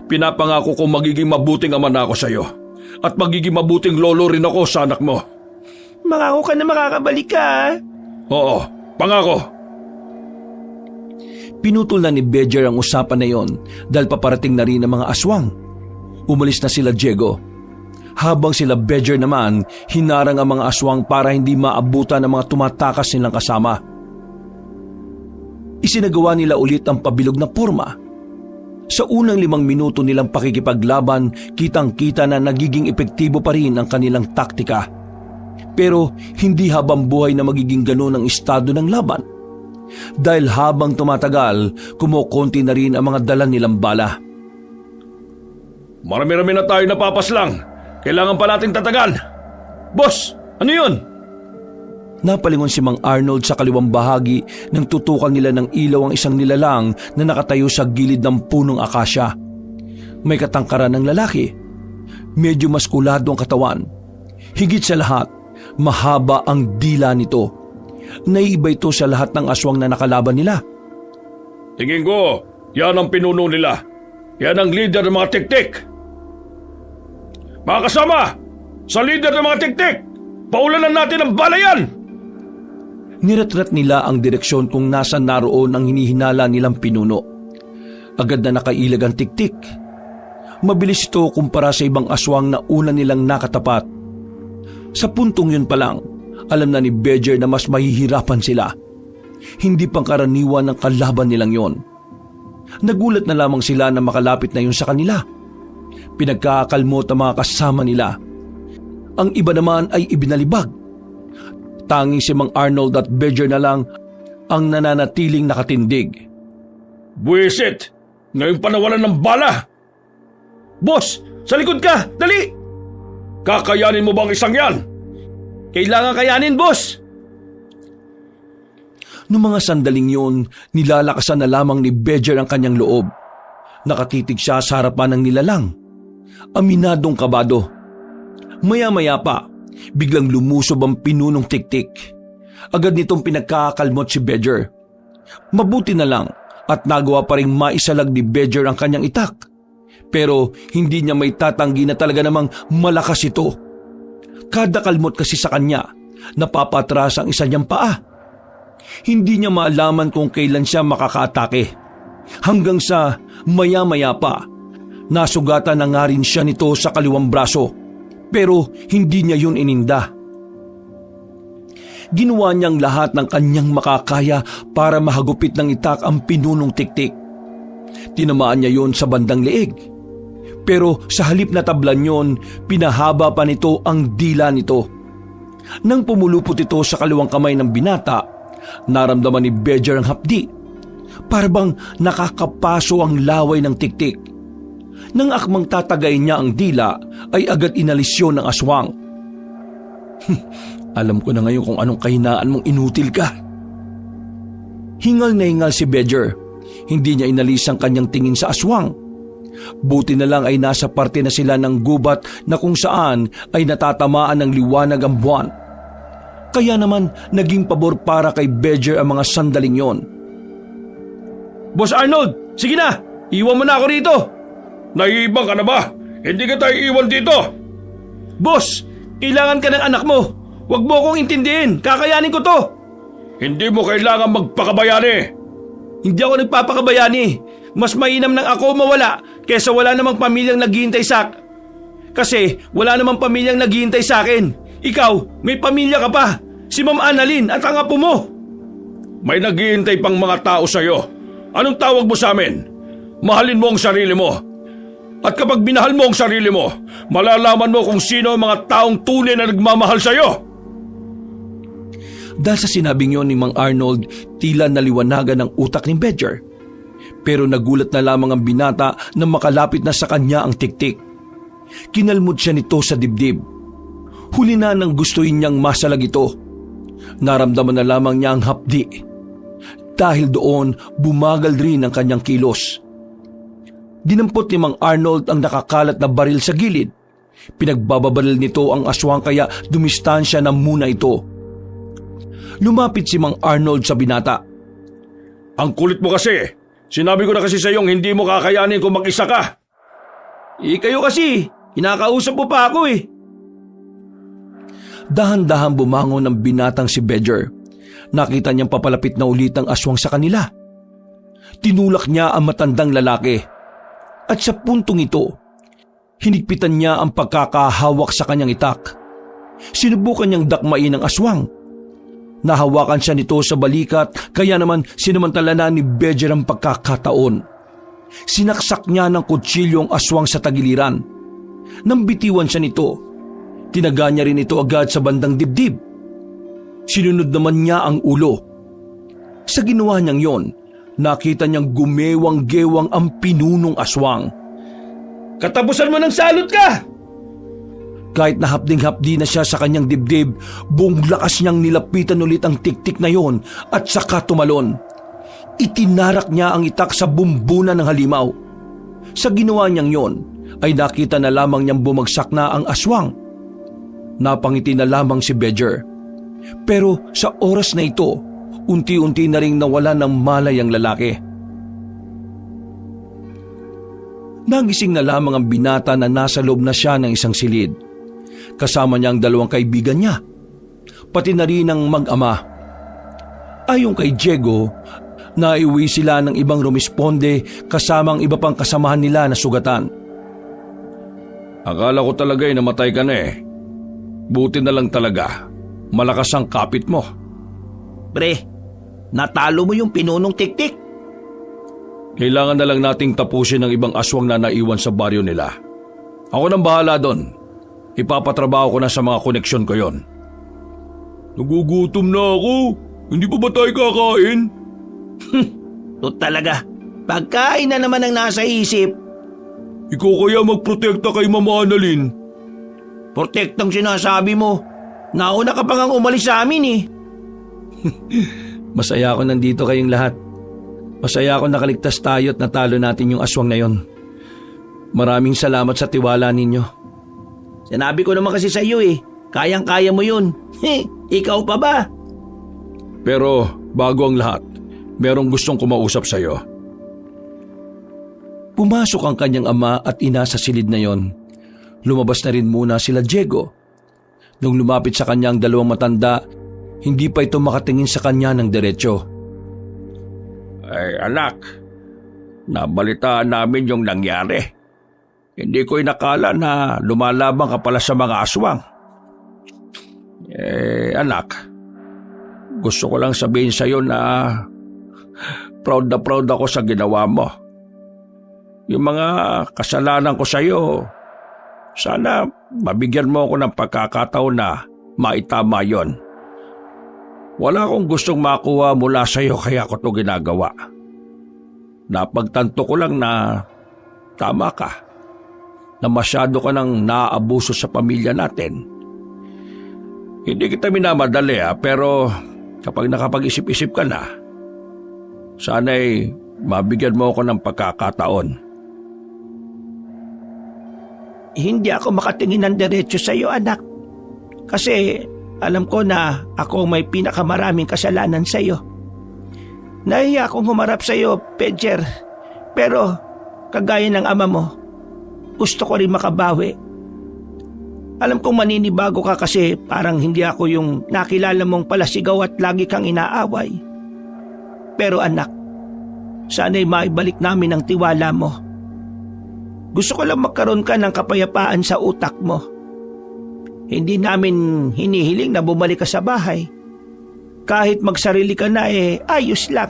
pinapangako kong magiging mabuting ama na ako sa iyo. At magiging mabuting lolo rin ako sa anak mo. Mangako ka na makakabalik ka. Oo, pangako. Pinutol na ni Bedger ang usapan na yon dahil paparating na rin ang mga aswang. Umalis na sila Diego. Habang sila Bedger naman, hinarang ang mga aswang para hindi maabutan ng mga tumatakas nilang kasama. Isinagawa nila ulit ang pabilog na porma. Sa unang 5 minuto nilang pakikipaglaban, kitang-kita na nagiging epektibo pa rin ang kanilang taktika. Pero hindi habang buhay na magiging ganun ang estado ng laban. Dahil habang tumatagal, kumukonti na rin ang mga dala nilang bala. Marami-rami na tayo napapaslang. Kailangan pa nating tatagan. Boss, ano yun? Napalingon si Mang Arnold sa kaliwang bahagi nang tutukan nila ng ilaw ang isang nilalang na nakatayo sa gilid ng punong akasya. May katangkaran ng lalaki. Medyo maskulado ang katawan. Higit sa lahat, mahaba ang dila nito. Naiiba ito sa lahat ng aswang na nakalaban nila. Tingin ko, yan ang pinuno nila. Yan ang leader ng mga tiktik. Mga kasama, sa leader ng mga tiktik, paulanan natin ang balayan! Niretret nila ang direksyon kung nasan naroon ang hinihinala nilang pinuno. Agad na nakailag ang tiktik. Mabilis ito kumpara sa ibang aswang na una nilang nakatapat. Sa puntong yun pa lang, alam na ni Badger na mas mahihirapan sila. Hindi pangkaraniwan ng kalaban nilang yon. Nagulat na lamang sila na makalapit na yun sa kanila. Pinagkakakalmot ang mga kasama nila. Ang iba naman ay ibinalibag. Tanging si Mang Arnold at Badger na lang ang nananatiling nakatindig. Buwisit! Ngayon pa nawalan ng bala! Boss! Sa likod ka! Dali! Kakayanin mo bang isang yan? Kailangan kayanin, boss! Noong mga sandaling yun, nilalakasan na lamang ni Badger ang kanyang loob. Nakatitig siya sa harapan ng nilalang. Aminadong kabado. Maya-maya pa, biglang lumusob ang pinunong tiktik. Agad nitong pinagkakakalmot si Badger. Mabuti na lang at nagawa pa rin maisalag ni Badger ang kanyang itak. Pero hindi niya may tatanggi na talaga namang malakas ito. Kada kalmot kasi sa kanya, napapatras ang isa niyang paa. Hindi niya maalaman kung kailan siya makakaatake. Hanggang sa maya-maya pa, nasugatan na nga rin siya nito sa kaliwang braso. Pero hindi niya yun ininda. Ginawa niyang lahat ng kanyang makakaya para mahagupit ng itak ang pinunong tiktik. Tinamaan niya yon sa bandang leeg. Pero sa halip na tablan yon, pinahaba pa nito ang dila nito. Nang pumulupot ito sa kaliwang kamay ng binata, naramdaman ni Badger ang hapdi. Para bang nakakapaso ang laway ng tiktik. Nang akmang tatagay niya ang dila, ay agad inalis yun ng aswang. Alam ko na ngayon kung anong kahinaan mong inutil ka. Hingal na hingal si Badger. Hindi niya inalis ang kanyang tingin sa aswang. Buti na lang ay nasa parte na sila ng gubat na kung saan ay natatamaan ng liwanag ang buwan. Kaya naman naging pabor para kay Badger ang mga sandaling yon. Boss Arnold, sige na! Iwan mo na ako rito! Naiibang ka na ba? Hindi ka tayo iwan dito! Boss, kailangan ka ng anak mo. Huwag mo akong intindihin. Kakayanin ko to. Hindi mo kailangan magpakabayani. Hindi ako nagpapakabayani. Mas mainam nang ako mawala kesa wala namang pamilyang naghihintay sa... Kasi wala namang pamilyang naghihintay sa akin. Ikaw, may pamilya ka pa. Si Ma'am Annalyn at ang apo mo. May naghihintay pang mga tao sa'yo. Anong tawag mo sa amin? Mahalin mo ang sarili mo. At kapag minahal mo ang sarili mo, malalaman mo kung sino ang mga taong tunay na nagmamahal sa'yo. Dahil sa sinabing yon ni Mang Arnold, tila naliwanagan ang utak ni Badger. Pero nagulat na lamang ang binata na makalapit na sa kanya ang tiktik. Kinalmod siya nito sa dibdib. Huli na nang gustuin niyang masalag ito. Naramdaman na lamang niya ang hapdi. Dahil doon, bumagal rin ang kanyang kilos. Dinampot ni Mang Arnold ang nakakalat na baril sa gilid. Pinagbababaril nito ang aswang kaya dumistansya na muna ito. Lumapit si Mang Arnold sa binata. Ang kulit mo kasi. Sinabi ko na kasi sa iyong hindi mo kakayanin kung mag-isa ka. Kayo kasi, kinakausap mo pa ako eh. Dahan-dahan bumangon ng binatang si Badger. Nakita niyang papalapit na ulit ang aswang sa kanila. Tinulak niya ang matandang lalaki. At sa puntong ito, hinigpitan niya ang pagkakahawak sa kanyang itak. Sinubukan niyang dakmain ang aswang. Nahawakan siya nito sa balikat kaya naman sinamantala na ni Badger ang pagkakataon. Sinaksak niya ng kutsilyo ang aswang sa tagiliran. Nang bitiwan siya nito, tinaga niya rin ito agad sa bandang dibdib. Sinunod naman niya ang ulo. Sa ginawa niyang yon, nakita niyang gumewang-gewang ang pinunong aswang. Katapusan mo ng salot ka! Kahit na hapding-hapdi na siya sa kanyang dibdib, buong lakas niyang nilapitan ulit ang tiktik na yon at saka tumalon. Itinarak niya ang itak sa bumbunan ng halimaw. Sa ginawa niyang yon, ay nakita na lamang niyang bumagsak na ang aswang. Napangiti na lamang si Badger. Pero sa oras na ito, unti-unti na ring nawala ng malay ang lalaki. Nagising na lamang ang binata na nasa loob na siya ng isang silid. Kasama niya ang dalawang kaibigan niya, pati na rin ang mag-ama. Ayon kay Diego, naiuwi sila ng ibang rumisponde kasama ang iba pang kasamahan nila na sugatan. Akala ko talaga namatay ka na eh. Buti na lang talaga. Malakas ang kapit mo. Pre, natalo mo yung pinunong tiktik. Kailangan na lang nating tapusin ang ibang aswang na naiwan sa baryo nila. Ako nang bahala doon. Ipapatrabaho ko na sa mga koneksyon ko yon. Nagugutom na ako. Hindi pa ba tayo kakain? To talaga, pagkain na naman ang nasa isip. Ikaw kaya magprotekta kay Mama Annalyn. Protektang sinasabi mo. Nauna ka pa ngang umalis sa amin eh. Masaya ako nandito kayong lahat. Masaya ako nakaligtas tayo at natalo natin yung aswang na yon. Maraming salamat sa tiwala ninyo. Sinabi ko naman kasi sa iyo eh, kayang-kaya mo yun. Ikaw pa ba? Pero bago ang lahat, merong gustong kumausap sa iyo. Pumasok ang kanyang ama at ina sa silid na yon. Lumabas na rin muna sila Diego. Nung lumapit sa kanya ang dalawang matanda, hindi pa ito makatingin sa kanya ng diretsyo. Ay anak, nabalitaan namin yung nangyari. Hindi ko inakala na lumalaban ka pala sa mga aswang. Anak, gusto ko lang sabihin sa iyo na proud ako sa ginawa mo. Yung mga kasalanan ko sa iyo, sana mabigyan mo ako ng pagkakataon na maitama yon. Wala akong gustong makuha mula sa iyo kaya ko ito ginagawa. Napagtanto ko lang na tama ka, na masyado ka nang naaabuso sa pamilya natin. Hindi kita minamadali pero kapag nakapag-isip-isip ka na, sana'y mabigyan mo ako ng pagkakataon. Hindi ako makatingin ng diretsyo sa iyo, anak. Kasi alam ko na ako may pinakamaraming kasalanan sa iyo. Nahiya akong humarap sa iyo, Pedger. Pero kagaya ng ama mo, gusto ko rin makabawi. Alam kong maninibago ka kasi parang hindi ako yung nakilala mong palasigaw at lagi kang inaaway. Pero anak, sana'y maibalik namin ang tiwala mo. Gusto ko lang magkaroon ka ng kapayapaan sa utak mo. Hindi namin hinihiling na bumalik ka sa bahay. Kahit magsarili ka na ayos lang.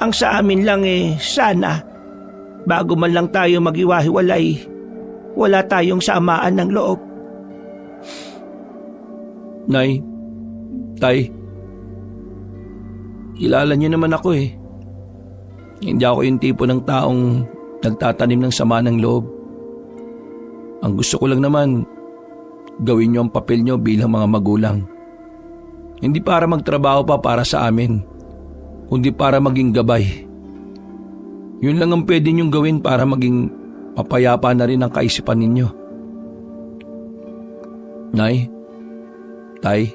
Ang sa amin lang sana, bago man lang tayo mag-iwahiwalay, wala tayong samaan ng loob. Nay, Tay, kilala niyo naman ako eh. Hindi ako yung tipo ng taong nagtatanim ng sama ng loob. Ang gusto ko lang naman, gawin niyo ang papel niyo bilang mga magulang. Hindi para magtrabaho pa para sa amin, kundi para maging gabay. Yun lang ang pwede niyong gawin para maging mapayapa na rin ang kaisipan ninyo. Nay, Tay,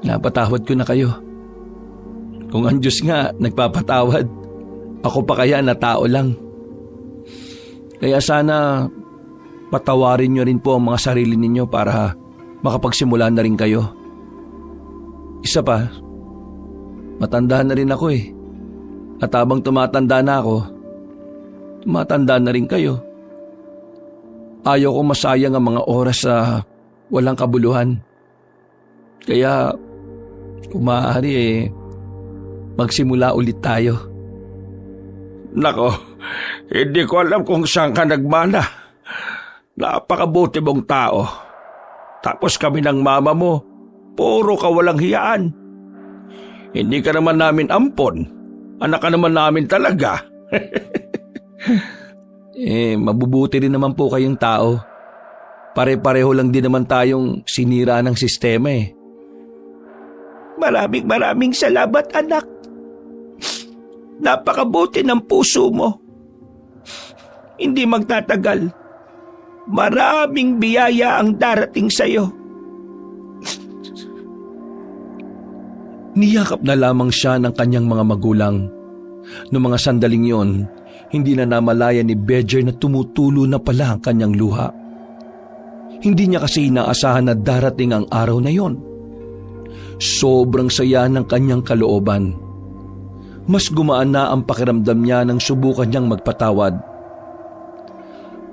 napatawad ko na kayo. Kung ang Diyos nga nagpapatawad, ako pa kaya na tao lang. Kaya sana patawarin niyo rin po ang mga sarili ninyo para makapagsimula na rin kayo. Isa pa, matanda na rin ako eh. At habang tumatanda na ako, tumatanda na rin kayo. Ayaw ko masayang ang mga oras sa walang kabuluhan. Kaya, kung maaari magsimula ulit tayo. Nako, hindi ko alam kung saan ka nagmana. Napakabuti mong tao. Tapos kami ng mama mo, puro kawalang hiyaan. Hindi ka naman namin ampon. Anak ka naman namin talaga. Mabubuti rin naman po kayong tao. Pare-pareho lang din naman tayong sinira ng sistema eh. Maraming salamat, anak. Napakabuti ng puso mo. Hindi magtatagal. Maraming biyaya ang darating sa'yo. Niyakap na lamang siya ng kanyang mga magulang. Noong mga sandaling yon, hindi na namalaya ni Bedger na tumutulo na pala ang kanyang luha. Hindi niya kasi inaasahan na darating ang araw na yon. Sobrang saya ng kanyang kalooban. Mas gumaan na ang pakiramdam niya nang subukan niyang magpatawad.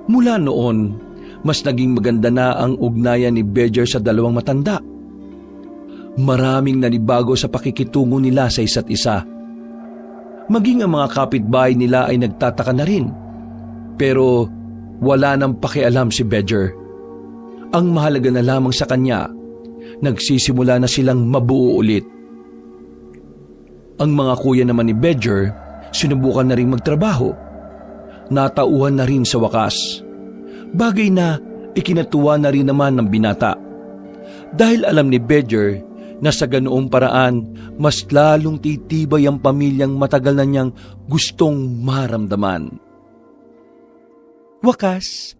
Mula noon, mas naging maganda na ang ugnayan ni Bedger sa dalawang matanda. Maraming nanibago sa pakikitungo nila sa isa't isa. Maging ang mga kapitbahay nila ay nagtataka na rin. Pero wala nang pakialam si Bedger. Ang mahalaga na lamang sa kanya, nagsisimula na silang mabuo ulit. Ang mga kuya naman ni Bedger, sinubukan na rin magtrabaho. Natauhan na rin sa wakas. Bagay na ikinatuwa na rin naman ng binata. Dahil alam ni Bedger na sa ganoong paraan, mas lalong titibay ang pamilyang matagal na niyang gustong maramdaman. Wakas,